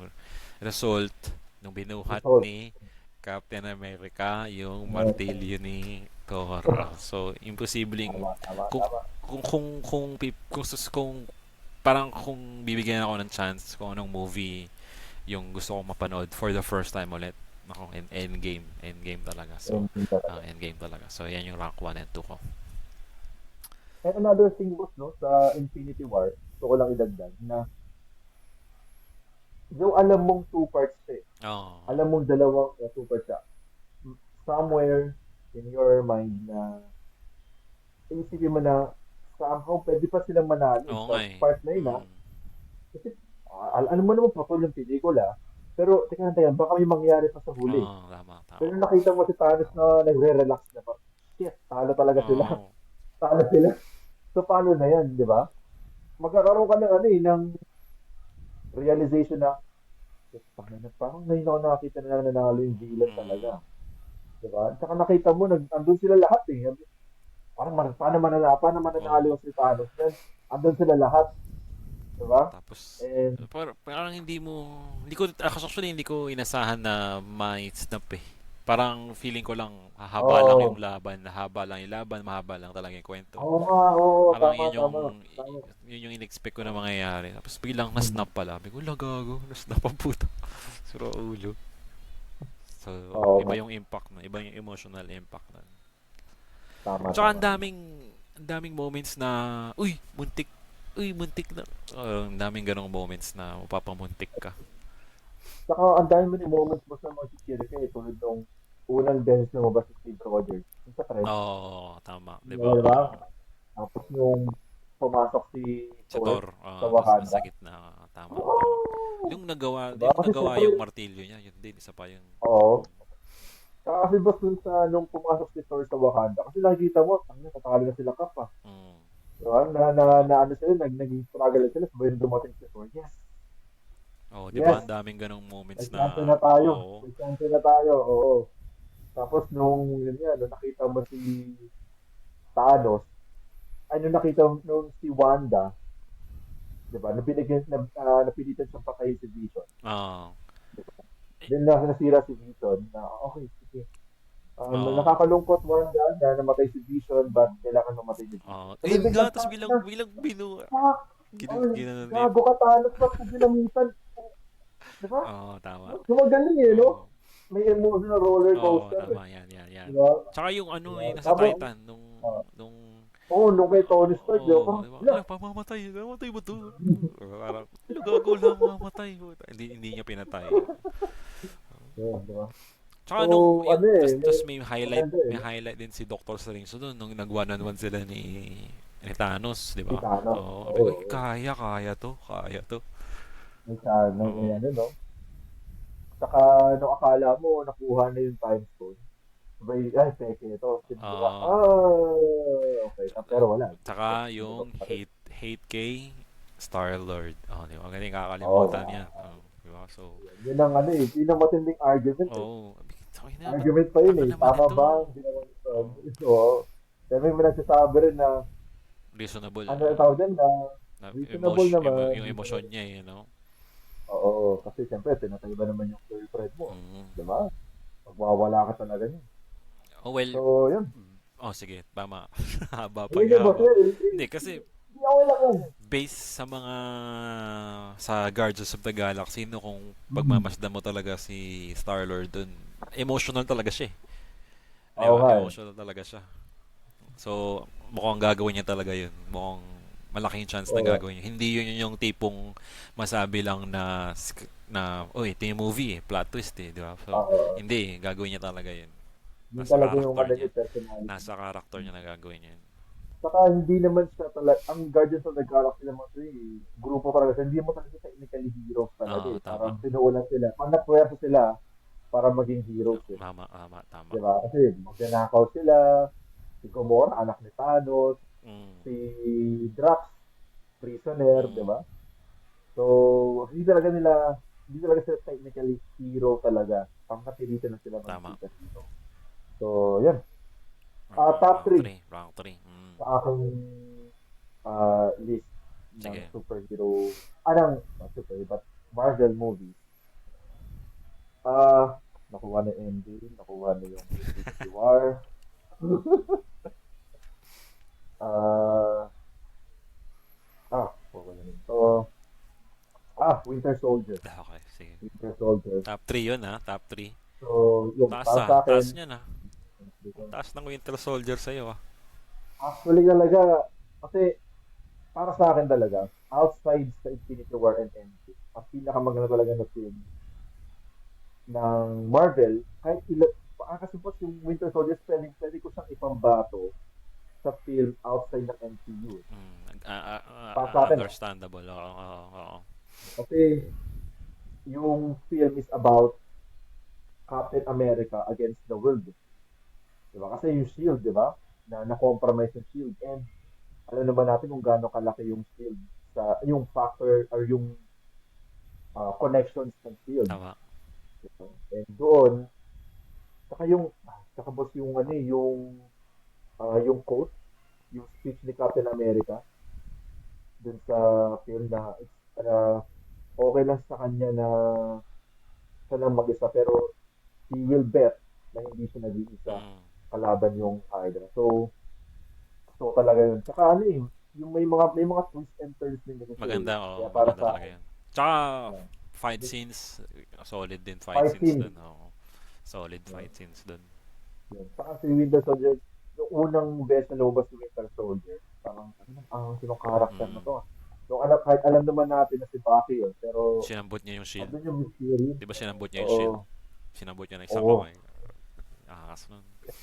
result nung binuhat Result. ni Captain America, yung Oo. martilyo ni Thor. So, imposibleng Tama, tama, kung tama. kung parang kung bibigyan ako ng chance kung anong movie yung gusto kong mapanood for the first time ulit. Ako, endgame talaga. So, Ending talaga. endgame talaga. So, yan yung rank 1 and 2 ko. And another thing boss, no, sa Infinity War, gusto ko lang idagdag na yung alam mong two parts siya eh. Oh. Alam mong dalawang two parts siya. Somewhere in your mind na isipin mo na somehow pwede pa silang manalo Oo nga sa eh. part na yun ha. Mm. Kasi alam mo naman patol yung pelikula. Pero teka, baka may mangyari pa sa huli. Oo, tama, tama. Pero nakita mo si Thanos na nagre-relax na pa. Shit, talo talaga sila. Oo. Talo sila. So paano na yan, di ba? Magkakaroon ka ng ng realization na, shit, parang ngayon ako nakakita na nanalo yung villain Mm. talaga. Di ba? Tsaka nakita mo, andun sila lahat eh. Parang paano mananalo Oo. yung si Thanos yan? Andun sila lahat. Di ba? Tapos, And, parang hindi ko, actually hindi ko inasahan na ma-snap eh. Parang feeling ko lang, hahaba lang yung oh, laban, hahaba lang yung laban, mahaba lang talaga yung kwento. oo nga, oo, Parang tama, tama. Tama. yun yung in-expect ko na mangyayari. Tapos biglang na-snap pala. Sabi ko, lagago, na-snap ang puta. Sura ulo. So, Oo iba nga, yung impact na, iba yung emotional impact na. tama, Tsaka tama. ang daming moments na, uy, muntik na. Ang daming ganong moments na mapapamuntik ka. Saka ang dami mo ni moments mo sa mga chichirika eh, tulad nung unang beses na mabasa si Steve Rogers. Yung sa trend, Oo, tama. Di ba? di ba? Tapos nung pumasok si Si Thor Thor, sa sa Wakanda. gitna. Tama, tama. Oh! Diba? Yung Kasi nagawa syempre, yung martilyo niya, yun din, isa pa yun. oo. Saka kasi boss dun nung pumasok si Thor sa Wakanda, kasi nakikita mo, tatalo na sila kapa. Mm, Diba? tama. Na ano sila, naging struggle sila, sabay nung dumating si Thor. Yes! Oh, di ba Yes! ang daming ganong moments May na, chance na tayo. oo, May chance na tayo. Oo. Tapos yun yan, nung nakita mo si Thanos, ay nung nakita mo nung si Wanda, di ba, napilitan siyang patayin si Vision. ah, Then nasira si Vision na, okay, sige. oo, Nakakalungkot Wanda na namatay si Vision, but kailangan mamatay ni Vision. Sabi yun nga, biglang, tapos bilang fuck, ginanon ni, gago ka Thanos, ba't mo ginamitan? Di ba? oo, tama. Gumagaling eh, no? Oo, May emotional roller oo, coaster eh. tama, yan. Di ba? Tsaka yung Yeah. yung nasa Tapos, Titan, ah, nung, nung kay Tony Stark, di ba? di ba? Wala. Ala, pamamatay ba to? Parang, gago lang, mamamatay. Hindi niya pinatay. Yeah, di ba? Tsaka So, yung, may tas maganda eh, may no? highlight din si Doctor Strange doon nung nag one on one sila ni Thanos, di Si ba? Thanos. Oo, sabi Oo, ko, oo. kaya to. May Oo. ano, no? Saka nung akala mo nakuha na yung time stone, sabay, ay, peke ito, kinuha. Ah, Ah, okay. Pero wala. tsaka Kinuha yung pa rin. hate kay Star-Lord. Oh, di ba? Ganyan kakalimutan Oo. yan. Oh, di ba? So, Yun ang ano eh, yun ang matinding argument eh. oh, sabi na, ba't Argument pa yun tanga eh. naman Tama ito? ba ang ginawa ni Son? Oh, Oo. Pero may nagsasabi rin na, reasonable. ano ang tawag din na, Na reasonable naman. yung emosyon niya, you know? Oo, kasi siyempre, tinatay ba naman yung girlfriend mo? Mm. Di ba? Magwawala ka talaga niya. Oh, well, So, yun. oh, sige, tama. Haba pa Ayun nga yung boss, ako. yun. Hindi, kasi Hindi ako lang yan. based sa mga sa Guardians of the Galaxy no kung Hmm. pagmamasdan mo talaga si Star-Lord dun emotional talaga siya eh. 'Di Oo ba? nga eh. Emotional talaga siya. So mukhang gagawin niya talaga 'yun. Mukhang malaking chance na Oo nga. gagawin niya. Hindi 'yun yung tipong masabi lang na oy, ito yung movie eh, plot twist eh, 'di ba? So Oo. hindi, gagawin niya talaga 'yun. Yun Nasa talaga yung character ano niya. niya, personality Nasa niya. character niya na gagawin niya 'yun. Saka hindi naman siya talaga, ang Guardians of the Galaxy naman ito eh, grupo talaga siya. Hindi mo talaga technically heroes talaga Oo, eh. tama. Parang pinuulan sila. Pag napwersa sila, para maging heroes eh. Tama, tama, tama. Di ba? Kasi magnanakaw sila, si Gamora, anak ni Thanos, Mm. si Drax, prisoner, di Mm. ba? So, hindi talaga sila technically hero talaga. Pangkatilitan na sila Tama. magkita hero. So, yan. Top Rank 3 3. Rank 3. Mm. sa aking list ng Sige. superhero, not superhero, but Marvel movies. Ah, nakuha na Endgame, nakuha na yung Infinity War. Ah, nakuha na ito. Winter Soldier. Okay, sige. Winter Soldier. Top 3 yun ha. Top 3. So, yung Taas para ah. sa Taas akin, niya na. Taas ng Winter Soldier sa'yo ah. actually talaga, kasi para sa akin talaga, outside sa Infinity War and Endgame, ang pinakamaganda talaga na film ng Marvel, kahit kasi po yung Winter Soldier, pwede ko siyang ipambato sa film outside ng MCU. Eh. Para sa akin, Understandable. Oo, oo, oo. kasi yung film is about Captain America against the world. Di ba? Kasi yung shield, di ba? Na-compromise yung shield. And alam naman natin kung gaano kalaki yung shield sa yung factor or yung connections ng shield. Tama. Diba? And doon, saka boss yung ano eh, yung quote, yung speech ni Captain America dun sa film na okay lang sa kanya na siya lang mag-isa pero he will bet na hindi siya nag-iisa Mm. kalaban yung Hydra. So talaga yun. Saka ano eh, yung may mga twists and turns din kasi siya eh. Maganda, oo. Kaya para Maganda sa talaga akin, yan. Tsaka, yeah. fight scenes, solid din fight Fight scenes scene. dun. Oo. Solid Yeah. fight scenes dun. Yun. Saka si Winter Soldier, yung unang beses na lumabas si Winter Soldier, parang, sinong karakter na Mm. to? So, kahit alam naman natin na si Bucky yun, pero, Sinambot niya yung shield. andun yung mystery. Di ba sinambot niya yung shield? Oo. Sinambot niya ng isang Oo. kamay. Akas nun. Yun.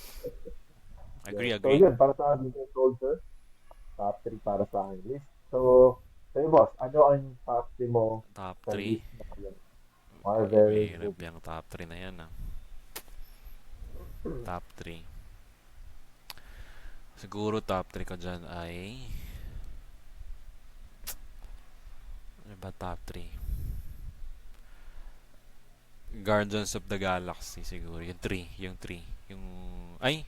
Agree, So, agree. yun, para sa Winter Soldier, top 3 para sa akin list. So, sa'yo, boss, ano ang top 3 mo Top sa 3. list na yan? Marvel Mahirap movie. yung top 3 na yan ah. Top 3. Siguro top 3 ko dyan ay... Ano ba top 3? Guardians of the Galaxy siguro. Yung 3. Yung 3. Yung... Ay!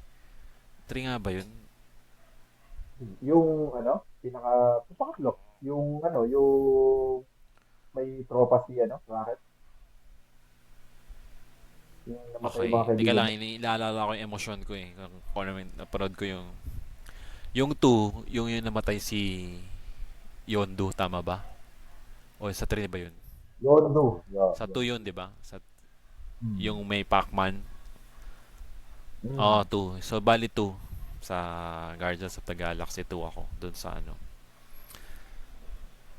3 nga ba yun? Yung, pangatlo, yung may tropa si, Rocket, yung namatay yung Okay. mga Teka kaibigan lang, niya. inaalala ko yung emosyon ko eh. Kung ano yung napanood ko yung... Yung 2, yung namatay si Yondu, tama ba? O sa 3 ba yun? Yondu. Yeah, Sa 2 yun, di ba? Hmm. Yung may Pac-Man. Oo, Hmm. 2. So, bali 2. Sa Guardians of the Galaxy 2 ako. Doon sa ano.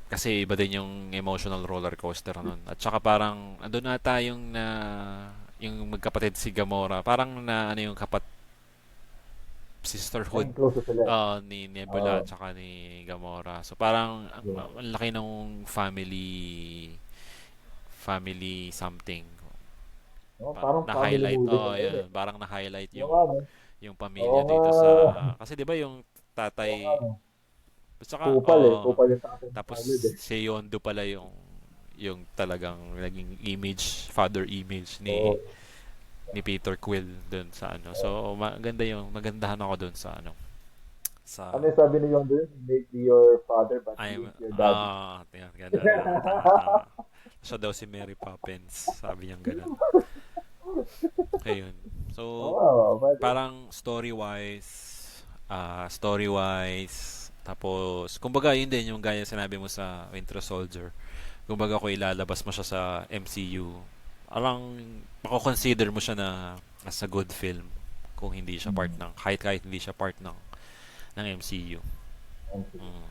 Kasi iba din yung emotional roller coaster nun. At saka parang, andun ata yung magkapatid si Gamora. Parang na, ano yung sisterhood Naging close na sila. ni Nebula Uh, at saka ni Gamora. So parang yeah. ang laki ng family something. No? Parang Parang family na-highlight, movie na oh, yun eh. yan, parang na-highlight Oo nga, no? yung Oo pamilya nga, dito sa, kasi 'di ba yung oo nga, tatay, no? saka Kupal eh. Kupal yung tatay ni tapos Scarlett eh. si Yondo pala yung talagang naging image, father image Oo. ni Peter Quill dun sa ano. So maganda yung magandahan ako dun sa ano Ano sa yung sabi ni Young doon? He may be your father, but he I'm ain't your daddy. yan, ganun, yan, tama, tama. Siya daw si Mary Poppins, sabi niyang ganun. Ayun. So, Oo, pwede. parang tapos, kumbaga, yun din yung gaya sinabi mo sa Winter Soldier. Kumbaga, kung ilalabas mo siya sa MCU, alang, mako-consider mo siya na as a good film kung hindi siya part Hmm. kahit hindi siya part ng MCU. Okay. Mm.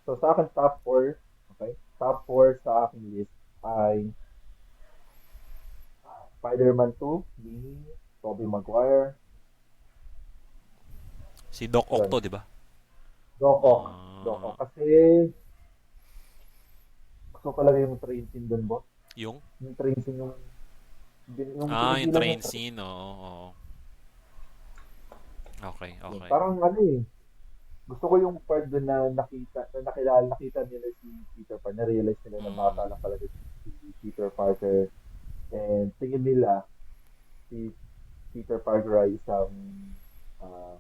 So sa akin, top 4. Okay? Top 4 sa aking list ay Spider-Man 2 ni Tobey Maguire. Si Doc Yun. Octo, di ba? Doc Ock. Doc Ah, Ock. Kasi gusto ko talaga yung train scene dun, boss. yung? Yung train scene, yung Yung pinigilan train yung scene, oo. Oo. Okay, yun. okay. Parang ano eh. Gusto ko yung part dun na nakita nila si Peter Pan. Na-realize nila na Mm, bata lang talaga si Peter Parker. And tingin nila, si Peter Parker ay isang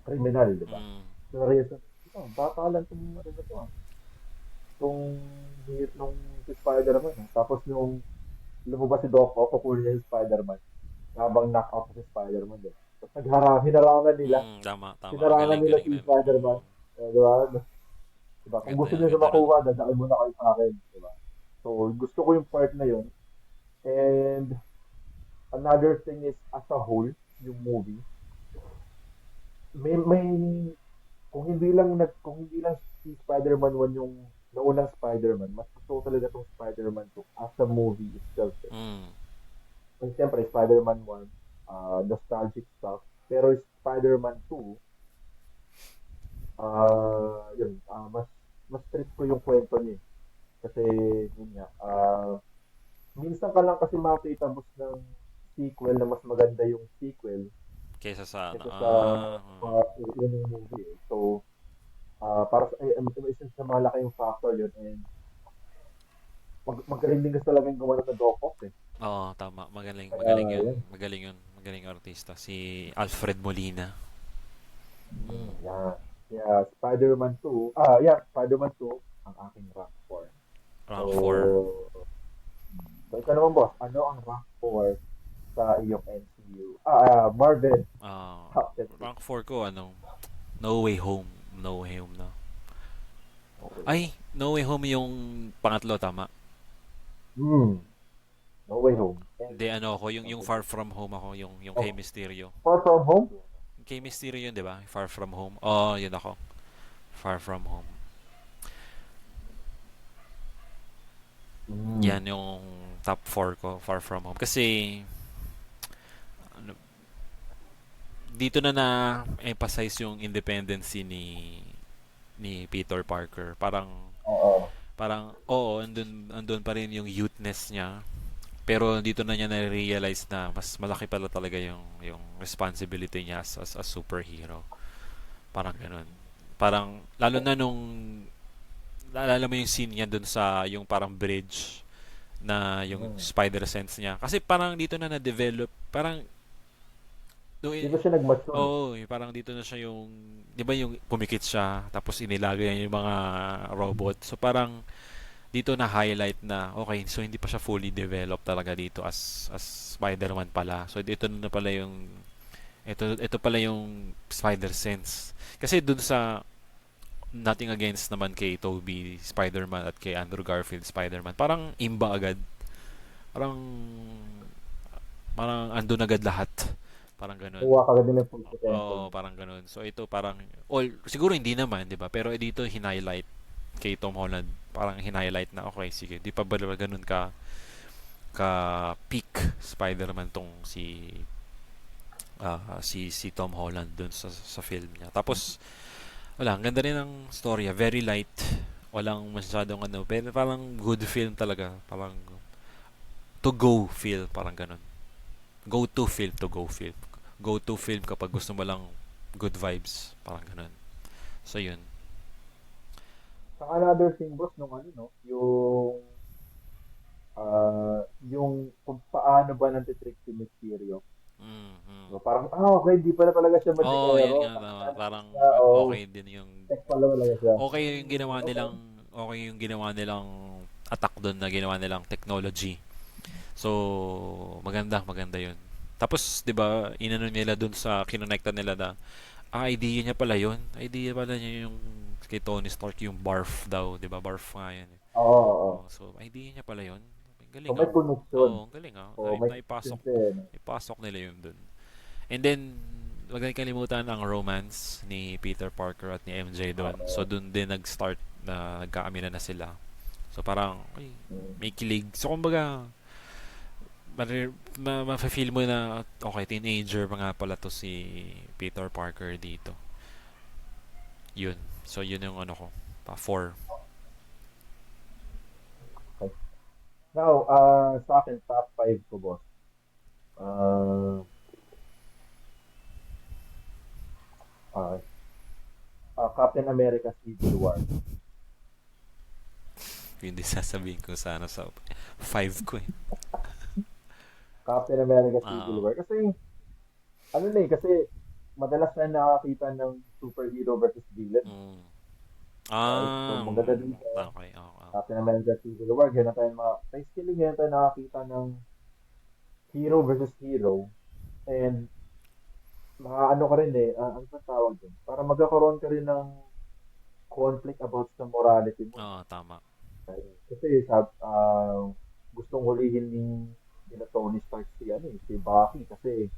kriminal, di ba? mm, So, na-realize na, bata lang itong ano na to, itong nung si Spider-Man. Tapos nung lumabas si Doc Ock, kukunin niya si Spider-Man. Habang knock-out si Spider-Man, di ba? Tapos hinarangan nila. tama, tama. Hinarangan Galing, nila galing si din. Spider-Man. Di ba? Diba? Kung gusto niyo na Ganda nun. makuha, dadaan mo na kayo sa akin. Diba? So, gusto ko yung part na yun. And another thing is, as a whole, yung movie, may kung hindi lang si Spider-Man 1 yung naunang Spider-Man, mas gusto ko talaga tong Spider-Man 2 as a movie itself. Eh. Mm, And siyempre, Spider-Man 1, nostalgic stuff. Pero Spider-Man 2, mas trip ko yung kwento niya. Eh. Kasi, yun nga, minsan ka lang kasi makita boss ng sequel na mas maganda yung sequel kaysa sa ano. kaysa sa yun yung movie. Eh. So, para sa isa sa malaking factor yun and magaling din kasi talaga yung gumawa ng Doc Ock eh. Oo, tama. Magaling, Kaya magaling yun. yan. Magaling yun. Magaling yung artista. Si Alfred Molina. Mm, Yan. Kaya Spider-Man 2, Spider-Man 2 ang aking rank 4. So, rank 4. ikaw naman boss, ano ang rank 4 sa iyong MCU? Marvel top 10 list. Rank 4 ko, No Way Home. No Way Home na. Okay. Ay, No Way Home yung pangatlo, tama. Hmm. No Way Home. And, Hindi, ako, yung okay. Far From Home ako, yung kay Oh, Mysterio. Far From Home? Kay Mysterio yun, di ba? Far From Home. Oh, yun ako. Far From Home. Hmm. Yan yung top 4 ko, Far From Home. Kasi, ano, dito na-emphasize yung independency ni Peter Parker. Oo. Oo, andun pa rin yung youthness niya. Pero dito na niya na-realize na mas malaki pala talaga yung responsibility niya as a superhero. Parang ganun. Parang, lalo na naalala mo yung scene niya dun sa yung parang bridge na yung Hmm. spider sense niya. Kasi parang dito na na-develop, parang, no, Dito siya nag-mature. parang dito na siya yung, di ba yung pumikit siya, tapos inilagay niya yung mga robot. So parang, dito na highlight na okay, so hindi pa siya fully developed talaga dito as Spider-Man pala. So dito na pala yung ito pala yung spider sense. Kasi dun sa nothing against naman kay Toby Spider-Man at kay Andrew Garfield Spider-Man, parang imba agad. Parang parang andun agad lahat. Parang ganun. Kuha ka agad nila yung full potential Oo, niya. parang ganun. So ito parang siguro hindi naman, 'di ba? Pero dito highlight kay Tom Holland, parang highlight na okay, sige, di pa ba ganun ka peak Spider-Man tong si Tom Holland dun sa film niya. Tapos wala, ang ganda rin ng storya, very light. Walang masyadong pero parang good film talaga. Parang to go feel, parang ganun. Go to film to go film. Go to film kapag gusto mo lang good vibes, parang ganun. So yun. Saka another thing, boss, nung ano, no, yung kung paano ba nantitrick si Mysterio. Mm-hmm. So, parang, okay, di pala talaga siya Oo, yun magikero. nga, tama. Ano Parang siya, oh, okay din yung tech pala talaga siya. okay yung ginawa Okay. nilang attack doon na ginawa nilang technology. So maganda yun. Tapos 'di ba, inano nila doon sa kinonekta nila na idea niya pala yun. Idea pala niya yung kay Tony Stark yung barf daw, 'di ba? Barf nga yan. Eh. Oo, oo. Oh, so idea niya pala yun. Ang So, galing may ah. connection. Oo, ang galing ah. O, may Naipasok connection siya, eh, no? ipasok nila yun doon. And then wag natin kalimutan ang romance ni Peter Parker at ni MJ doon. So Oo. doon din nag-start na nagkaaminan na sila. So parang ay, Mm. may kilig. So kumbaga ma-feel mo na okay, teenager pa nga pala to si Peter Parker dito. Yun. So yun yung ano ko. Pa 4. Okay. Now, sa akin, top 5 ko, boss. Uh, okay. Captain America Civil War. Yun din sasabihin ko sana sa 5 ko eh. Captain America Civil Ah, War. Kasi, ano na eh, kasi madalas na nakakita ng superhero versus villain. mm. Right? So, maganda dito, Okay. Okay. Captain America Civil War, ganun tayo may skilling ganun tayo nakakita ng hero versus hero. And, ano ka rin eh, ano ba tawag dun? Para magkakaroon ka rin ng conflict about sa morality mo. Oo, tama. Kasi gustong hulihin ni Tony Stark si Bucky kasi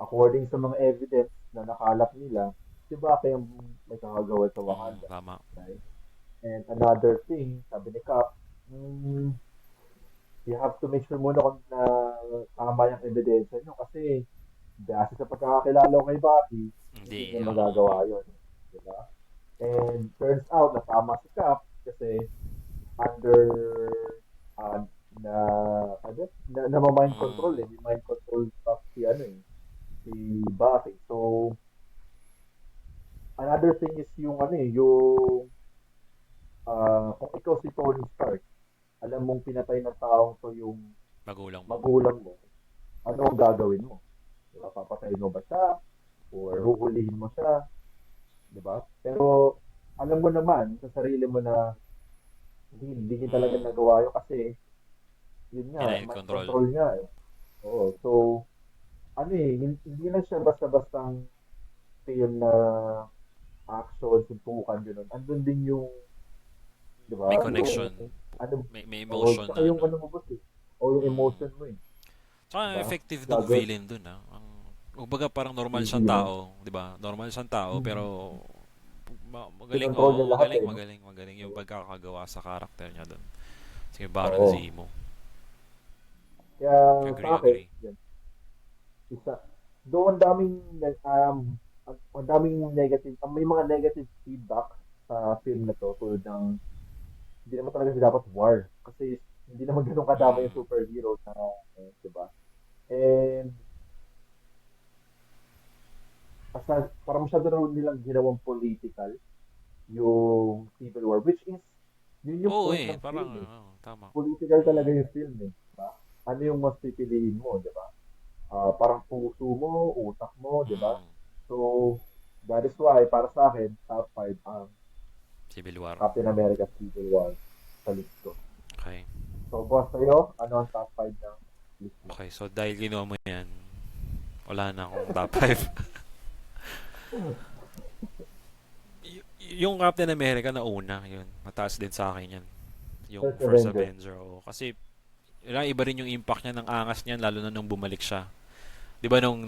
according sa mga evidence na nakalap nila, si Bucky ang may kakagawa sa Wakanda. Tama. Right? And another thing, sabi ni Cap, you have to make sure muna kung na tama yung ebidensya nyo kasi base sa pagkakakilala ko kay Bucky, hindi Hindi. niya Oo. magagawa yun. Diba? And turns out na tama si Cap kasi under uh, na mind control Mm. may mind control stuff si Bucky. So another thing is yung kung ikaw si Tony Stark, alam mong pinatay ng taong to yung Magulang mo. magulang mo, ano ang gagawin mo? Diba? Papatayin mo ba siya? Or huhulihin mo siya? Diba? Pero alam mo naman sa sarili mo na hindi niya talaga Mm. nagawa yun kasi yun nga, Mind mind control. control niya eh. Oo. So, hindi na siya basta-bastang film na action, suntukan, gano'n. Andun din yung, di ba, May yung, connection. ano, May o, emotion tsaka na yung ano. ano mo ba eh. O yung Mm. emotion mo eh. Di Tsaka ba? effective nung Gagawin, villain dun ah. Kumbaga parang normal siyang easy lang. tao, 'di ba? Normal siyang tao pero Mm. magaling Kinontrol niya lahat eh, no? magaling yung pagkakagawa sa karakter niya doon. Si Baron Oo. Zemo. Kaya sa akin, Agree. yan, isa. Doon ang daming negative, may mga negative feedback sa film na to tulad ng hindi naman talaga siya dapat war kasi hindi naman ganun kadami yung Mm. superhero na di ba? And parang masyado na nilang ginawang political yung Civil War which is yun yung Oo point eh, ng parang film eh. tama. Political talaga Mm. yung film eh, di ba? Ano yung mas pipiliin mo, di ba? Parang puso mo, utak mo, di ba? Mm. So, that is why, para sa akin, top 5 ang Civil War. Captain America Civil War sa list ko. Okay. So, boss, sa'yo, ano ang top 5 ng list mo? Okay, so dahil ginawa mo 'yan, wala na akong top 5. Yung Captain America na una, yun. Mataas din sa akin yan. Yung First First Avenger. Avenger. Oo. Kasi, iba rin yung impact niya ng angas niyan, lalo na nung bumalik siya. Di ba nung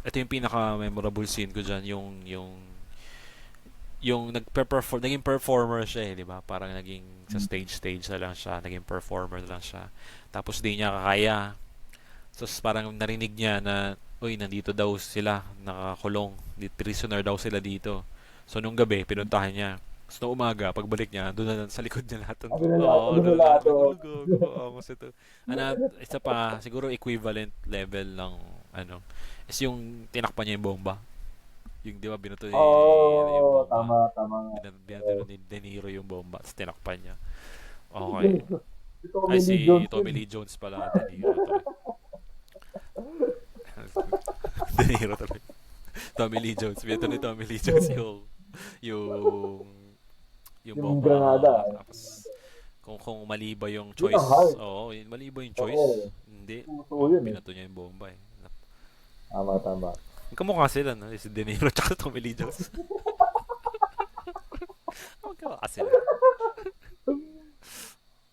ito yung pinaka-memorable scene ko dyan, yung naging performer siya eh, di ba? Parang naging sa stage na lang siya, naging performer na lang siya. Tapos di niya kakaya. So parang narinig niya na, uy, nandito daw sila, nakakulong, prisoner daw sila dito. So nung gabi, pinuntahan niya. Gusto umaga, pagbalik niya, doon na sa likod niya lahat. Ano na lahat, Oo, ano na doon na lahat lahat, oh. nagulog. Oo, kasi ito. Isa pa, siguro equivalent level ng, ano, is yung tinakpan niya yung bomba. Yung, di ba, binato niya yung Oo, bomba. tama, tama. Binato Oo. ni De Niro yung bomba, tapos tinakpan niya. Okay. Si Ay, Tommy si Lee Jones Tommy yun. Lee Jones pala, De Niro tuloy. De Niro tuloy. Tommy Lee Jones. Binato ni Tommy Lee Jones yung, yung Yung bomba. Granada. Tapos, kung mali ba yung Yun ang choice, hard. mali ba yung choice? Oo. Hindi. Puso yun eh. Binato niya yung bomba eh. Tama, tama. Magkamukha sila, no? Si De Niro tsaka Tommy Lee Jones. Magkamukha sila.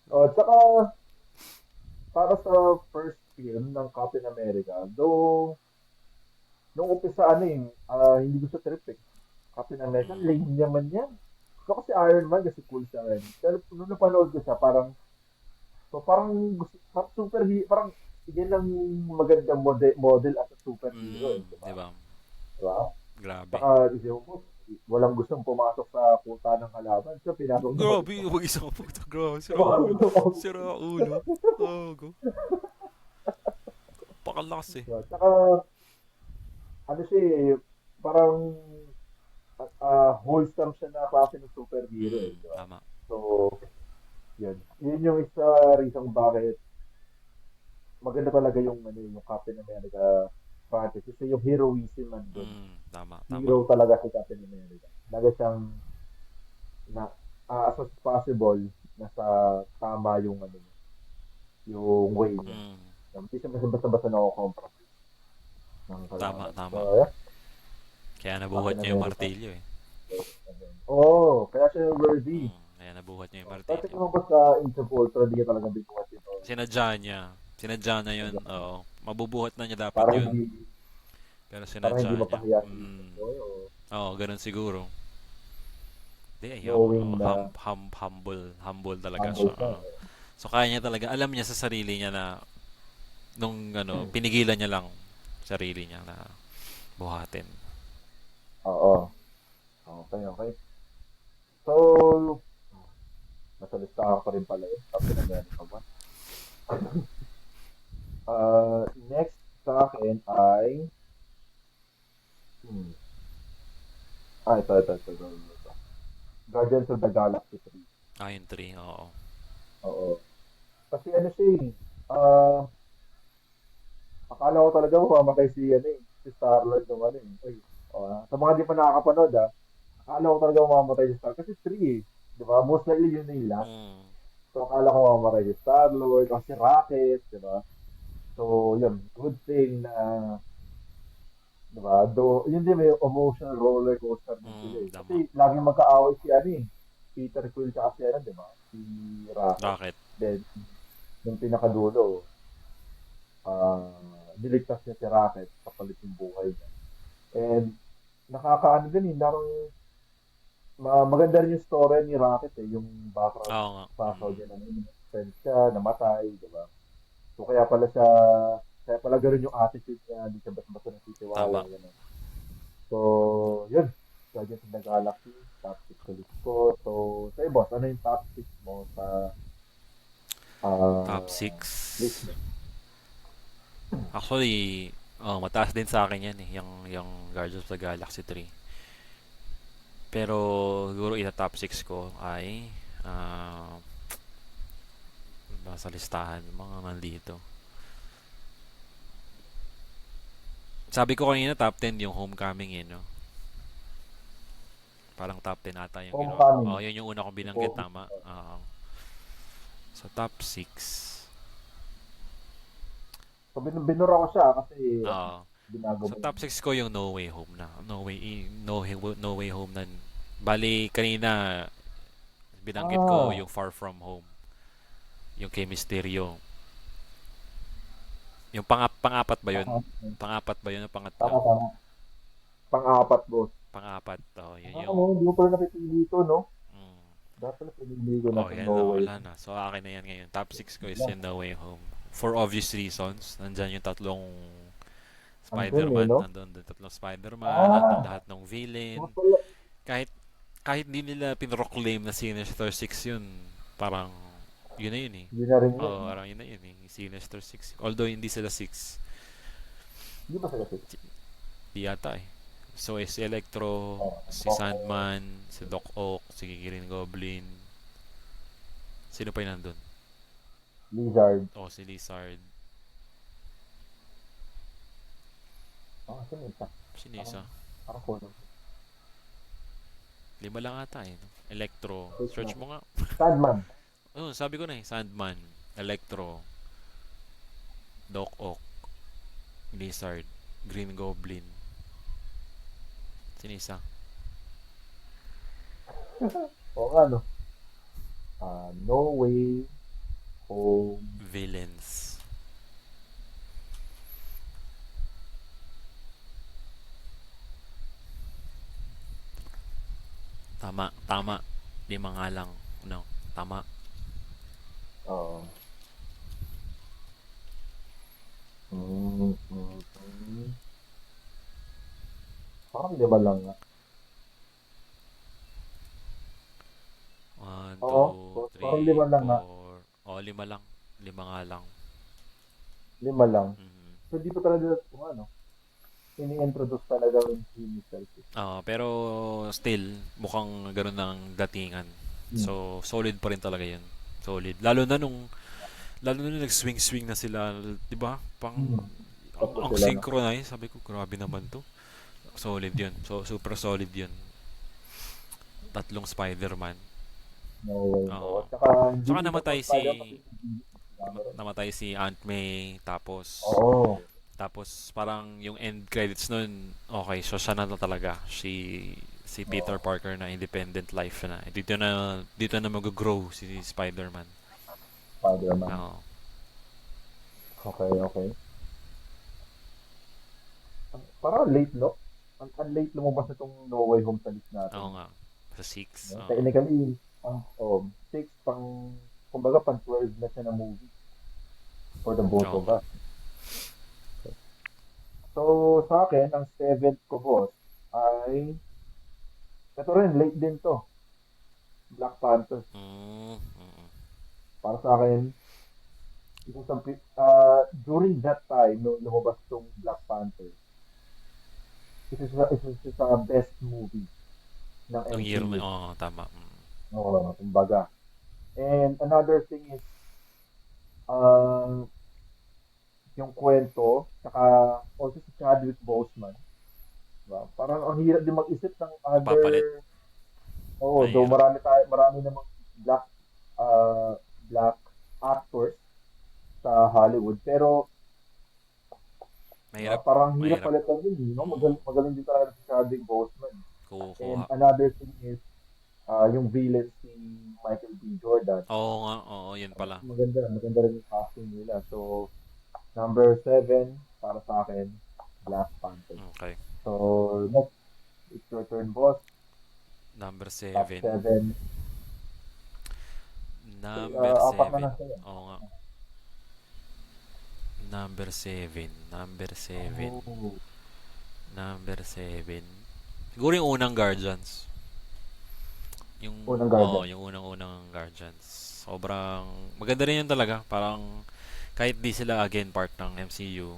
O, tsaka, para sa first film ng Captain America, though, nung umpisa, ano hindi ko sa trip eh. Captain America, Mm. lame naman yan. Gusto ko si Iron Man kasi cool siya rin. Pero nung napanood ko siya, parang gusto, parang parang yan ang magandang model as a superhero eh, di Di ba? ba? Di ba? Grabe. Saka, isip mo, walang gustong pumasok sa kuta ng kalaban. So, pinasok na Grabe, mag-isa. wag isang puto. Grabe, sira ulo. Diba? Sira ulo. Oh, go. Pakalakas eh. Saka, ano siya eh, parang wholesome siya na klase ng superhero eh, di ba? Tama. So, yun. Yun yung isa reason bakit maganda talaga yung yung Captain America franchise. Kasi yung heroism nandun. Tama, tama. Hero talaga si Captain America. Talaga siyang na as much as possible nasa tama yung yung way niya. Mm, Hindi siya basta-basta na-compromise ng tama, kalaban. So, tama. yeah, Kaya nabuhat Captain niya yung America. martilyo eh. Oo, kaya siya worthy. Kaya nabuhat niya yung Kasi martilyo. naman ba sa Age of Ultron, hindi ka talaga binuhat ito. Sinadya niya. Sinadya na yun. Oo. Mabubuhat na niya dapat Para yun. hindi, Pero para hindi sinadya niya. mapahiya si Boy, o Oo, ganun siguro. Di, knowing na humble talaga humble siya. siya. So, kaya niya talaga, alam niya sa sarili niya na, nung pinigilan niya lang sarili niya na buhatin. Oo. Okay, okay. So, nasa listahan ko rin pala yun. Captain America ba? Next sa akin ay, hmm, ito. Guardians of the Galaxy 3. Yung 3, oo. Oo. Kasi ano siya ah, akala ko talaga mamamatay si Star-Lord ng eh. Sa mga di pa nakakapanood akala ko talaga mamamatay si Star kasi 3 eh. Di ba? Most likely yun na yung last. Mm, So akala ko mamamatay si Star-Lord o si Rocket, di ba? So yun, good thing na, di ba? Do, yun din may emotional roller coaster din sila eh. Kasi tama. laging magkaaway Peter Quill tsaka di ba? Si Rocket. Rocket. Then, yung pinakadulo, niligtas niya si Rocket kapalit yung buhay niya. And nakakaano din parang maganda rin yung story ni Rocket eh, yung Oo nga. background niya na friend siya, namatay, di ba? So kaya pala gano'n yung attitude niya, hindi siya basta-basta Tama. nasisiwala, gano'n. So, yun. Guardians of the Galaxy, top 6 ulit ko. So, sa'yo boss, ano yung top 6 mo sa Top ah 6. list mo? Actually, mataas din sa akin yan eh. Yung Guardians of the Galaxy 3. Pero, siguro ita-top 6 ko ay, sa listahan, mga nandito. Sabi ko kanina top 10 yung Homecoming eh, no? Parang top 10 ata yung ginawa. Homecoming. Yun yung una kong binanggit, Ito, tama. Sa top 6. so, binura ko siya kasi Uh, binago sa mo top yun. 6 ko yung No Way Home na. No Way Home na. Bali, kanina, binanggit ko Ah, yung Far From Home. Yung kay Mysterio. Yung pang-apat ba yun? tama, Pang-apat ba yun o tama, pangatlo? tama. Pang-apat, boss. Pang-apat. Yun Ah, yung... hindi ko pala napipili dito, no? Mm, Dapat pala pinili ko na sa yan No na. Way Wala Home. na. So, akin na yan ngayon. Top 6 ko is Wala. yung No Way Home. For obvious reasons. Nandyan yung tatlong Andun eh, Spider-Man. no? Nandun yung tatlong Spider-Man. Nandun Ah, lahat ng villain. nga pala. Kahit kahit di nila pinroclaim na Sinister Six yun, parang yun na yun eh. Hindi na rin yun, Oo, no? parang yun na yun eh. Sinister Six. Although hindi sila six, Hindi ba sila six? di yata eh. So, si Electro, si Doc Ock, Sandman, si Doc Ock, si Green Goblin. Sino pa yun nandun? Lizard. Oh, si Lizard. Sino isa? Sino Parang, isa? parang kulang. Lima lang ata eh. No? Electro. Wait Search lang. mo nga. Sandman. Oh, sabi ko na eh. Sandman, Electro, Doc Ock, Lizard, Green Goblin. Sino isa? Oo nga, no? No Way Home. Villains. Tama, tama. Lima nga lang. No, tama. Oo. Mm. Parang lima lang nga. One, Oo, two, parang three, lima lang nga. four. Oh, lima lang. Lima nga lang. Lima lang. Mhm. So, di pa talaga, ano, ini-introduce talaga yung Sinister Six. Pero still, mukhang ganun ng datingan. Hmm. So, solid pa rin talaga yun. Solid. Lalo na nung nag-swing-swing na sila, 'di ba? Hmm. Tapos Ang sila, no? synchronize, sabi ko, grabe naman 'to. Solid 'yun. So super solid 'yun. Tatlong Spider-Man. No Way Oo. No. At saka, hindi Tsaka din pa namatay si Spider-Man kasi kasama rin. namatay si Aunt May, tapos Oo. parang yung end credits nun, okay, so siya na talaga. Si Peter Oo. Parker na independent life na. Dito na mag-grow si Spider-Man. Spider-Man. Oo. Okay, okay. Parang late, no? Ang late lumabas na itong No Way Home sa list natin. Oo nga. Sa 6. No? Oo. Technically, six, kumbaga, pang 12 na siya na movie for the both Oo of nga. us. So, sa akin, ang seventh ko, boss, ay, ito rin, late din to, Black Panther. Mm, mm. Para sa akin, during that time, nung lumabas tong Black Panther, isa sa best movie ng Nung year na, MCU. oo, tama. Mm. Oo, kumbaga. And another thing is, uh, yung kwento, saka also si Chadwick Boseman. Diba? Parang ang hirap din mag-isip ng other, Papalit. though Mahirap. marami namang black, black actors sa Hollywood, pero Mahirap. parang hirap Mahirap. palitan din, no? Mm. Magaling din talaga si Chadwick Boseman. And Kukuha. another thing is, yung villain si Michael B. Jordan. Oo nga, oo, yun pala. Maganda rin yung casting nila. So, number seven, para sa akin, Black Panther. Okay. So, next, it's your turn, boss. Number Top 7. seven. Number Apat na 7. lang sa'yo. Oo nga. Number 7. Number 7. Oh, Number 7. Siguro yung unang Guardians. unang Guardian. Yung unang-unang Guardians. Sobrang maganda rin yun talaga. Parang kahit di sila again part ng MCU,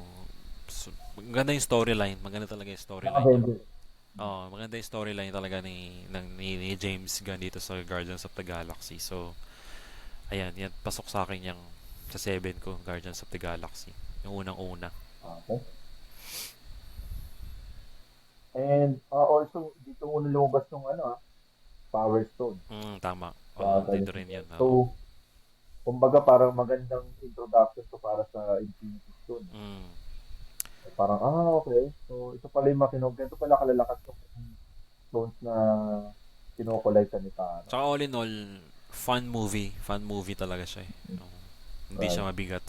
maganda yung storyline. Maganda talaga yung Ng storyline niya. Avengers. Maganda yung storyline talaga ni James Gunn dito sa Guardians of the Galaxy. So, ayan, yan, pasok sa akin yung sa 7 ko, Guardians of the Galaxy. Yung unang-una. Okay. And also, dito muna lumabas yung Power Stone Tama. sa Dito Guardians of rin the yun. Galaxy. Oo. So, kumbaga parang magandang introduction to para sa Infinity Stone. Mm. Parang, okay. So, ito pala yung makinog. Ito pala kalalakas yung stones na kinokolekta ni Thanos. Tsaka all in all, fun movie. Fun movie talaga siya eh. Oo. Hindi Right. siya mabigat.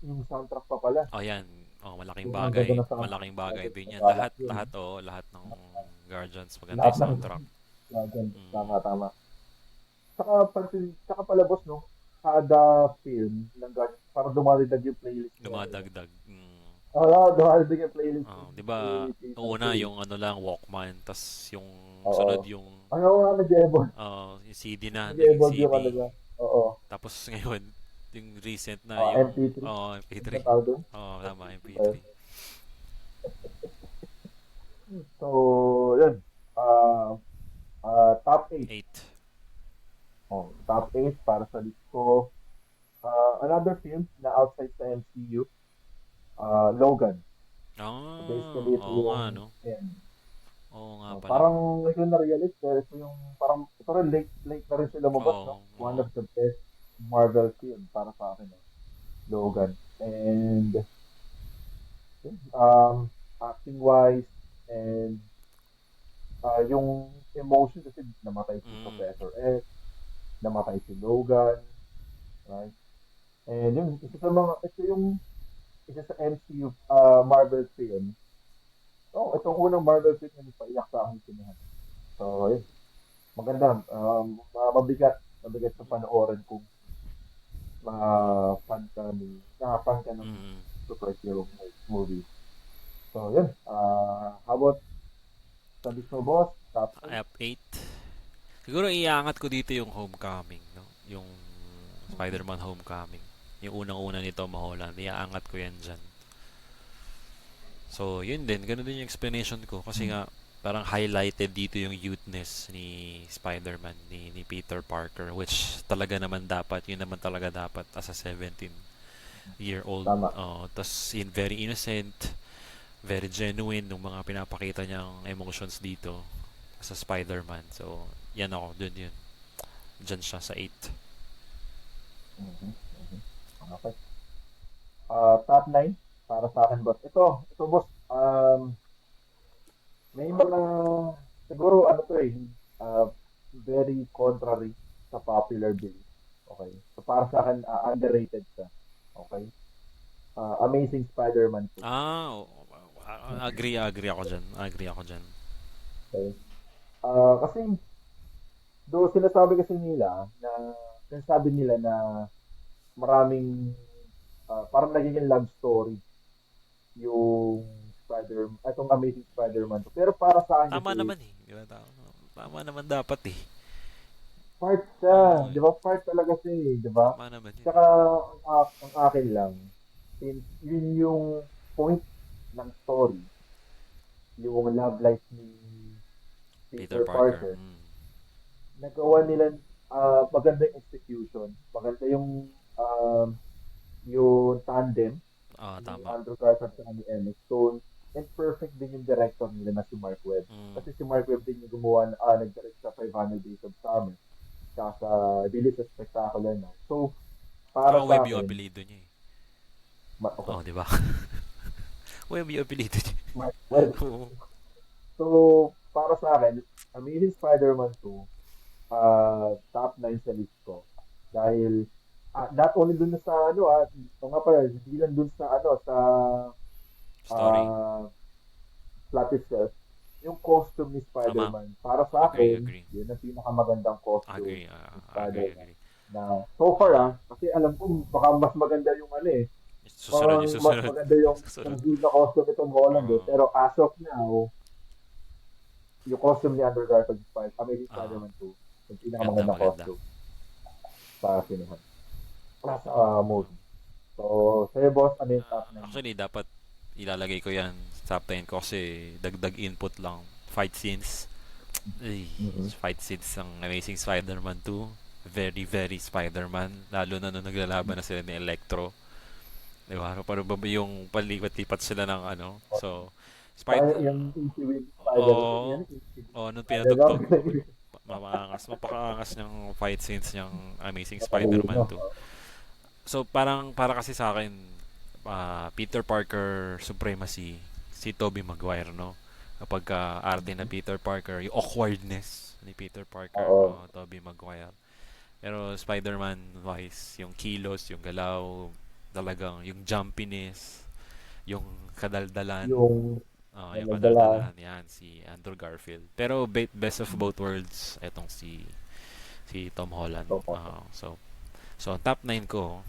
Yung soundtrack pa pala. Yan. Malaking Yung ang ganda bagay. ng soundtrack Malaking ng bagay Guardians of din the yan. Lahat, Galaxy, lahat, no? lahat ng Guardians, maganda Lahat yung ng soundtrack. Guardians. Mm. Tama. Saka pala, boss, no? Kada film ng Guardians, parang dumalidag yung playlist nila. Diba? Dumadagdag. dumating yung playlist ko. 'Di ba? Si Tita Una Sue. yung ano lang Walkman, tas yung Oo. sunod yung Ano nga, nag-evolve. yung CD na, naging Nag-evolve yung CD. ano niya. Oo. Tapos ngayon, yung recent na yung MP3. Ano ba MP3. tawag doon? Tama, Eh, MP3. So, yun. Ah, top 8. 8. Oh, top 8 para sa list ko. Another film na outside sa MCU, Logan. So basically, ito Oo nga, yung, no? yan. Oo nga pala. Parang ito yung na-realize, pero ito yung, parang, ito rin, late na rin sila lumabas, no? Oo, One oo. of the best Marvel film para sa akin, no? Logan. And, yun, acting-wise, and yung emotion kasi namatay si Mm. Professor X, namatay si Logan, right? And yun, ito yung isa sa MCU, Marvel film. Oh, itong unang Marvel film na nagpaiyak sa aking sinihan. So, yun. Maganda. Mabigat sa panoorin kung fan ka ng Mm. superhero movie. So, yun. How about sa list mo, boss? Top 8? Up 8. Siguro iangat ko dito yung Homecoming, no? Yung Spider-Man Homecoming. Yung unang-una ni Tom Holland. Iaangat ko yan dyan. So, yun din. Ganun din yung explanation ko. Kasi nga, parang highlighted dito yung youthness ni Spider-Man, ni Peter Parker. Which talaga naman dapat, yun naman talaga dapat as a 17-year-old. Tama. Tas very innocent, very genuine nung mga pinapakita niyang emotions dito sa Spider-Man. So, yan ako. Dun yun. Diyan siya sa 8. Mhm, mhm. Okay. Top 9 para sa akin, boss. Ito, boss. May mga, siguro ano to eh, uh, very contrary sa popular belief. Okay. So para sa akin, underrated siya. Okay. Amazing Spider-Man 2. Agree ako dyan. Agree ako dyan. Okay. Kasi, sinasabi kasi nila sinasabi nila na maraming, parang nagiging love story yung itong Amazing Spider-Man 2. Pero para sa akin Tama kasi, naman eh. Di ba? Tama naman dapat eh. part siya. Oo Di eh. ba? Part talaga siya eh. Di ba? Tama naman yun Tsaka, eh. ang akin lang, yun yung point ng story, yung love life ni Peter Peter Parker. Parker. Nagawa nila, maganda yung execution, maganda yung tandem ni Tama. Andrew Garfield at ni Emma Stone, and perfect din yung director nila na si Mark Webb. Mm. Kasi si Mark Webb din yung gumawa, nag-direct sa 500 Days of Summer, tsaka sa Bilis sa Spectacular na. So, para Tsaka sa web yung akin, apelido niya eh. okay, Di ba? Web yung apelido niya. Mark Webb. Oo. So, para sa akin, Amazing Spider-Man 2, top 9 sa list ko. Dahil, not only dun sa ito nga pala, hindi lang dun sa Story. uh, plot itself, yung costume ni Tama. Spider-Man. Para sa Agree, akin, agree. yun ang pinakamagandang costume Agree, ni agree, Spider-Man. agree. Na, so far kasi alam ko, baka mas maganda yung Susunod yung parang mas susunod. maganda yung Susunod. view na costume itong Holland eh. Uh, Pero as of now, yung costume ni Andrew Garfield, Amazing uh, Spider-Man 2, yung Maganda, pinakamagandang maganda. costume sa sinuhan. Sa movie. So, sa'yo boss, ano yung top 9 mo? Actually, dapat ilalagay ko yan sa top 10 ko kasi dagdag input lang. Fight scenes. Ay, Mhm. fight scenes ng Amazing Spider-Man 2. Very, very Spider-Man. Lalo na nung naglalaban na sila ni Electro. Di ba? Parang ba yung palipat-lipat sila ng ano. So, Yung Infinity Spider, yan, Oo. Infinity Nung Spider-Man. pinatugtog. Mapakaangas ng fight scenes niyang Amazing Spider-Man Matalino. 2. So, para kasi sa akin, Peter Parker supremacy, si Tobey Maguire, no? Kapag arte na Peter Parker, yung awkwardness ni Peter Parker, Oo. Tobey Maguire. Pero Spider-Man wise, yung kilos, yung galaw, talagang yung jumpiness, yung kadaldalan, Yung yung nagdala. kadaldalan, yan, si Andrew Garfield. Pero best of both worlds, etong si Tom Holland. So, So, top 9 ko,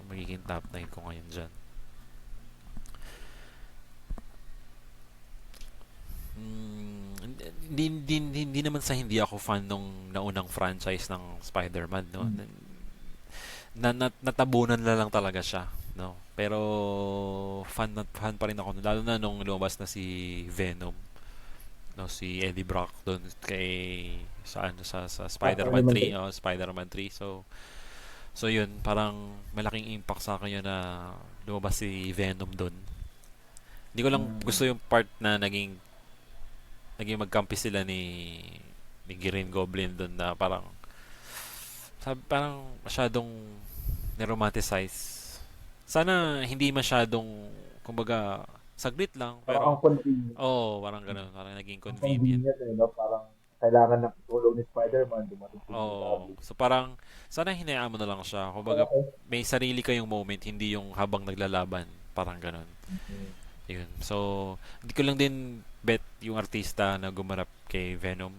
magiging top 9 ko ngayon dyan. hindi naman sa hindi ako fan nung naunang franchise ng Spider-Man, no. Mm. Natabunan na lang talaga siya, no. Pero fan pa rin ako lalo na nung lumabas na si Venom, no, si Eddie Brock doon kay sa Spider-Man Spider-Man 3, 3? oh, Spider-Man 3. So yun, parang malaking impact sa akin yun na lumabas si Venom doon. Hindi ko lang Mm. gusto yung part na naging magkampi sila ni Green Goblin doon na parang masyadong niromanticize. Sana hindi masyadong, kumbaga, saglit lang, Parang pero ang convenient. parang ganun, parang naging Ang convenient. convenient eh, no? Parang kailangan ng tulong ni Spider-Man, dumating si Green Goblin. So parang sana hinayaan mo na lang siya. Okay, Kumbaga, okay. may sarili kayong moment, hindi yung habang naglalaban, parang ganun. Mm. Yun. So, hindi ko lang din bet yung artista na gumarap kay Venom,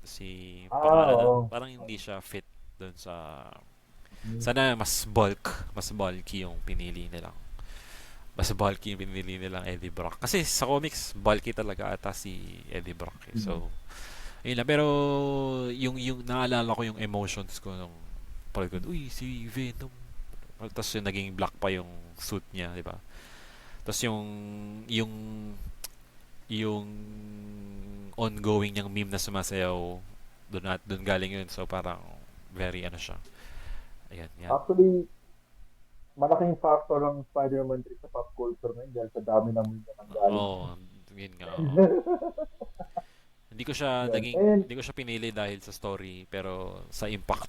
si pangalan nun, Oo. parang hindi siya fit doon sa. Mm. Sana mas bulky yung pinili nilang. Mas bulky yung pinili nilang Eddie Brock. Kasi sa comics, bulky talaga ata si Eddie Brock. Eh. Mm. So, ayun lang. Pero, yung naalala ko yung emotions ko nung pagod, uy, si Venom. Tapos yung naging black pa yung suit niya, di ba? Tapos yung, yung ongoing niyang meme na sumasayaw, doon galing yun. So, parang, very ano siya. Ayan, yan. Actually, malaking factor ang Spider-Man 3 sa pop culture ngayon dahil sa dami ng mga nanggaling. Oo, yun nga. Oo. Yan. And, Hindi ko siya pinili dahil sa story, pero sa impact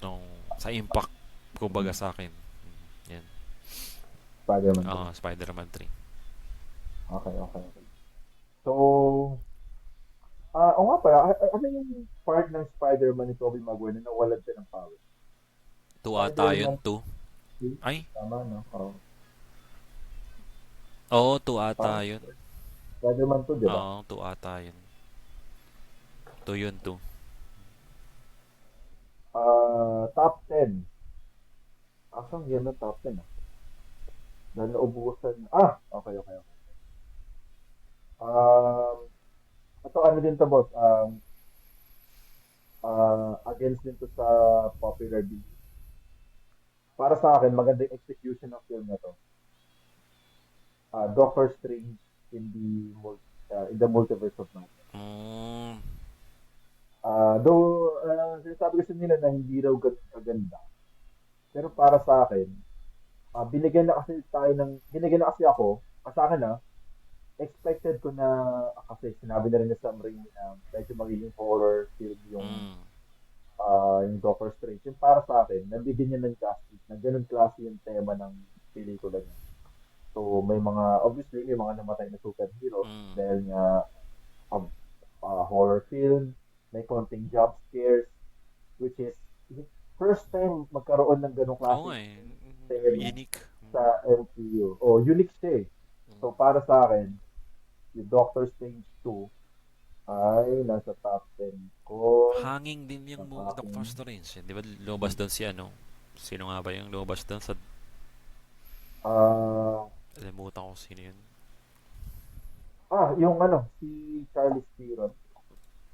kumbaga sa akin. Yan. Spider-Man 3. Spider-Man 3. Okay, okay, okay. So, o nga pala, ano yung part ng Spider-Man ni Tobey Maguire na nawalan siya ng power? 2 ata yun, Spider-Man 2. 3? Ay, Tama, no? Oh, oo, 2 ata parang yun. Spider-Man 2, di ba? Oo, 2 ata yun. 2 yun, 2. Top 10. Actually, yan na top 10, ah. Dahil naubusan. Okay, okay, okay. Um, ito ano din to, boss. Against din to sa popular belief. Para sa akin, magandang execution ng film na to. Doctor Strange in the Multiverse of Madness. Mm, Though, sinasabi kasi nila na hindi raw kaganda. Pero para sa akin, binigyan na kasi ako, sa akin expected ko na, kasi sinabi na rin ni Sam Raimi na medyo magiging horror film mm, yung Doctor Strange. Yung para sa akin, nabigyan niya ng justice, na ganun klase yung tema ng pelikula niya. So, obviously, may mga namatay na superheroes mm. dahil nga um, horror film, may konting jump scares, which is first time magkaroon ng ganong Oo nga klaseng eh. tema Unique. sa MCU. Unique siya eh. So, Mm. para sa akin, yung Doctor Strange 2 ay nasa top 10 ko Hanging din yung ng Doctor aking. Strange. Eh. Di ba lumabas doon si ano? Sino nga ba yung lumabas doon sa. Ah, Alimutan ko sino yun. yung si Charlize Theron,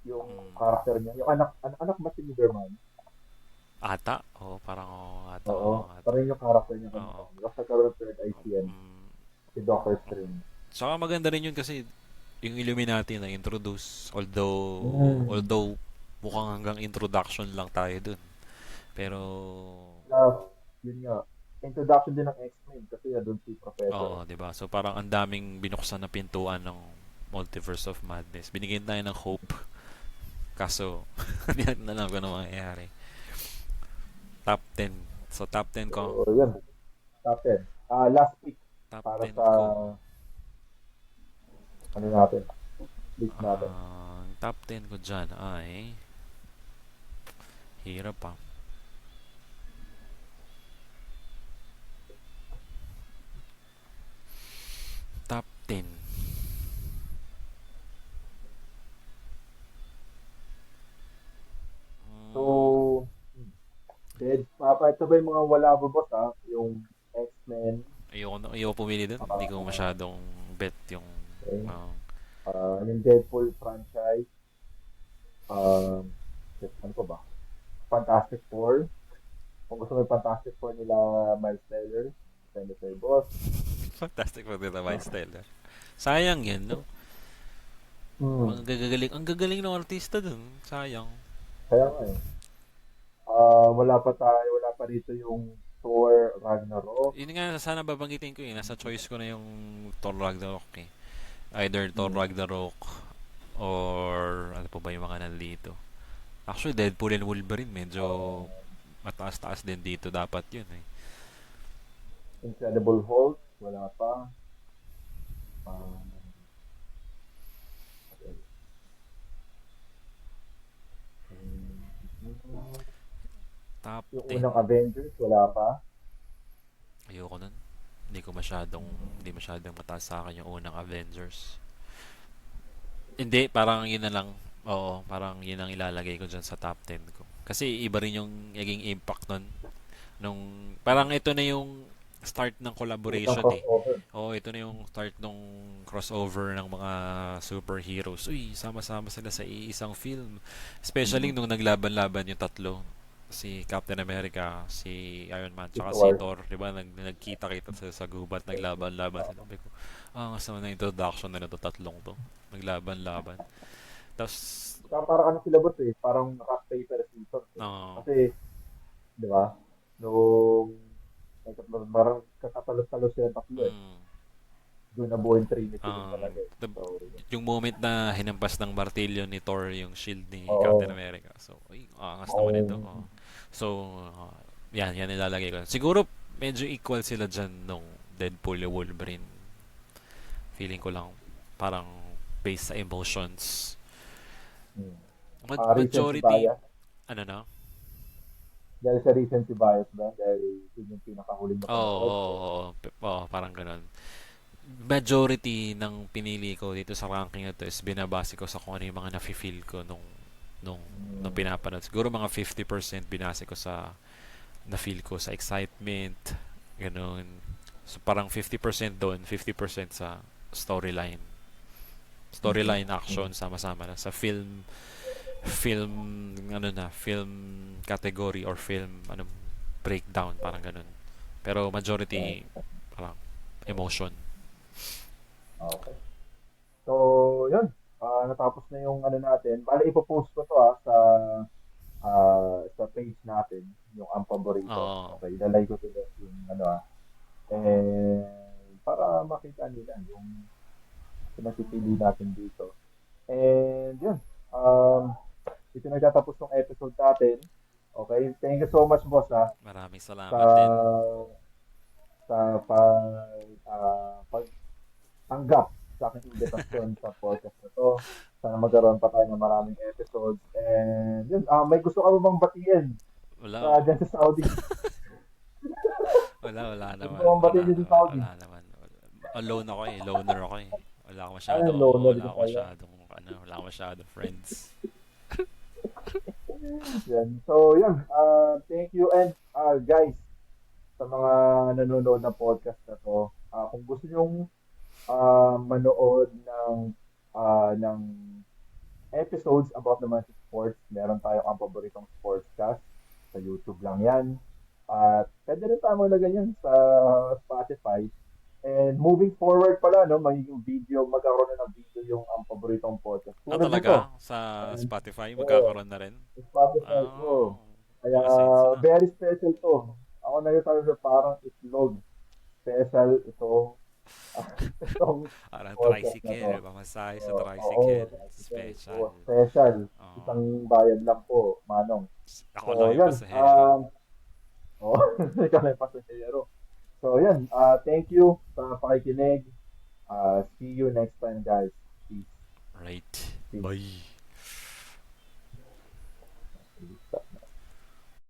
yung Mm. character niya, yung anak ba si Superman? Ata? Oo, parang ata. Oo, Oo, ata. parang yung character niya kanina. Oo. Basta karoon ng third eye siya, Mm. si Doctor Strange. Saka maganda rin yun kasi yung Illuminati na introduce, Mm. although mukhang hanggang introduction lang tayo dun. Pero Plus, yun nga, introduction din ng X-Men kasi doon si Professor. oo, 'di ba? So parang ang daming binuksan na pintuan ng Multiverse of Madness. Binigyan tayo ng hope. Kaso hindi natin alam kung ano mangyayari. Top 10. So top 10 ko. So, yun, top 10. Last pick Top para 10 sa, ko. ano natin, list natin. Top 10 ko dyan ay hirap pa. Top 10. Mm, So, ito ba yung mga wala mo boss yung X-Men, ayoko pumili dun. Hindi ko uh, masyadong bet yung okay, uh, yung Deadpool franchise, Um, ano pa ba? Fantastic Four. Kung gusto mo yung Fantastic Four nila Miles Teller, send it sa'yo, boss. Fantastic for the Miles Teller. Sayang yan, no? Hmm. Ang gagaling ng artista dun. Sayang. Kaya nga eh. Wala pa rito yung Thor Ragnarok. Yun nga, sana babanggitin ko eh. Nasa choice ko na yung Thor Ragnarok eh. Either Thor Hmm. Ragnarok or ano pa ba yung mga nandito. Actually, Deadpool and Wolverine medyo Uh, mataas-taas din dito dapat yun eh. Incredible Hulk, wala pa. Uh, okay. Top Yung 10. unang Avengers, wala pa. Ayoko nun. Hindi masyadong mataas sa akin yung unang Avengers. Hindi, parang yun na lang. Oo, parang yun ang ilalagay ko dyan sa top 10 ko. Kasi iba rin yung naging impact nun. Parang ito na yung start ng Unang collaboration eh. crossover. Oo, ito na yung start ng crossover ng mga superheroes. Uy, sama-sama sila sa iisang film. Especially Mm. nung naglaban-laban yung tatlo. Si Captain America, si Iron Man, Si tsaka si Thor. Thor. Diba? Nagkita-kita sa gubat, naglaban-laban sila. Sabi ko, ang na introduction na ito, tatlong to. Naglaban-laban. Tapos, Saka parang ano sila boss eh, parang rock paper scissors eh. uh, Kasi, di ba? Nung parang kakatalo-talo sila tatlo eh. mm, Doon na buo yung Trinity din um, talaga eh. So, yung moment na hinampas ng martilyo ni Thor yung shield ni Captain oo. America. So, ay, angas naman ito. Oo. Oh. So, yan nilalagay ko. Siguro, medyo equal sila dyan nung Deadpool yung Wolverine. Feeling ko lang, parang based sa emotions. Hmm. Recency Majority, bias. ano na? Dahil sa recency bias ba? Dahil yun yung pinakahuling Oo, napanood. So, parang ganun. Majority ng pinili ko dito sa ranking na to is binabase ko sa kung ano yung mga nafe-feel ko nung, nung mm, pinapanood. Siguro mga 50% binase ko sa na-feel ko sa excitement, ganun. So parang 50% doon, 50% sa storyline. mm, Storyline action mm. sama-sama na sa film film category or film breakdown parang ganun. Pero majority Yeah. parang emotion. Okay. So, yun. Natapos na yung ano natin. Bale, ipopost ko to sa page natin, yung ang paborito. Oo. Okay, ilalay ko to doon yung ano and para makita nila yung pinapipili natin dito. And yun, ito nagtatapos ng episode natin. Okay, thank you so much boss Maraming sa salamat din. sa pagtanggap sa aking invitasyon sa podcast na to. Sana magkaroon pa tayo ng maraming episodes. And yun, may gusto ka ba bang batiin Wala. dyan sa Saudi? Wala May gusto naman. ka bang batiin dyan sa Saudi? Wala naman. Alone ako eh. Loner ako eh. Ano, loner Wala ka akong pala. masyadong, wala akong masyadong friends. Yan. So, yun. Thank you. And guys, sa mga nanonood ng podcast na to, kung gusto nyong manood ng episodes about naman sa sports, meron tayo ang paboritong sportscast sa YouTube lang yan. At pwede rin tayo maglagay yan sa Spotify. And moving forward pala, no, magkakaroon na ng video yung ang paboritong podcast. Tulad nito. Talaga? Sa Ayan. Spotify, Oo, magkakaroon na rin? sa Spotify. Oh, Oo. Kaya pasensya na. very special to. Ako na yung sabi ko, parang itlog. Special itong Parang podcast na to. tricycle. Pamasahe sa Oo, tricycle. tricycle. Special. Oo, special. Oh. Isang bayad lang po, Manong. Ako lang So, yung yan. pasahero. Oh, ikaw na yung pasahero. So, yan. Thank you sa pakikinig. See you next time, guys. Peace. Right. Peace. Bye.